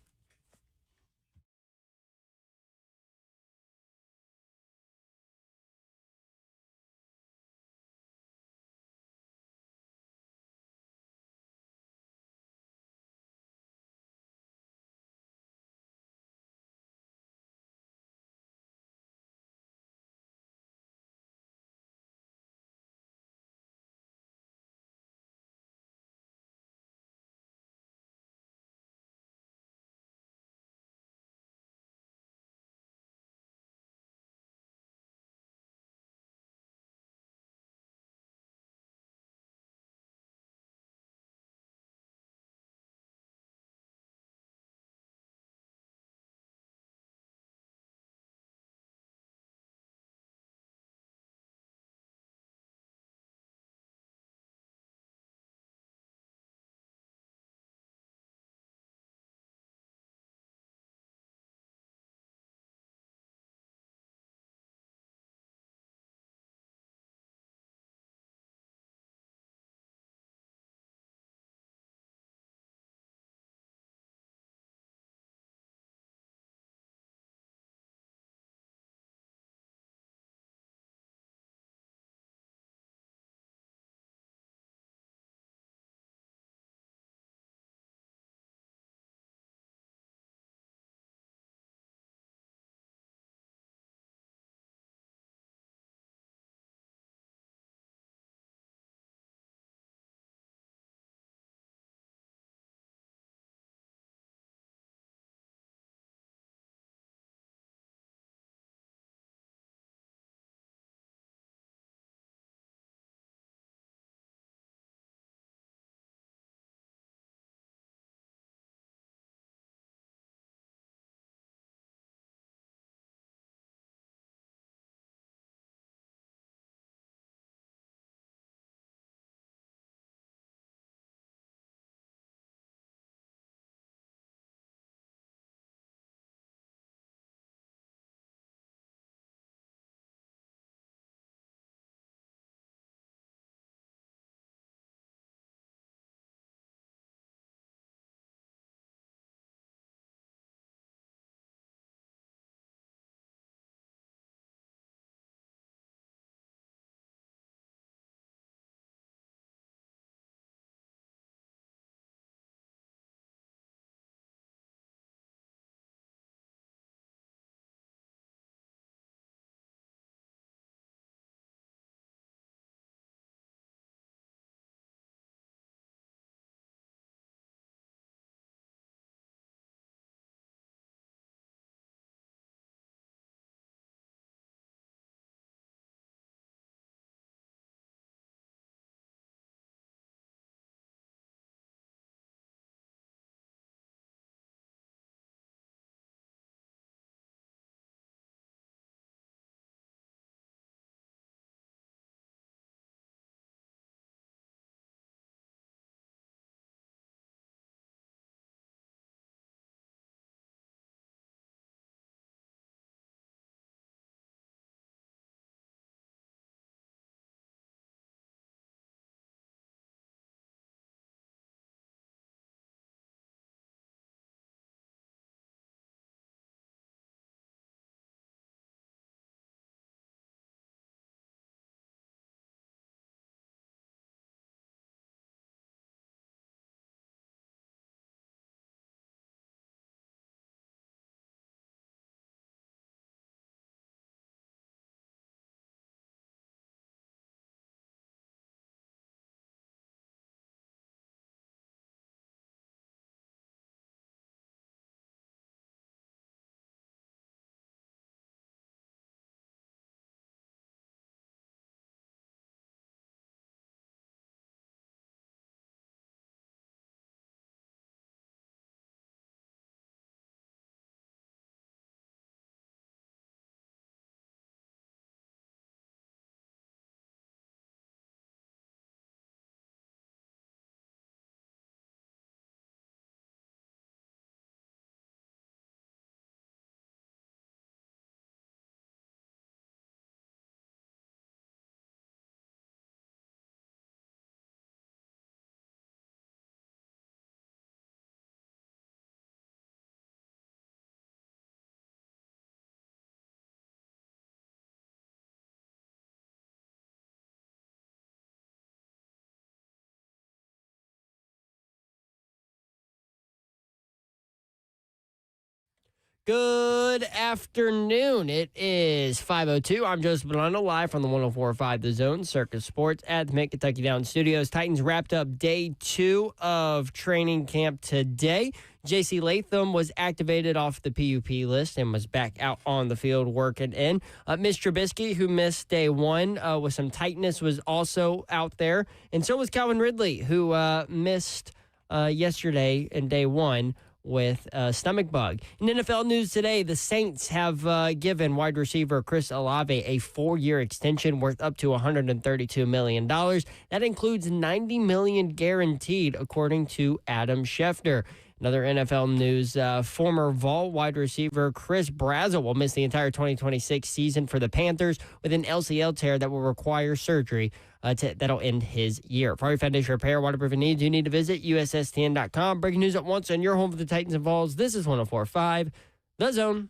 Good afternoon. It is 5:02. I'm Joseph Bonanno, live from the 104.5 The Zone, Circus Sports at the Mid-Kentucky Downs Studios. Titans wrapped up day 2 of training camp today. J.C. Latham was activated off the PUP list and was back out on the field working in. Mitch Trubisky, who missed day 1 with some tightness, was also out there. And so was Calvin Ridley, who missed yesterday in day 1 with a stomach bug. In NFL news today, the Saints have given wide receiver Chris Olave a 4-year extension worth up to $132 million. That includes $90 million guaranteed, according to Adam Schefter. Another NFL news, former Vol wide receiver Chris Brazzell will miss the entire 2026 season for the Panthers with an LCL tear that will require surgery that'll end his year. For your foundation repair, waterproofing needs, you need to visit USSTN.com. Breaking news at once on your home for the Titans and Vols. This is 104.5 The Zone.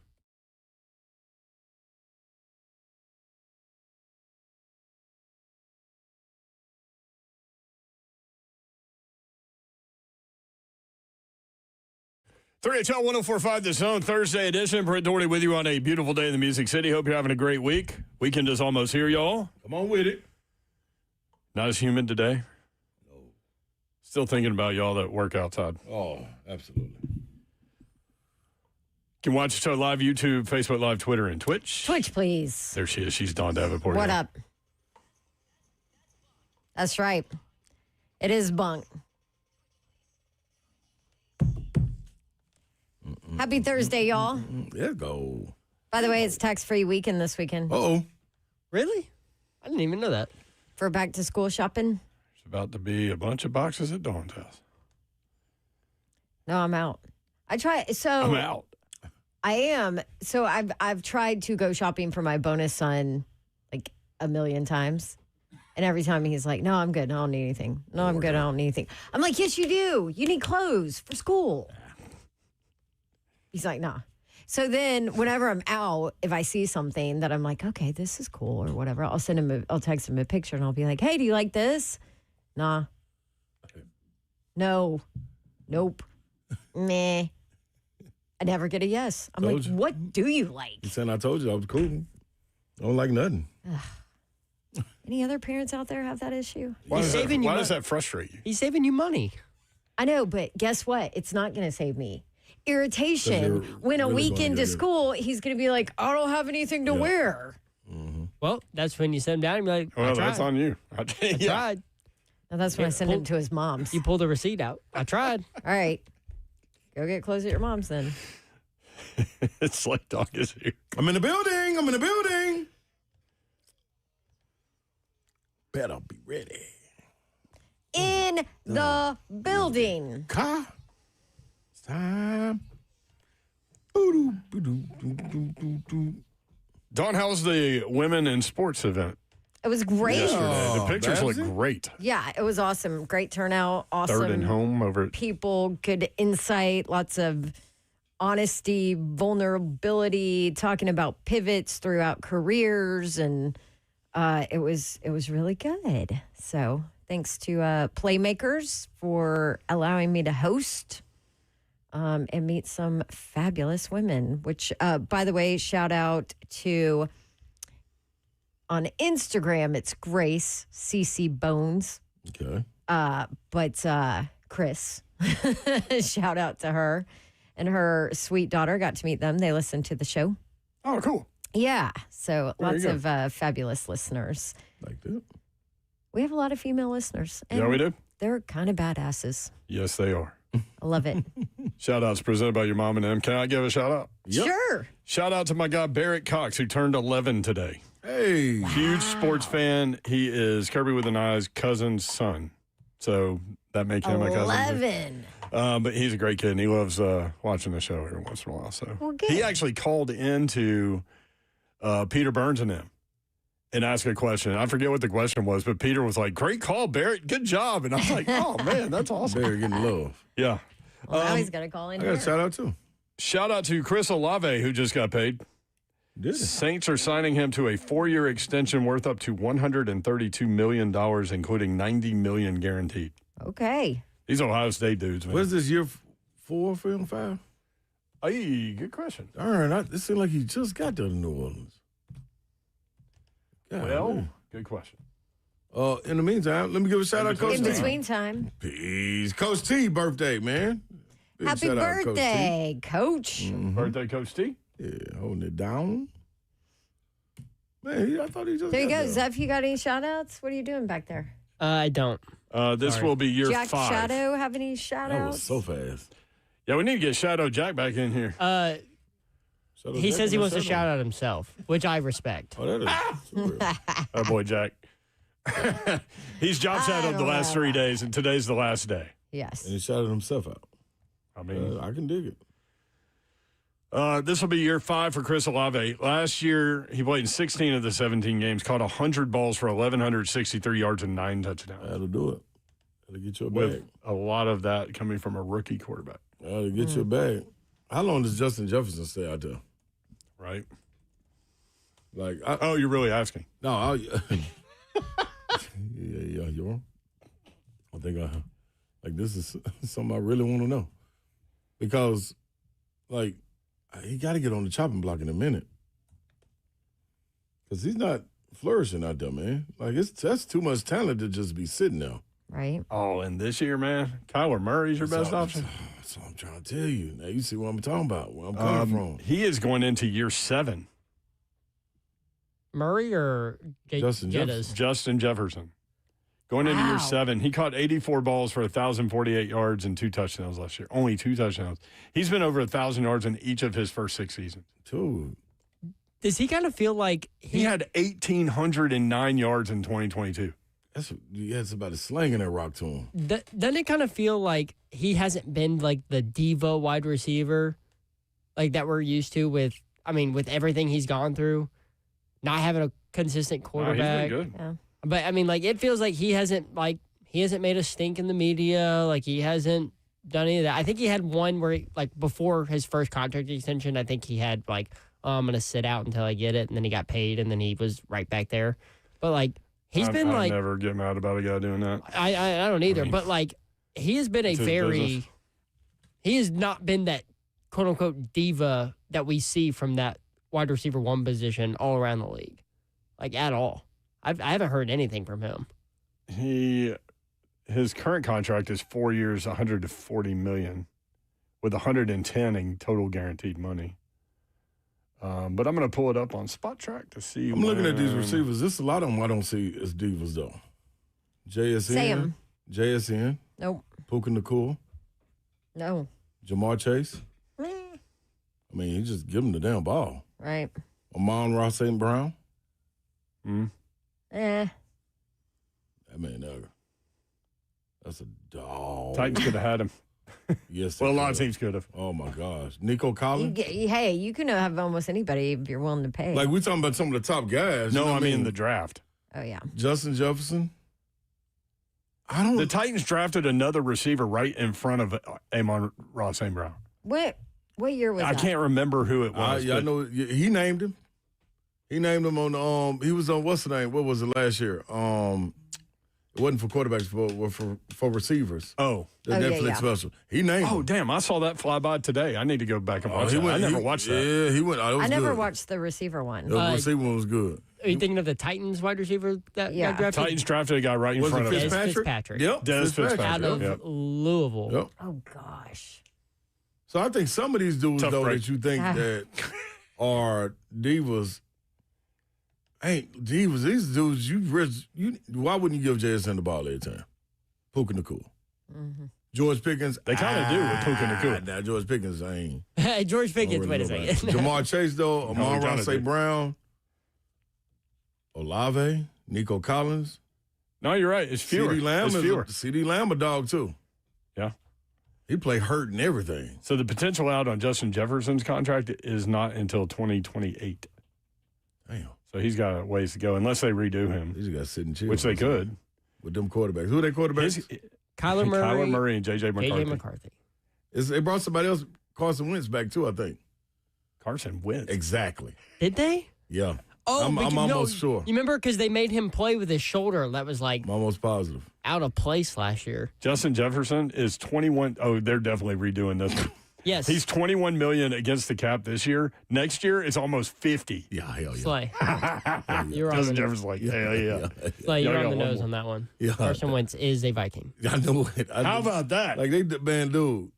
HL 104.5 The Zone, Thursday edition. Brent Doherty with you on a beautiful day in the Music City. Hope you're having a great week. Weekend is almost here, y'all. Come on with it. Not as humid today. No. Still thinking about y'all that work outside. Oh, absolutely. You can watch the show live, YouTube, Facebook Live, Twitter, and Twitch. Twitch, please. There she is. She's Dawn Davenport. What up? That's right. It is bunk. Happy Thursday, y'all. Let's go. By the way, it's tax-free weekend this weekend. Uh-oh. Really? I didn't even know that. For back-to-school shopping? There's about to be a bunch of boxes at Dawn's house. No, I'm out. I'm out. I am. So I've tried to go shopping for my bonus son like a million times. And every time he's like, no, I'm good. I don't need anything. No, I'm good. I don't need anything. I'm like, yes, you do. You need clothes for school. He's like, nah. So then whenever I'm out, if I see something that I'm like, okay, this is cool or whatever, I'll text him a picture and I'll be like, hey, do you like this? Nah. No. Nope. Meh. I never get a yes. I'm like, what do you like? You said I told you I was cool. I don't like nothing. Any other parents out there have that issue? Why does that frustrate you? He's saving you money. I know, but guess what? It's not going to save me. Irritation. When a week into school, he's going to be like, I don't have anything to wear. Mm-hmm. Well, that's when you send him down and be like, well, that's on you. I tried. Now that's when I send him to his mom's. You pull the receipt out. I tried. All right. Go get clothes at your mom's then. It's like dog is here. I'm in the building. Better be ready. In the building. Car. It's time. Dawn, how was the women in sports event? It was great. The pictures look great. Yeah, it was awesome. Great turnout. Awesome. Third and home over at people, good insight, lots of honesty, vulnerability, talking about pivots throughout careers, and it was really good. So thanks to Playmakers for allowing me to host and meet some fabulous women, which, by the way, shout out to, on Instagram, it's Grace CC Bones. Okay. But Chris, shout out to her and her sweet daughter. Got to meet them. They listened to the show. Oh, cool. Yeah. So There lots you of fabulous listeners. Like that. We have a lot of female listeners. And Yeah, we do. They're kind of badasses. Yes, they are. I love it. Shout outs presented by your mom and them. Can I give a shout out? Sure. Shout out to my guy, Barrett Cox, who turned 11 today. Hey. Huge sports fan. He is Kirby with an Eye's cousin's son. So that makes him a cousin. 11. But he's a great kid, and he loves watching the show every once in a while. So Well, good. he actually called into Peter Burns and them and asked a question. I forget what the question was, but Peter was like, great call, Barrett. Good job. And I was like, oh, man, that's awesome. Barrett getting love. Yeah. Well, now he's got to call in I got a here. shout out too. Shout out to Chris Olave, who just got paid. Saints are signing him to a 4-year extension worth up to $132 million, including $90 million guaranteed. Okay. These Ohio State dudes, man. What is this, year 4 for him, 5? Hey, good question. Darn, it seemed like he just got to New Orleans. Well, good question. In the meantime, let me give a shout out to Coach In T. between time. Peace. Coach T birthday, man. Big Happy shout out to birthday, Coach. Mhm. Birthday, Coach T. Yeah, holding it down. Man, I thought he just There you got go. there. Zeph, you got any shout outs? What are you doing back there? I don't. This Sorry. will be year Jack 5. Shadow have any shout That outs? was so fast. Yeah, we need to get Shadow Jack back in here. He says he wants to shout out himself, which I respect. Oh, that is. Oh, boy, Jack. He's job shadowed the last 3 days, and today's the last day. Yes. And he shouted himself out. I mean, I can dig it. this will be year 5 for Chris Olave. Last year, he played in 16 of the 17 games, caught 100 balls for 1,163 yards and 9 touchdowns. That'll do it. That'll get you a With bag. a lot of that coming from a rookie quarterback. That'll get you a bag. How long does Justin Jefferson stay out there? Right. Like, oh, you're really asking? No, yeah, you're wrong. I think like this is something I really want to know because, like, he got to get on the chopping block in a minute because he's not flourishing out there, man. Like, that's too much talent to just be sitting there. Right. Oh, and this year, man, Kyler Murray's your best option. That's what I'm trying to tell you. Now you see what I'm talking about, where I'm coming from. He is going into year 7. Murray or Justin Jettas? Justin Jefferson. Going into year 7, he caught 84 balls for 1,048 yards and 2 touchdowns last year. Only 2 touchdowns. He's been over 1,000 yards in each of his first 6 seasons. Dude. Does he kind of feel like He had 1,809 yards in 2022. It's about slanging that rock to him. Doesn't it kind of feel like he hasn't been like the diva wide receiver like that we're used to with everything he's gone through, not having a consistent quarterback. He's been good. Yeah. But I mean, like, it feels like he hasn't made a stink in the media. Like, he hasn't done any of that. I think he had one where, before his first contract extension, I think he had I'm going to sit out until I get it. And then he got paid and then he was right back there. But he's been I never get mad about a guy doing that. I don't either. But he has been It's his business. he has not been that quote unquote diva that we see from that wide receiver 1 position all around the league. At all. I haven't heard anything from him. His current contract is 4 years, $140 million, with $110 in total guaranteed money. But I'm going to pull it up on Spot Track to see. I'm looking at these receivers. There's a lot of them I don't see as divas, though. Sam. JSN. Nope. Puka Nacua. No. Jamar Chase. I mean, he just give him the damn ball. Right. Amon-Ra St. Brown. Eh. That man, that's a dog. Titans could have had him. Yes. Well, a lot of teams could have. Oh, my gosh. Nico Collins? Hey, you can have almost anybody if you're willing to pay. Like, we talking about some of the top guys. No, you know I what mean the draft. Oh, yeah. Justin Jefferson? The Titans drafted another receiver right in front of Amon-Ra St. Brown. What year was I that? can't remember who it was. I but know. He named him. He named him on he was on, what's the name? What was it last year? It wasn't for quarterbacks, for receivers. Oh. The Netflix special. He named him. Oh, damn. I saw that fly by today. I need to go back and watch it. I never watched that. Yeah, he went. I never watched the receiver one. The receiver one was good. Are you thinking of the Titans wide receiver that got drafted? Titans drafted a guy right in Was front it of him. Fitzpatrick. Yep. Des Fitzpatrick. Out of Yep. Louisville. Yep. Oh, gosh. So I think some of these dudes, Tough though, break. that you think that are divas, ain't divas. These dudes, why wouldn't you give JSN the ball every time? Puka Nacua. Mm-hmm. George Pickens. They kind of do with Puka Nacua. Now, George Pickens, I ain't. Hey, George Pickens, wait a second. Jamar Chase, though, Amon-Ra Jonathan. St. Brown, Olave, Nico Collins. No, you're right. It's fewer. CeeDee Lamb It's fewer. CeeDee Lamb a dog, too. Yeah. He play hurt and everything. So the potential out on Justin Jefferson's contract is not until 2028. Damn. So he's got a ways to go unless they redo him, He just got to sit and chill. which they could. With them quarterbacks. Who are they quarterbacks? Kyler Murray and J.J. McCarthy. JJ McCarthy. They brought somebody else, Carson Wentz, back, too, I think. Carson Wentz. Exactly. Did they? Yeah. Oh, I'm because- no, almost sure. You remember because they made him play with his shoulder that was I'm almost positive. out of place last year. Justin Jefferson is 21. Oh, they're definitely redoing this one. Yes. He's $21 million against the cap this year. Next year, it's almost 50. Yeah, hell yeah. Slay. You're on Justin the, Jefferson's like, hell yeah. Slay, you're Y'all on the got one nose more. on that one. Yeah. Carson Wentz is a Viking. I know it. How about that? Like, man, dude.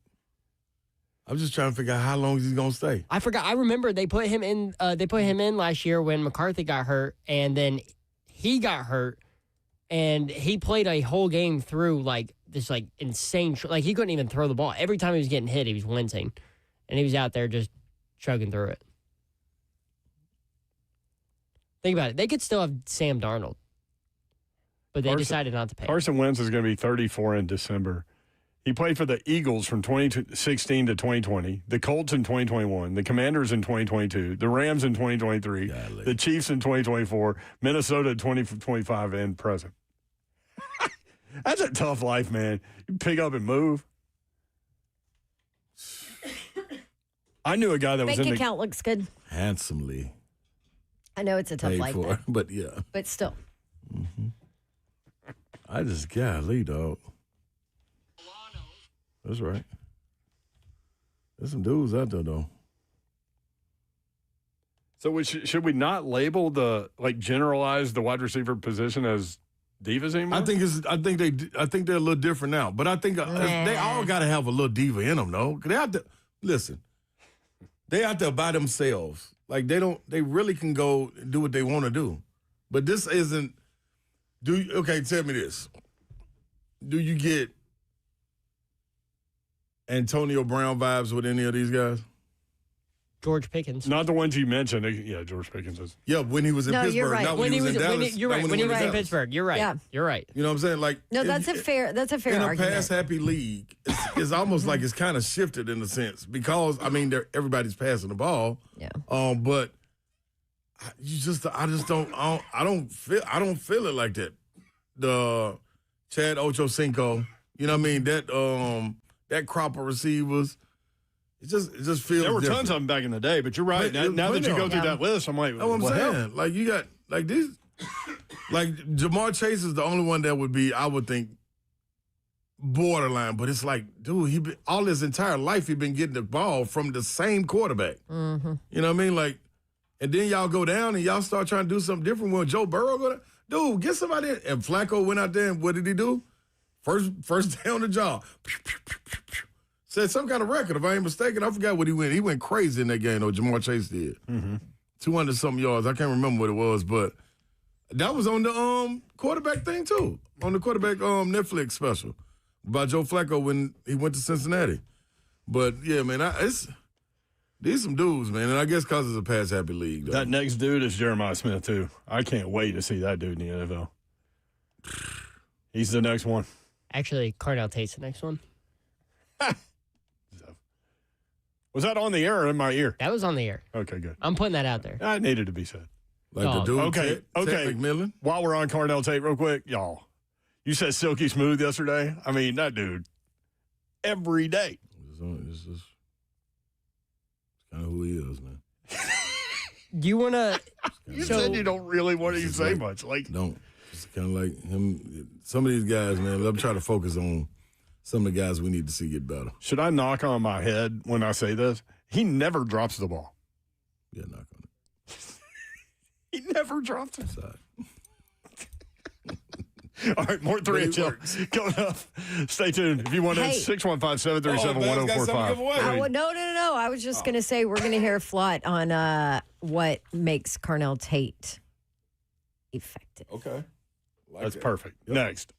I'm just trying to figure out how long he's going to stay. I forgot. I remember they put him in. They put him in last year when McCarthy got hurt, and then he got hurt, and he played a whole game through like this like insane. Like he couldn't even throw the ball. Every time he was getting hit, he was wincing, and he was out there just chugging through it. Think about it. They could still have Sam Darnold, but they decided not to pay. Carson Wentz is going to be 34 in December. He played for the Eagles from 2016 to 2020, the Colts in 2021, the Commanders in 2022, the Rams in 2023, the Chiefs in 2024, Minnesota in 2025, and present. That's a tough life, man. You pick up and move. I knew a guy that was Bank in the account looks good. Handsomely I know it's a tough paid life, for, though, but yeah. but still. I just, golly, dog. That's right. There's some dudes out there, though. So should we not label generalize the wide receiver position as divas anymore? I think they're a little different now, but I think they all got to have a little diva in them, though. 'Cause they have to listen. They out there by themselves. Like they really can go do what they want to do. But this isn't. Okay, tell me this. Do you get Antonio Brown vibes with any of these guys? George Pickens. Not the ones you mentioned. Yeah, George Pickens is. Yeah, when he was in Pittsburgh, you're right. not when he was in Dallas. You're right. When he was in Pittsburgh, you're right. Yeah. You're right. You know what I'm saying? Like, No, that's a fair in argument. a pass-happy league, it's almost like it's kind of shifted in a sense because everybody's passing the ball. Yeah. But I don't feel it like that. The Chad Ochocinco, you know what I mean? That crop of receivers, it just feels. There were different. tons of them back in the day, but you're right. Now that you go through that list, I'm like, That's what I'm saying. hell? Like you got like these, like Jamar Chase is the only one that would be, I would think, borderline. But it's like, dude, all his entire life he been getting the ball from the same quarterback. Mm-hmm. You know what I mean? Like, and then y'all go down and y'all start trying to do something different. When Joe Burrow go down, dude, get somebody in. And Flacco went out there and what did he do? First down the jaw. Set some kind of record, if I ain't mistaken. I forgot what he went. He went crazy in that game, though. Jamar Chase did. 200-something yards. I can't remember what it was, but that was on the quarterback thing, too. On the quarterback Netflix special about Joe Flacco when he went to Cincinnati. But, yeah, man, these some dudes, man. And I guess because it's a pass-happy league, though. That next dude is Jeremiah Smith, too. I can't wait to see that dude in the NFL. He's the next one. Actually, Cardell Tate's the next one. Was that on the air or in my ear? That was on the air. Okay, good. I'm putting that out there. That needed to be said. Like the dude, Okay. Ted McMillan. While we're on Cardell Tate, real quick, y'all. You said Silky Smooth yesterday. I mean, that dude, every day. It's just kind of who he is, man. Do you want to? You said you don't really want to even say much. Like, don't. It's kind of like him. Some of these guys, man, let me try to focus on some of the guys we need to see get better. Should I knock on my head when I say this? He never drops the ball. Yeah, knock on it. He never drops it. Side. All right, more 3 HL coming up. Stay tuned. If you want Hey. it, 615-737-1045. No. I was just going to say we're going to hear Flott on what makes Carnell Tate effective. Okay. That's perfect. Next.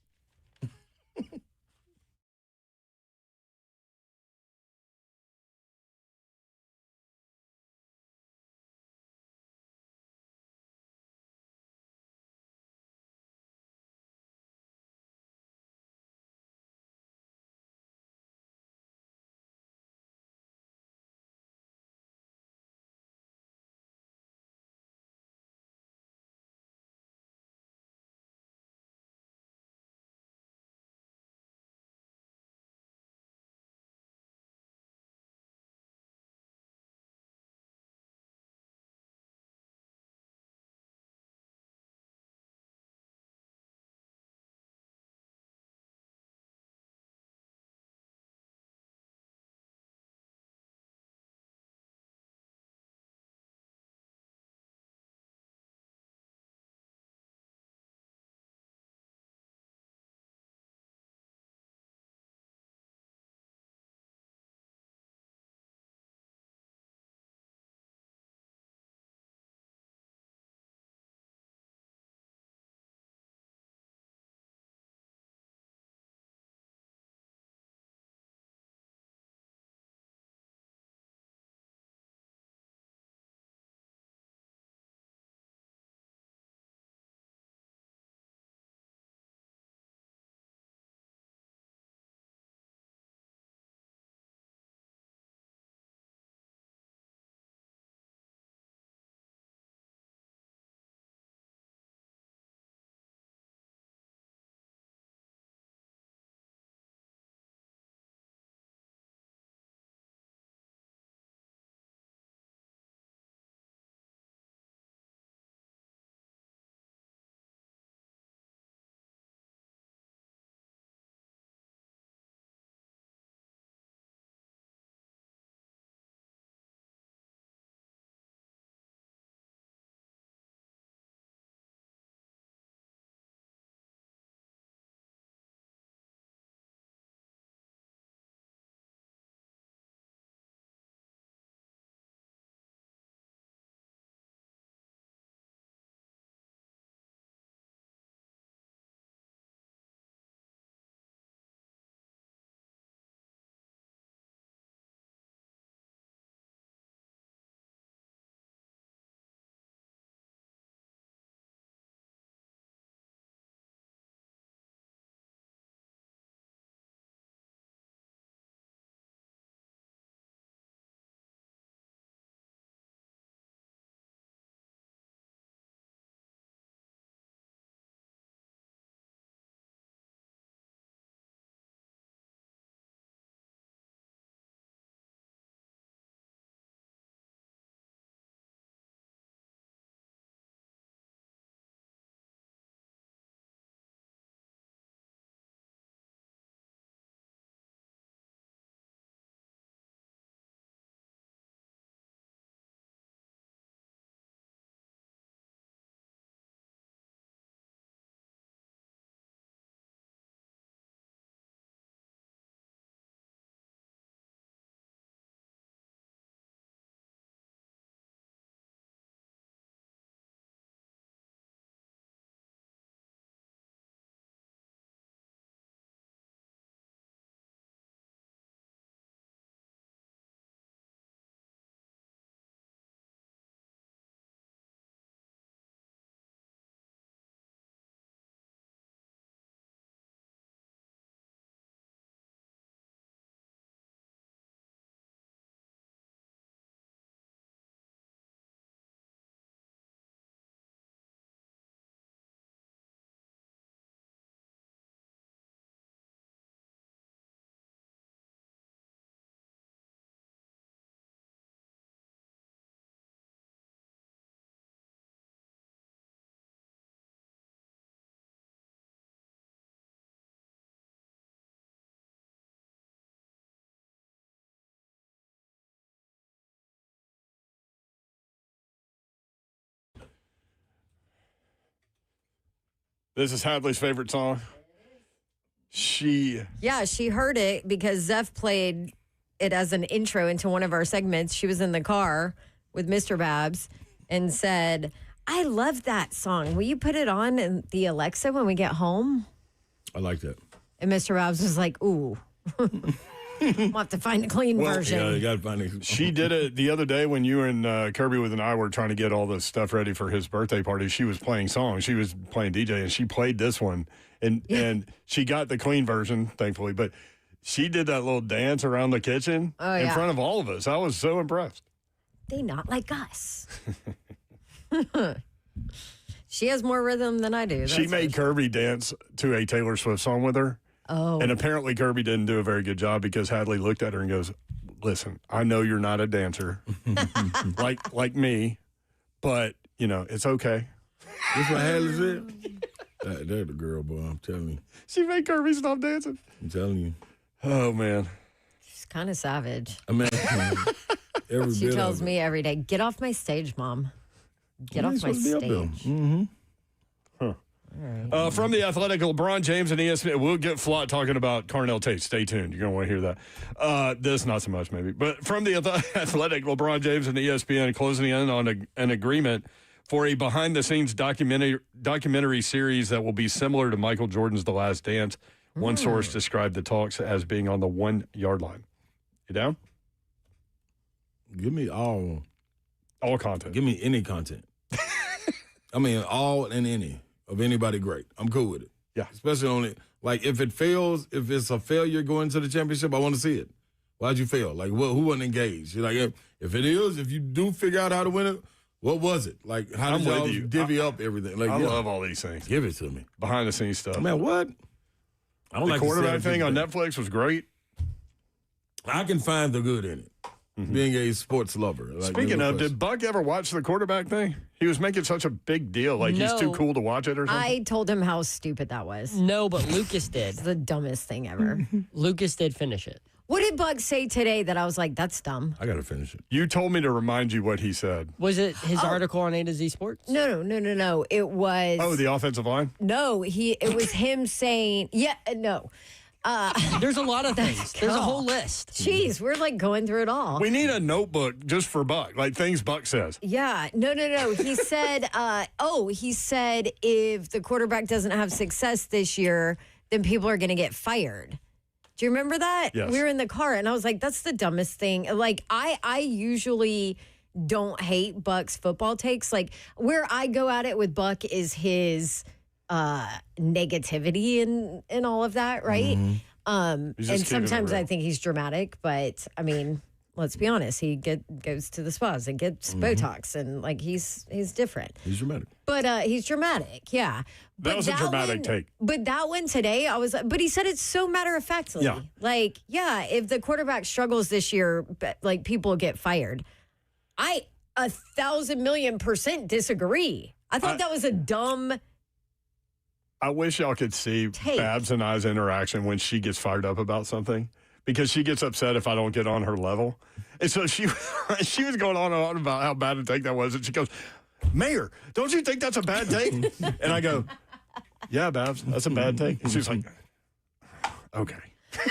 This is Hadley's favorite song. Yeah, she heard it because Zeph played it as an intro into one of our segments. She was in the car with Mr. Babs and said, I love that song. Will you put it on in the Alexa when we get home? I like that. And Mr. Babs was like, ooh. We'll have to find a clean version. Yeah, you got to find it. She did it the other day when you and Kirby and I were trying to get all this stuff ready for his birthday party. She was playing songs. She was playing DJ, and she played this one. And she got the clean version, thankfully. But she did that little dance around the kitchen in front of all of us. I was so impressed. They not like us. She has more rhythm than I do. She made Kirby dance to a Taylor Swift song with her. Oh. And apparently Kirby didn't do a very good job because Hadley looked at her and goes, listen, I know you're not a dancer like me, but, it's okay. That's what Hadley said? They're the girl, boy, I'm telling you. She made Kirby stop dancing. I'm telling you. Oh, man. She's kind of savage. I mean, she tells me every day, get off my stage, Mom. Get off my stage. Mm-hmm. From The Athletic, LeBron James and ESPN. We'll get Flott talking about Carnell Tate. Stay tuned. You're going to want to hear that. This, not so much, maybe. But from The Athletic, LeBron James and ESPN closing in on an agreement for a behind-the-scenes documentary series that will be similar to Michael Jordan's The Last Dance. One source described the talks as being on the 1-yard line. You down? Give me all content. Give me any content. I mean, all and any. Of anybody great. I'm cool with it. Yeah. Especially on it. Like, if it fails, if it's a failure going to the championship, I want to see it. Why'd you fail? Like, who wasn't engaged? You're like, if it is, if you do figure out how to win it, what was it? Like, how did y'all divvy up everything? Like, I love all these things. Give it to me. Behind-the-scenes stuff. Man, what? I don't the like quarterback thing on Netflix was great. I can find the good in it. Being a sports lover. Like, Speaking of, did Buck ever watch the quarterback thing? He was making such a big deal. Like, he's too cool to watch it or something? I told him how stupid that was. No, but Lucas did. It's the dumbest thing ever. Lucas did finish it. What did Buck say today that I was like, that's dumb? I got to finish it. You told me to remind you what he said. Was it his article on A to Z Sports? No. It was. Oh, the offensive line? No, it was him saying, no. There's a lot of things. There's a whole list. Jeez, we're like going through it all. We need a notebook just for Buck, like things Buck says. Yeah. No. He said, he said if the quarterback doesn't have success this year, then people are going to get fired. Do you remember that? Yes. We were in the car and I was like, that's the dumbest thing. Like, I usually don't hate Buck's football takes. Like, where I go at it with Buck is his negativity and all of that, right? And sometimes I think he's dramatic, but I mean, let's be honest, he goes to the spas and gets Botox and like he's different. He's dramatic. But he's dramatic, yeah. That was a dramatic take. But that one today, I was but he said it's so matter-of-factly. Yeah. Like, yeah, if the quarterback struggles this year, like people get fired. I 1,000,000,000% disagree. I thought that was a dumb I wish y'all could see Babs and I's interaction when she gets fired up about something because she gets upset if I don't get on her level. And so she was going on and on about how bad a take that was. And she goes, Mayor, don't you think that's a bad take? And I go, yeah, Babs, that's a bad take. And she's like, okay.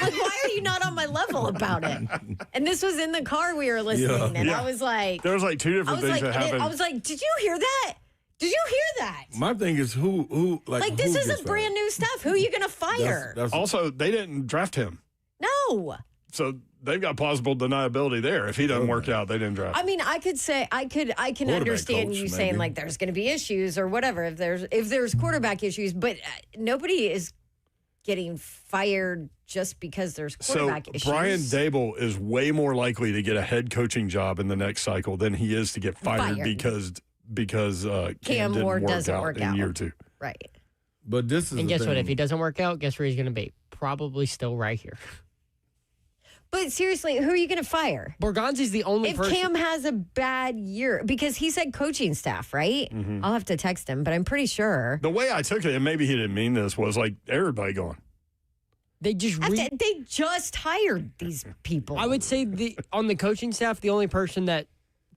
Like, why are you not on my level about it? And this was in the car we were listening. And I was like. There was like two different things that happened. I was like, did you hear that? Did you hear that? My thing is who like this isn't brand new stuff. Who are you going to fire? Also, they didn't draft him. No. So they've got plausible deniability there. If he doesn't work out, they didn't draft him. I mean, I could say I can understand you saying like there's going to be issues or whatever if there's quarterback issues, but nobody is getting fired just because there's quarterback issues. Brian Dable is way more likely to get a head coaching job in the next cycle than he is to get fired. because Cam didn't Ward work doesn't out work in out. year 2. Right. But this is and guess what? If he doesn't work out, guess where he's going to be? Probably still right here. But seriously, who are you going to fire? Borgonzi's the only person. If Cam has a bad year, because he said coaching staff, right? Mm-hmm. I'll have to text him, but I'm pretty sure. The way I took it, and maybe he didn't mean this, was like everybody gone. They just they just hired these people. I would say on the coaching staff, the only person that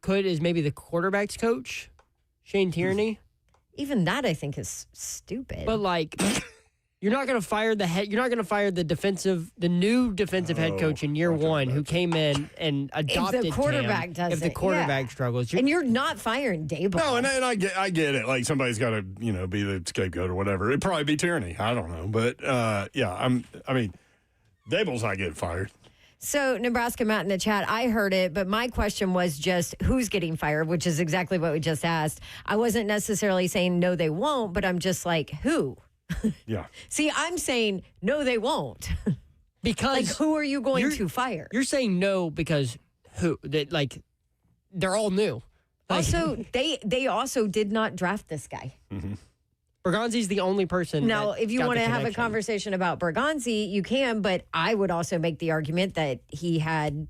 could is maybe the quarterback's coach, Shane Tierney. Even that I think is stupid. But like, you're not going to fire the head. You're not going to fire the new defensive head coach in year one who came in and adopted. If the quarterback Cam, does if the quarterback struggles, and you're not firing Daboll. No, and I get it. Like somebody's got to be the scapegoat or whatever. It'd probably be Tierney. I don't know, but Daboll's not getting fired. So, Nebraska Matt in the chat, I heard it, but my question was just who's getting fired, which is exactly what we just asked. I wasn't necessarily saying no, they won't, but I'm just like, who? Yeah. See, I'm saying no, they won't. Because like, who are you going to fire? You're saying no because who? They're all new. Also, they also did not draft this guy. Mm-hmm. Bergonzi's the only person. Now, if you want to have a conversation about Bergonzi, you can, but I would also make the argument that he had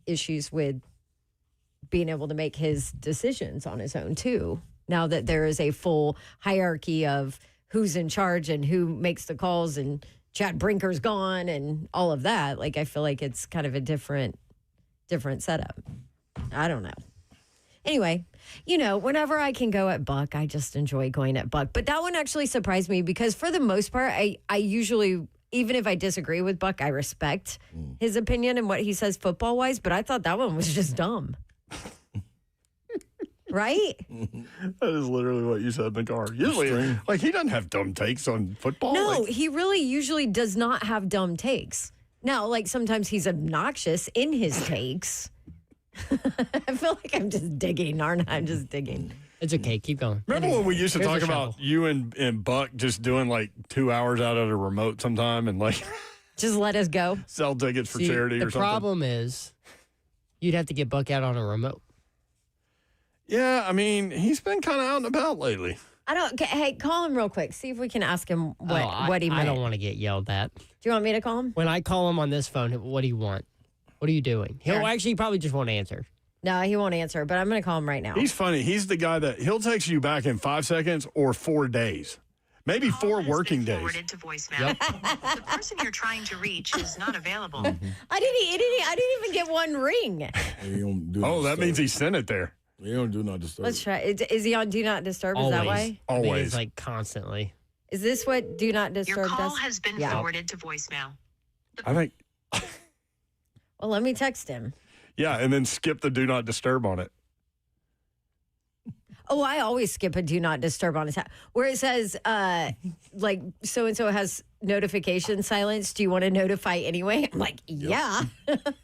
issues with being able to make his decisions on his own, too. Now that there is a full hierarchy of who's in charge and who makes the calls and Chad Brinker's gone and all of that, like, I feel like it's kind of a different setup. I don't know. Anyway, whenever I can go at Buck, I just enjoy going at Buck. But that one actually surprised me because for the most part, I usually, even if I disagree with Buck, I respect his opinion and what he says football-wise. But I thought that one was just dumb. Right? That is literally what you said in the car. Usually, he doesn't have dumb takes on football. No, he really usually does not have dumb takes. Now, sometimes he's obnoxious in his takes. I feel like I'm just digging, aren't I? I'm just digging. It's okay. Keep going. Remember when we used to talk about you and Buck just doing 2 hours out at a remote sometime and just let us go? Sell tickets for charity or something? The problem is you'd have to get Buck out on a remote. Yeah, I mean, he's been kind of out and about lately. Hey, call him real quick. See if we can ask him what he meant. I don't want to get yelled at. Do you want me to call him? When I call him on this phone, what do you want? What are you doing? He'll actually probably just won't answer. No, he won't answer, but I'm going to call him right now. He's funny. He's the guy that he'll text you back in 5 seconds or 4 days. Maybe 4 working days. Forwarded to voicemail. The person you're trying to reach is not available. I didn't even get one ring. That means he sent it there. You don't do not disturb. Let's try. Is he on Do Not Disturb? Is that why? Always. It's constantly. Is this what Do Not Disturb does? Your call has been forwarded to voicemail. I think. Well, let me text him. Yeah, and then skip the Do Not Disturb on it. Oh, I always skip a Do Not Disturb on his where it says so-and-so has notification silence. Do you want to notify anyway? I'm like, yeah,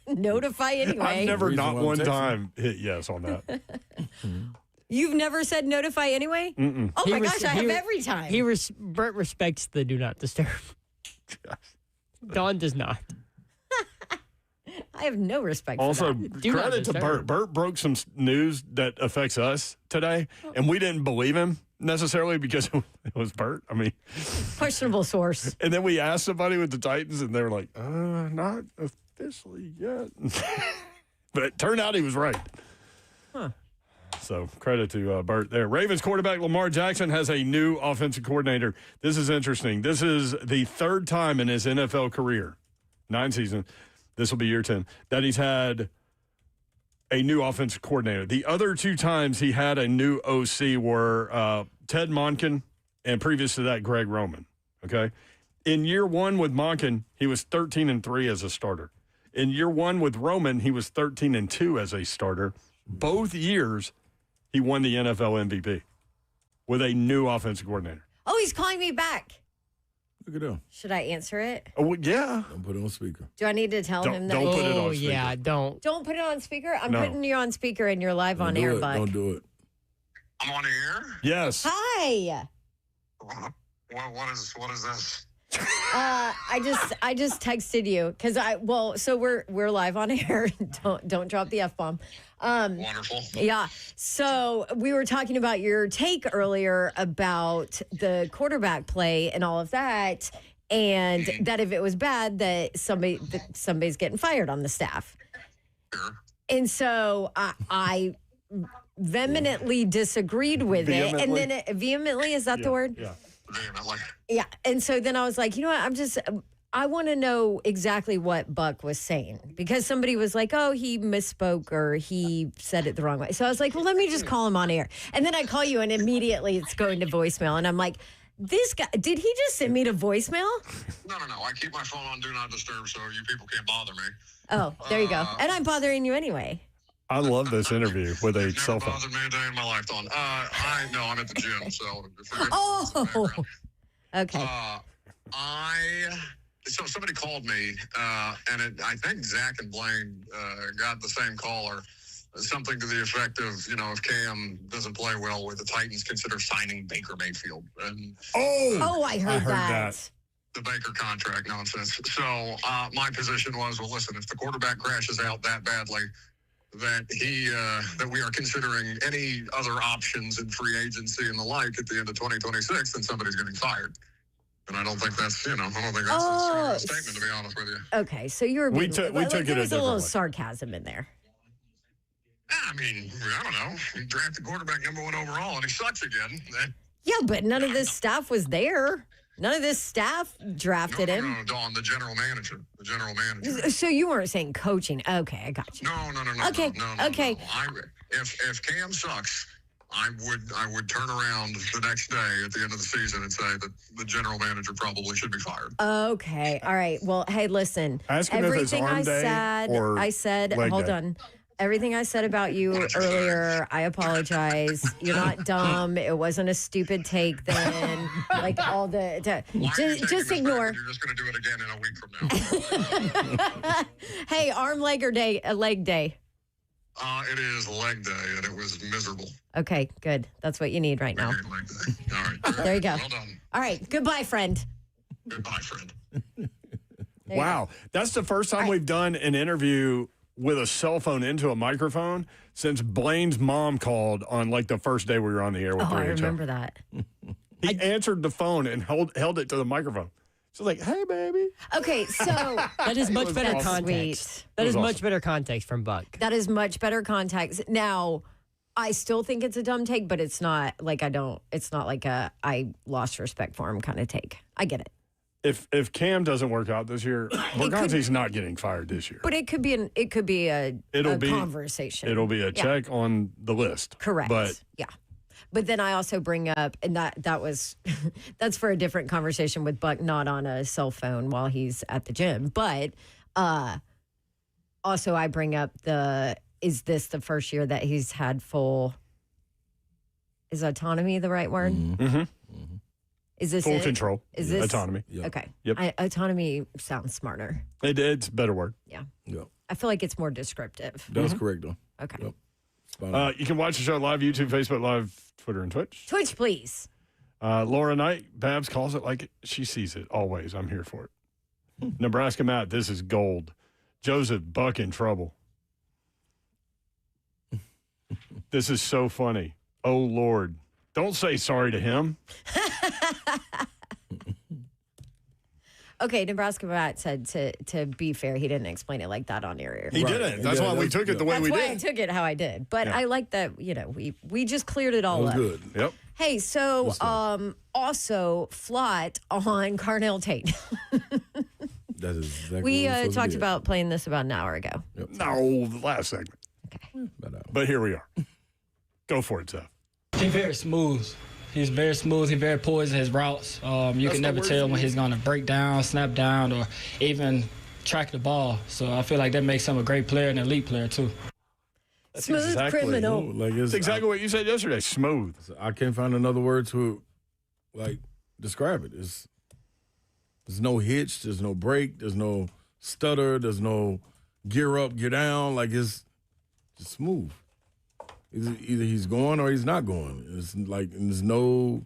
notify anyway. I've never not one time hit yes on that. You've never said notify anyway? Mm-mm. Oh my gosh, I have every time. Bert respects the Do Not Disturb. Dawn does not. I have no respect also, for that. credit to Bert. Bert broke some news that affects us today, and we didn't believe him necessarily because it was Bert. I mean, questionable source. And then we asked somebody with the Titans, and they were like, not officially yet. But it turned out he was right. Huh. So credit to Bert there. Ravens quarterback Lamar Jackson has a new offensive coordinator. This is interesting. This is the 3rd time in his NFL career, 9 seasons. This will be year 10, that he's had a new offensive coordinator. The other 2 times he had a new OC were Ted Monken and previous to that, Greg Roman. Okay. In year 1 with Monken, he was 13-3 as a starter. In year 1 with Roman, he was 13-2 as a starter. Both years, he won the NFL MVP with a new offensive coordinator. Oh, he's calling me back. Look at him. Should I answer it? Oh, yeah. Don't put it on speaker. Do I need to tell him that? Don't put it on speaker. Yeah, don't. Don't put it on speaker? I'm No. putting you on speaker and you're live on air, Buck. Don't do it. I'm on air? Yes. Hi. What is this? I just texted you because so we're live on air. Don't drop the F-bomb. Wonderful. Yeah. So we were talking about your take earlier about the quarterback play and all of that, and that if it was bad, that somebody's getting fired on the staff. Sure. And so I vehemently disagreed with it, and then vehemently is that the word? Yeah. Vehemently. Yeah. And so then I was like, you know what? I want to know exactly what Buck was saying because somebody was like, oh, he misspoke or he said it the wrong way. So I was like, well, let me just call him on air. And then I call you and immediately it's going to voicemail. And I'm like, this guy, did he just send me to voicemail? No. I keep my phone on Do Not Disturb so you people can't bother me. Oh, there you go. And I'm bothering you anyway. I love this interview with a cell phone. Bothered me a day in my life, Dawn. I'm at the gym, so. Oh, okay. So somebody called me, and I think Zach and Blaine got the same caller. Something to the effect of, if Cam doesn't play well, would the Titans consider signing Baker Mayfield? And I heard that. The Baker contract nonsense. So my position was, well, listen, if the quarterback crashes out that badly, that we are considering any other options in free agency and the like at the end of 2026, then somebody's getting fired. And I don't think that's, a statement, to be honest with you. Okay, so you were being, we took it there was a little way. sarcasm in there. I mean, I don't know. He drafted quarterback number 1 overall, and he sucks again. Yeah, but none of this staff was there. None of this staff drafted him. No, Dawn, the general manager. The general manager. So you weren't saying coaching. Okay, I got you. No. Okay, okay. No. If Cam sucks, I would turn around the next day at the end of the season and say that the general manager probably should be fired. Okay, all right. Well, hey, listen. Ask him everything if it's arm I day said, or leg hold day. on. Everything I said about you earlier, I apologize. You're not dumb. It wasn't a stupid take then. Like all the just ignore. You're just going to do it again in a week from now. Hey, arm, leg, or leg day? It is leg day, and it was miserable. Okay, good. That's what you need right now. Leg day. All right. There you go. Well done. All right. Goodbye, friend. Goodbye, friend. Wow. That's the first time we've done an interview with a cell phone into a microphone since Blaine's mom called on like the first day we were on the air with 3HR. I remember that. He answered the phone and held it to the microphone. So like, hey, baby. Okay, so that is much better That's context. sweet. That is awesome. much better context from Buck. That is much better context. Now, I still think it's a dumb take, but it's not like it's not like a I lost respect for him kind of take. I get it. If Cam doesn't work out this year, Bergonzi's not getting fired this year. But it could be a conversation. It'll be a check on the list. Correct. But yeah. But then I also bring up, and that was that's for a different conversation with Buck, not on a cell phone while he's at the gym. But also I bring up is this the first year that he's had is autonomy the right word? Mm-hmm. Is this full control? Is this autonomy? Okay. Yep. Autonomy sounds smarter. It's a better word. Yeah. Yeah. I feel like it's more descriptive. That's correct, though. Okay. Yep. You can watch the show live, YouTube, Facebook Live, Twitter, and Twitch. Twitch, please. Laura Knight, Babs calls it like she sees it. Always. I'm here for it. Nebraska Matt, this is gold. Joseph, Buck in trouble. This is so funny. Oh, Lord. Don't say sorry to him. Okay, Nebraska Matt said to be fair, he didn't explain it like that on air. He didn't. That's why we took it the way we That's why did. I took it how I did. But Yeah. I like that, we just cleared it all up. Good. Yep. Hey, so also Flott on Carnell Tate. That is exactly We what it's supposed to talked be. about playing this about an hour ago. No, the last segment. Okay. But here we are. Go for it, Seth. He's very smooth. He's very smooth. He's very poised in his routes. You can never tell when he's going to break down, snap down, or even track the ball. So I feel like that makes him a great player and an elite player, too. Smooth criminal. Like That's exactly what you said yesterday. Smooth. I can't find another word to describe it. There's no hitch. There's no break. There's no stutter. There's no gear up, gear down. Like it's just smooth. Either he's going or he's not going. It's like there's no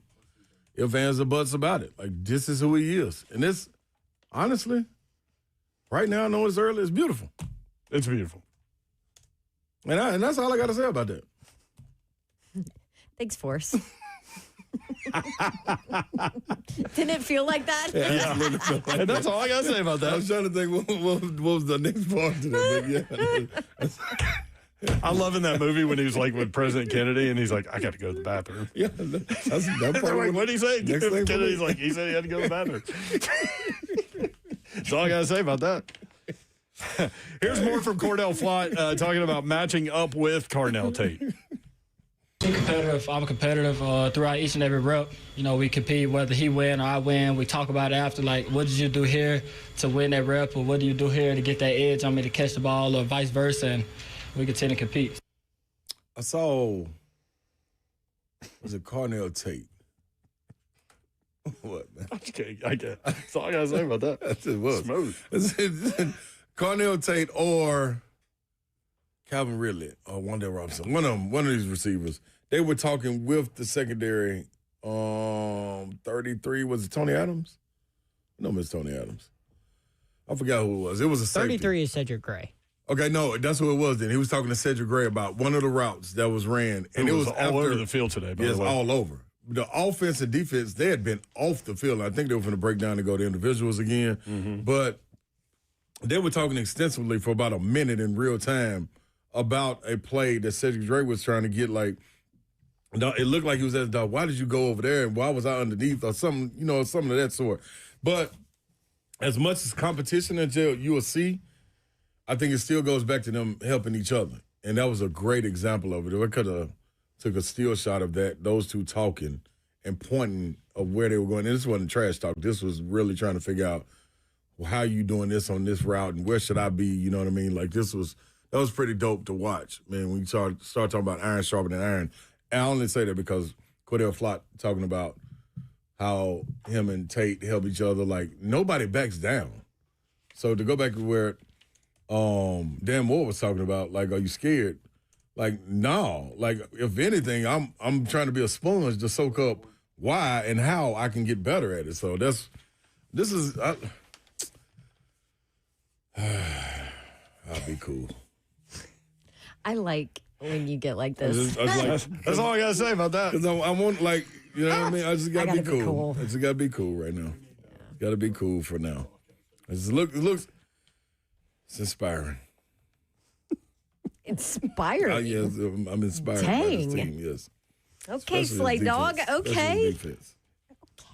ifs, ands, or buts about it. Like this is who he is. And this, honestly, right now I know it's early. It's beautiful. It's beautiful. And that's all I got to say about that. Thanks, Force. Didn't it feel like that? Yeah. And that's all I got to say about that. I was trying to think what was the next part to that. Yeah. I'm loving that movie when he was like with President Kennedy and he's like, I got to go to the bathroom. Yeah, that's that They're part. like, what did he say? Next thing for Kennedy's me. like, he said he had to go to the bathroom. That's all I got to say about that. Here's more from Cordell Flott talking about matching up with Carnell Tate. Competitive. I'm competitive throughout each and every rep. You know, we compete whether he win or I win. We talk about it after, like, what did you do here to win that rep, or what do you do here to get that edge on me to catch the ball, or vice versa, and we continue to compete. I saw, was it Carnell Tate? What, man? Okay, I get. That's all I gotta say about that. That's it was smooth. Carnell Tate or Calvin Ridley or Wandale Robinson. One of these receivers. They were talking with the secondary. 33 was it Tony Adams? No, Miss Tony Adams. I forgot who it was. It was a safety. 33 is Cedric Gray. Okay, no, that's who it was then. He was talking to Cedric Gray about one of the routes that was ran. And it was all over the field today, by the way. all over. The offense and defense, they had been off the field. I think they were going to break down and go to individuals again. Mm-hmm. But they were talking extensively for about a minute in real time about a play that Cedric Gray was trying to get, like, it looked like he was at the dog. Why did you go over there and why was I underneath or something, something of that sort. But as much as competition in USC, I think it still goes back to them helping each other. And that was a great example of it. I could have took a still shot of that, those two talking and pointing of where they were going. And this wasn't trash talk. This was really trying to figure out, well, how are you doing this on this route and where should I be? You know what I mean? Like, that was pretty dope to watch, man, when you start talking about iron sharpening iron. And I only say that because Cordell Flott talking about how him and Tate help each other. Like, nobody backs down. So to go back to where Dan Moore was talking about, like, are you scared? Like, no. Like, if anything, I'm trying to be a sponge to soak up why and how I can get better at it. So I'll be cool. I like when you get like this. That's all I got to say about that. Because I want, like, you know what I mean? I just got to be cool. I just got to be cool right now. Got to be cool for now. It looks, it's inspiring. Inspiring? Yes, I'm inspired by this team, yes. Okay, Slay Dog, okay.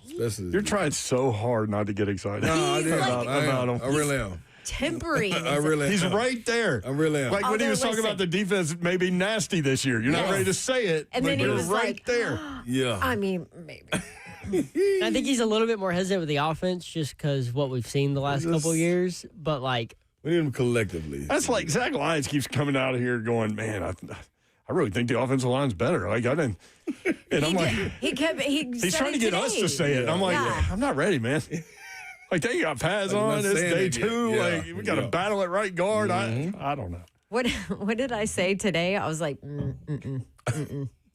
You're trying so hard not to get excited. No, I didn't. About him. I really am. Tempering. I really am. He's right there. I really am. Like when he was talking about the defense may be nasty this year. You're not ready to say it, and but then he you're was right like, there. Yeah. I mean, maybe. I think he's a little bit more hesitant with the offense just because what we've seen the last couple of years. But, like, we need them collectively. That's like Zach Lyons keeps coming out of here going, man, I really think the offensive line's better. Like, I didn't. And I'm like, he's trying to get us to say it. I'm like, I'm not ready, man. Like, they got pads on. It's day two. Yeah. Like, we got to battle at right guard. I don't know. What did I say today? I was like,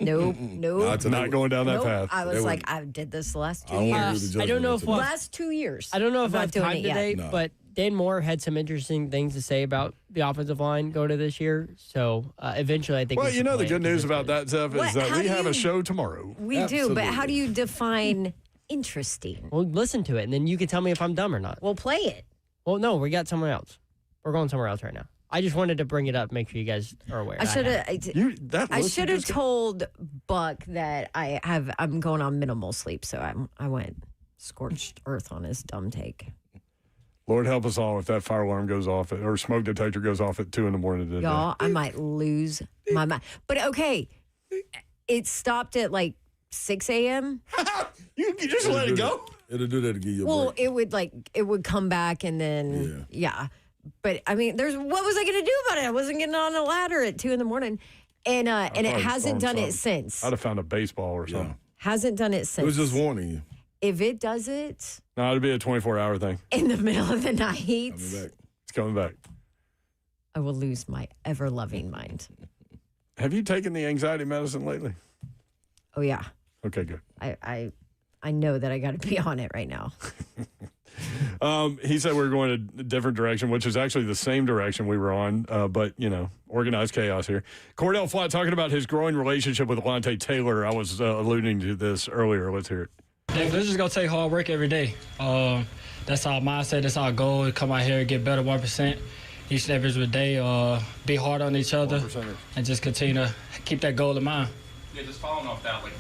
Nope. Not going down that path. I was like, I did this the last 2 years. I don't know if last 2 years. I don't know if I'm I not have doing time it yet. today, but Dan Moore had some interesting things to say about the offensive line going to this year. So eventually, I think. Well, you know, the good news about that, Zeph, is that we have a show tomorrow. We do, but how do you define interesting? Well, listen to it, and then you can tell me if I'm dumb or not. We'll play it. Well, no, we got somewhere else. We're going somewhere else right now. I just wanted to bring it up, make sure you guys are aware. I should have told Buck that I'm going on minimal sleep, so I went scorched earth on his dumb take. Lord help us all if that fire alarm goes off or smoke detector goes off at 2 a.m. today. Y'all, I might lose my mind. But okay, it stopped at like 6 a.m. You just let it go. It'll do that to give you a break. it would come back and then But I mean, what was I going to do about it? I wasn't getting on a ladder at 2 a.m. and it hasn't done it since. I'd have found a baseball or something. Hasn't done it since. It was just warning you. If it does it, no, it'd be a 24-hour thing. In the middle of the night, It's coming back. I will lose my ever-loving mind. Have you taken the anxiety medicine lately? Oh yeah. Okay, good. I know that I got to be on it right now. He said we're going a different direction, which is actually the same direction we were on, but, organized chaos here. Cordell Flott talking about his growing relationship with Alontae Taylor. I was alluding to this earlier. Let's hear it. Yeah, this is going to take hard work every day. That's our mindset. That's our goal, to come out here and get better 1% each and every day. Be hard on each other and just continue to keep that goal in mind. Yeah, just following off that, like,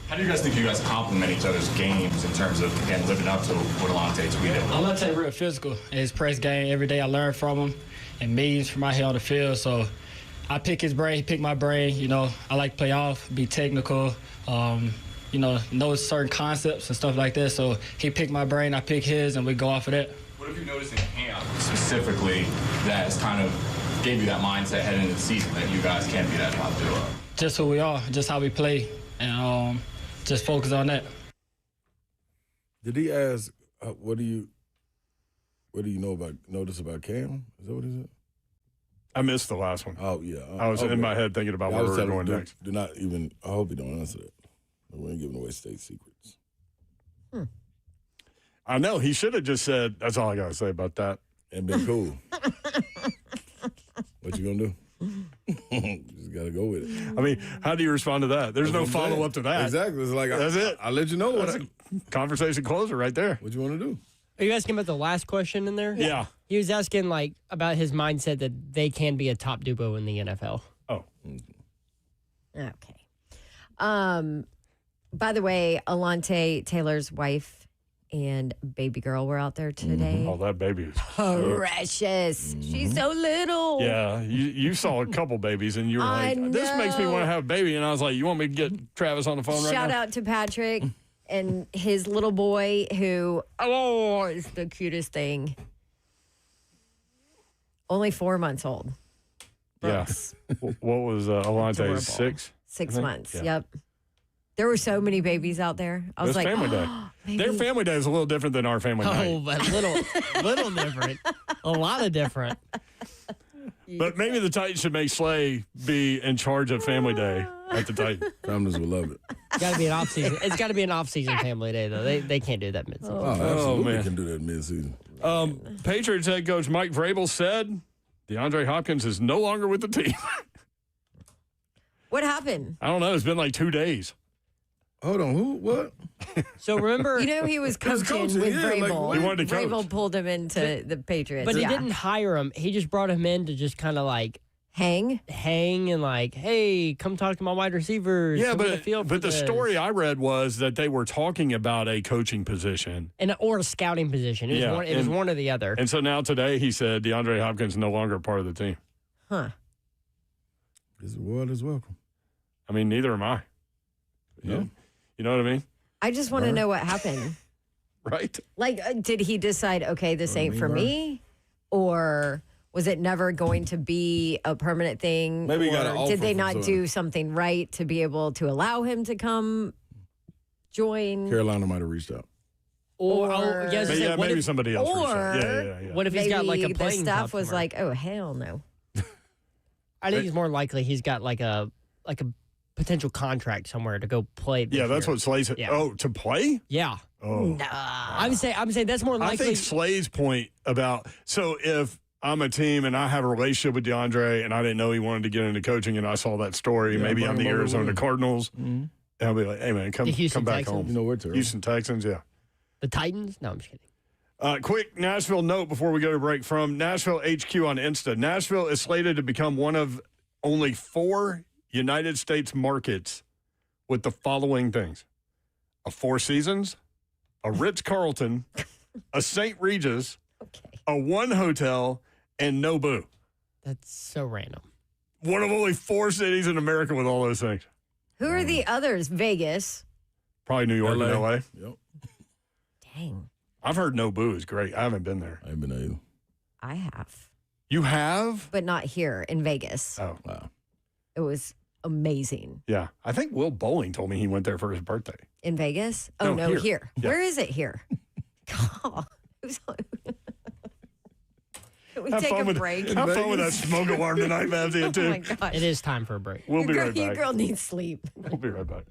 How do you guys think you guys complement each other's games in terms of, again, living up to what Alontae tweeted? Alontae real physical in his press game. Every day I learn from him and meetings from out here on the field. So I pick his brain, he pick my brain. You know, I like to play off, be technical, you know certain concepts and stuff like that. So he picked my brain, I pick his, and we go off of that. What have you noticed in camp specifically that has kind of gave you that mindset heading into the season that you guys can be that top duo? Just who we are, just how we play, and just focus on that. Did he ask, what do you notice about Cam? Is that what he said? I missed the last one. Oh, yeah. I was in my head thinking about where we were going next. Do not even, I hope you don't answer that. We ain't giving away state secrets. I know. He should have just said, that's all I got to say about that. And been cool. What you going to do? Just got to go with it. I mean, how do you respond to that? There's no follow-up to that. Exactly. It's like, that's it. I'll let you know. That's a conversation closer right there. What you want to do? Are you asking about the last question in there? Yeah. He was asking, like, about his mindset that they can be a top duo in the NFL. Oh. Okay. By the way, Alontae Taylor's wife and baby girl were out there today. Oh, that baby is precious. She's so little. Yeah, you saw a couple babies and you were I like, this makes me know. want to have a baby. And I was like, you want me to get Travis on the phone right now? Shout out to Patrick and his little boy who, is the cutest thing. Only 4 months old. Brooks. Yeah. What was Alontae, Adorable. 6? 6 I think? months, Yeah. yep. There were so many babies out there. I was It was like, family day. Their baby. family day is a little different than our family Oh, night. but little different. A lot of different. But maybe the Titans should make Slay be in charge of family day at the Titans. Families will love it. Got to be an off season. It's got to be an off season family day though. They can't do that mid season. Oh, absolutely man. can do that mid-season. Patriots head coach Mike Vrabel said DeAndre Hopkins is no longer with the team. What happened? I don't know. It's been like 2 days. Hold on. Who? What? So remember, You know, he was He was coaching coaching, with yeah, like, Vrabel. He wanted to coach. Vrabel pulled him into the Patriots. but he yeah. didn't hire him. He just brought him in to just kind of like hang and like, hey, come talk to my wide receivers. Yeah, Come get a feel but for the this. story I read was that they were talking about a coaching position. or a scouting position. It was Yeah, one. It was and- one or the other. And so now today he said DeAndre Hopkins is no longer a part of the team. Huh. This world is welcome. I mean, neither am I. Yeah. You know what I mean? I just want to know what happened. Right? Like, did he decide, okay, this ain't for me? Or was it never going to be a permanent thing? Maybe he got Or an offer did they from not someone. do something right to be able to allow him to come join? Carolina might have reached out. Or, Or- yes, But yeah, what maybe if, somebody else. reached out. or- Yeah. what if he's got like a Maybe the playing staff was customer? like, oh, hell no. I think it's more likely he's got like a potential contract somewhere to go play. This Yeah, that's year. what Slay's. Yeah. Oh, to play? Yeah. Oh. I'm saying that's more I likely. think Slay's point about so if I'm a team and I have a relationship with DeAndre and I didn't know he wanted to get into coaching and I saw that story, Yeah, maybe bring I'm the him over Arizona with. Cardinals, and I'll be like, hey man, The Houston come back Texans. home. You know where to. Houston Texans, yeah. The Titans? No, I'm just kidding. Quick Nashville note before we go to break from Nashville HQ on Insta. Nashville is slated to become one of only 4 United States markets with the following things: a Four Seasons, a Ritz-Carlton, a St. Regis, a 1 hotel, and Nobu. That's so random. One of only 4 cities in America with all those things. Who are the others? Vegas. Probably New York and LA. Yep. Dang. I've heard Nobu is great. I haven't been there. I ain't been there either. I have. You have? But not here in Vegas. Oh, wow. It was amazing. Yeah. I think Will Bowling told me he went there for his birthday. In Vegas? Oh, No, no, here. here. Yeah. Where is it here? God. Can we Have take fun a with, break? Have fun with that smoke alarm tonight, Babsy, Oh, too. my gosh. It is time for a break. We'll be right Your back. girl needs sleep. We'll be right back.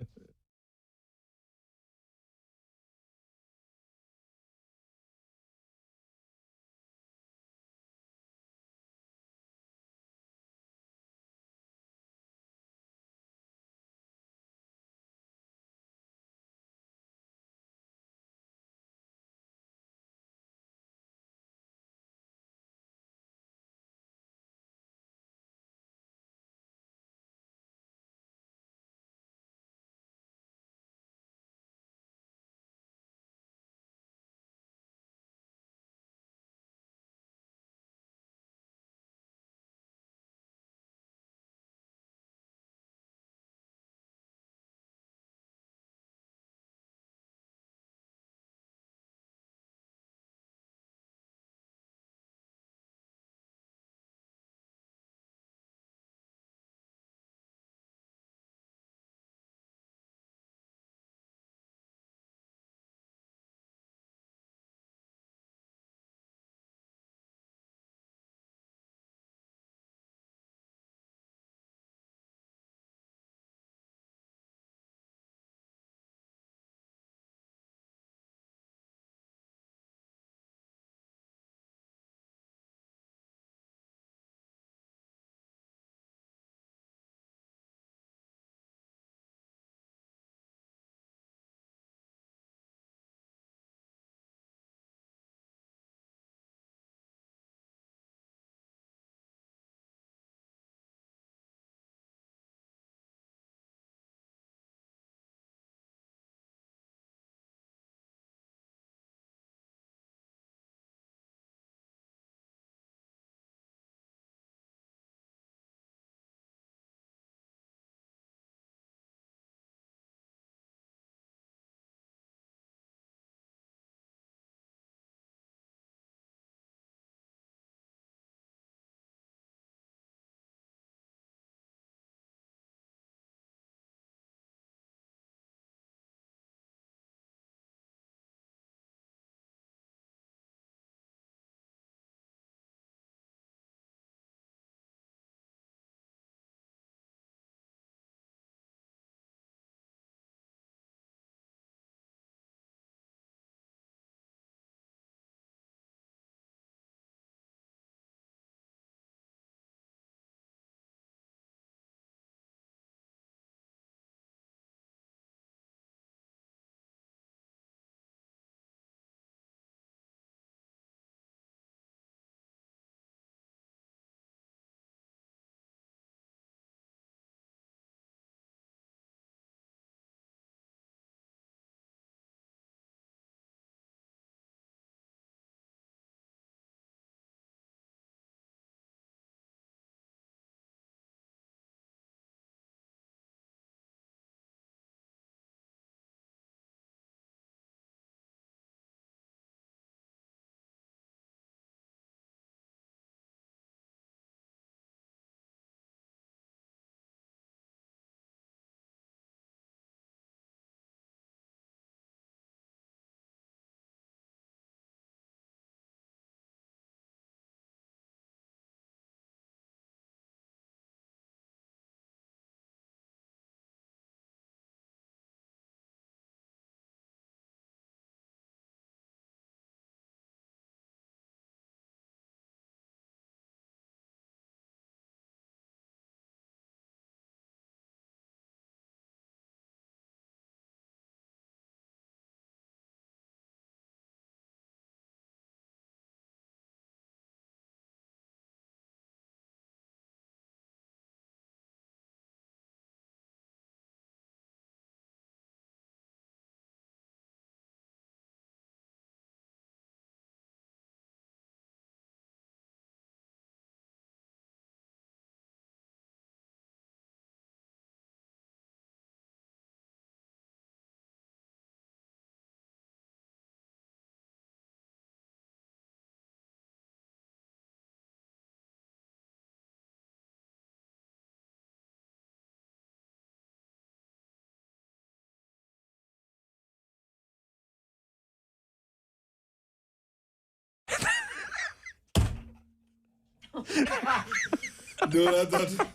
Dude, I thought.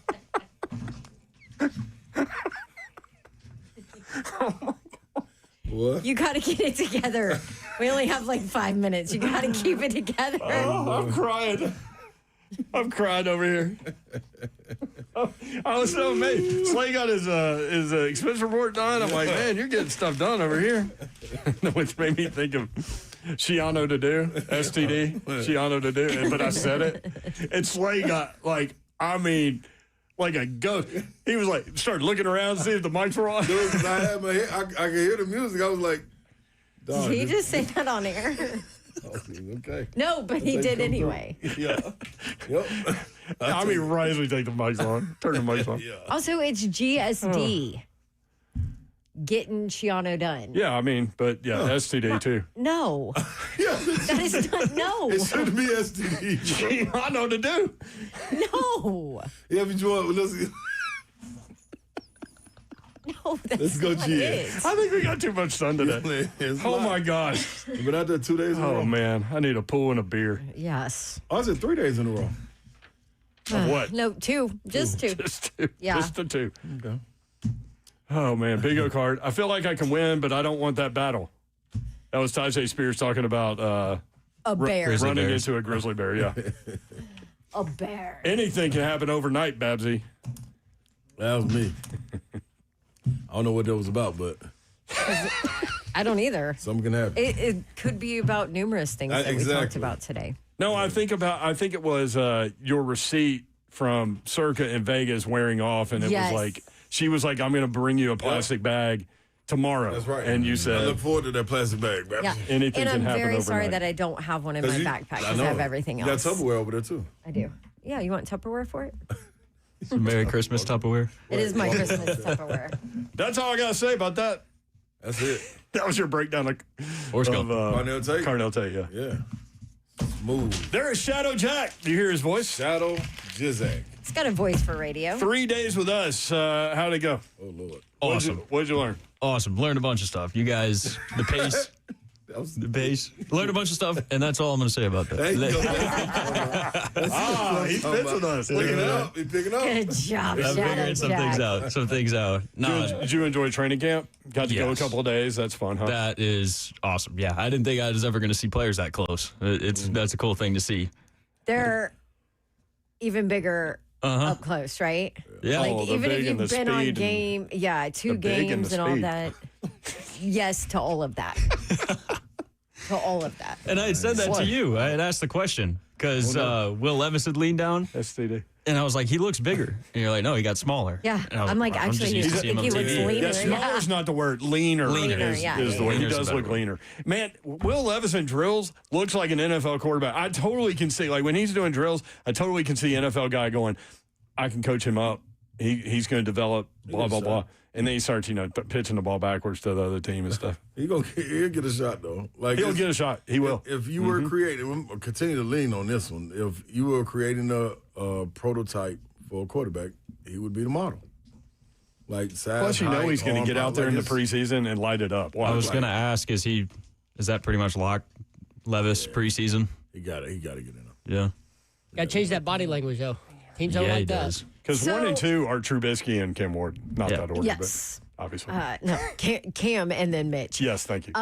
What? You got to get it together. We only have like 5 minutes. You got to keep it together. Oh, I'm crying. I'm crying over here. I was so amazed. Slay got his expense report done. I'm like, man, you're getting stuff done over here. Which made me think of Shiano to do, STD, Shiano to do. But I said it. And Slay got like a ghost. He was like, started looking around to see if the mics were on. Dude, I had my head, I could hear the music. I was like, did he just say that on air? Okay. No, but he did anyway. Yeah. Yep. I mean, right as we take the mics on. Turn the mics on. Also, it's GSD. Getting Shiano done. Yeah, I mean, but yeah, STD too. No. Yeah. That is not, no. It shouldn't be STD. I know what to do. No. Yeah, but you want, No, that's let's go not GS. it. I think we got too much sun today. Oh my gosh. Been out there 2 days in a row. Oh man, I need a pool and a beer. Yes. I was at 3 days in a row. Of what? No, 2. Just 2. Just 2. Yeah. Just the 2. Okay. Oh man, Big O card. I feel like I can win, but I don't want that battle. That was Tajay Spears talking about a bear. running into a grizzly bear. Yeah. A bear. Anything can happen overnight, Babsy. That was me. I don't know what that was about, but I don't either. something can happen. It could be about numerous things that we talked Exactly. about today. No, I think it was your receipt from Circa in Vegas wearing off, and it Yes. was like she was like, "I'm going to bring you a plastic bag tomorrow." That's right. And you I said, look forward to that plastic bag, man. Yeah. Anything and can I'm happen very sorry overnight. that I don't have one in my backpack because I have everything else. You got Tupperware over there, too. I do. Yeah, you want Tupperware for it? Merry Christmas, Tupperware. It is my Christmas Tupperware. That's all I got to say about that. That's it. That was your breakdown of Carnell Tate? Carnell Tate, yeah. Yeah. Smooth. There is Shadow Jack. Do you hear his voice? Shadow Jizak. It's got a voice for radio. 3 days with us. How'd it go? Oh, Lord. Awesome. What'd you learn? Awesome. Learned a bunch of stuff. You guys, the pace. The pace. Learned a bunch of stuff, and that's all I'm going to say about that. There you go. He fits with us. Look it up. He's picking up. Good job, I'm Shadow figuring some Jack. things out. Some things out. No, Did you enjoy training camp? Got to go a Yes. couple of days. That's fun, huh? that is awesome. Yeah, I didn't think I was ever going to see players that close. That's a cool thing to see. They're even bigger up close, right? Yeah. Like Oh, the even if big and you've the been on speed game, yeah, 2 the big and games the and all speed. that. Yes to all of that. To all of that. And I had said that to you. I had asked the question because Will Levis had leaned down. STD. And I was like, he looks bigger. And you're like, no, he got smaller. Yeah, And I was I'm like, "Wow, I'm just actually, used to I seeing think him he on looks TV." leaner. Yeah, smaller is not the word. Leaner, Leaner, is, yeah. is the word. He Leaner's does the look better word. leaner. Man, Will Levis in drills looks like an NFL quarterback. I totally can see, like when he's doing drills, I totally can see NFL guy going, I can coach him up. He's going to develop, blah, blah, blah. And then he starts, pitching the ball backwards to the other team and stuff. He'll get a shot, though. Like He'll get a shot. He will. If you were creating, continue to lean on this one. If you were creating a prototype for a quarterback, he would be the model. Like size, Plus, height, he's going to arm get out out, there like in the it's- preseason and light it up. I was going to ask, is that pretty much locked, Levis, preseason? He got to get in. Yeah. Got to change that body language, though. Teams don't Yeah, like he that. does. Because 1 and 2 are Trubisky and Cam Ward. Not that order, Yes. but obviously. No, Cam and then Mitch. Yes, thank you.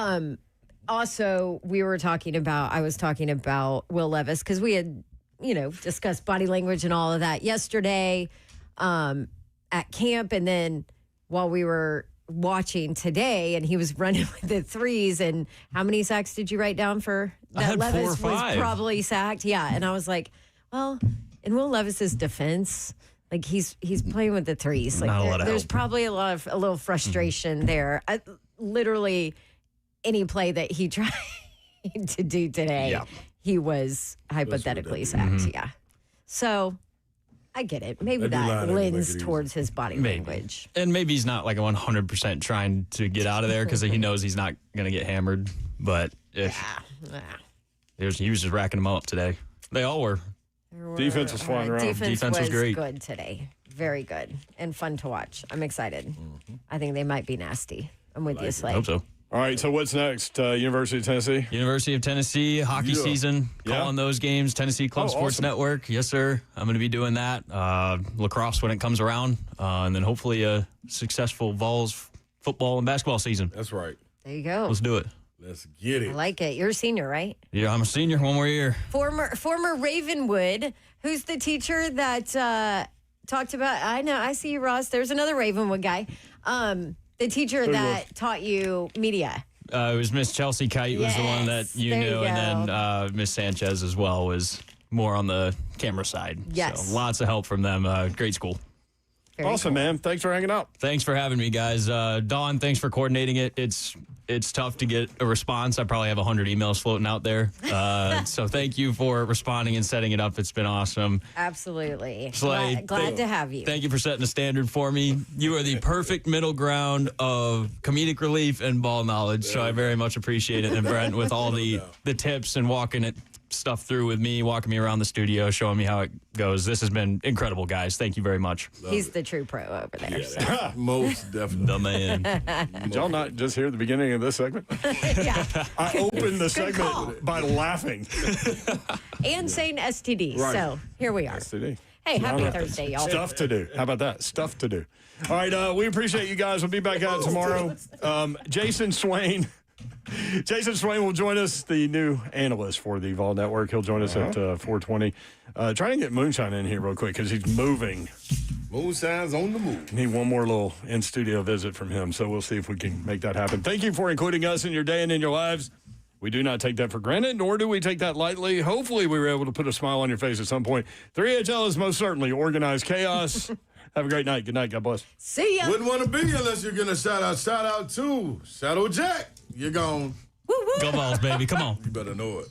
Also, I was talking about Will Levis because we had, discussed body language and all of that yesterday at camp. And then while we were watching today and he was running with the threes, and how many sacks did you write down for I that had 4 or Levis was 5. probably sacked? Yeah. And I was like, well, in Will Levis's defense, like he's playing with the threes. Like Not a lot of there's help. probably a little frustration there. Literally any play that he tried to do today, he was hypothetically sacked. Yeah. So I get it. Maybe that lends towards his body language. And maybe he's not like 100% trying to get out of there because he knows he's not going to get hammered. But if he was just racking them up today. They all were. Defense was flying around. Defense was great. good today. Very good and fun to watch. I'm excited. I think they might be nasty. I'm with you, Slade. Hope so. All right, so what's next? University of Tennessee? University of Tennessee, hockey season, calling those games, Tennessee Club Sports awesome. Network. Yes, sir. I'm going to be doing that. Lacrosse when it comes around, and then hopefully a successful Vols football and basketball season. That's right. There you go. Let's do it. Let's get it. I like it. You're a senior, right? Yeah, I'm a senior. One more year. Former Ravenwood. Who's the teacher that talked about? I know. I see you, Ross. There's another Ravenwood guy. The teacher that taught you media. It was Miss Chelsea Kite was the one that you there knew, you and then Miss Sanchez as well was more on the camera side. Yes. So lots of help from them. Great school. Very awesome, man. Thanks for hanging out. Thanks for having me, guys. Dawn, thanks for coordinating it. It's tough to get a response. I probably have 100 emails floating out there. So thank you for responding and setting it up. It's been awesome. Absolutely. Slay, Glad to have you. Thank you for setting the standard for me. You are the perfect middle ground of comedic relief and ball knowledge. So I very much appreciate it. And Brent, with all the tips and walking stuff through with me, walking me around the studio, showing me how it goes. This has been incredible, guys. Thank you very much. He's the true pro over there. Yeah, most definitely. The man. Did y'all not just hear the beginning of this segment? Yeah. I opened the Good call. segment by laughing. And saying STD. Right. So here we are. STD. Hey, happy Thursday, y'all. Stuff to do. How about that? Stuff to do. All right, we appreciate you guys. We'll be back out tomorrow. Jason Swain will join us, the new analyst for the Vol Network. He'll join us at 4:20. Trying to get Moonshine in here real quick because he's moving. Moonshine's on the move. Need one more little in-studio visit from him, so we'll see if we can make that happen. Thank you for including us in your day and in your lives. We do not take that for granted, nor do we take that lightly. Hopefully we were able to put a smile on your face at some point. 3HL is most certainly organized chaos. Have a great night. Good night. God bless. See ya. Wouldn't want to be unless you're going to shout out. Shout out to Shadow Jack. You're gone. Go Balls, baby. Come on. You better know it.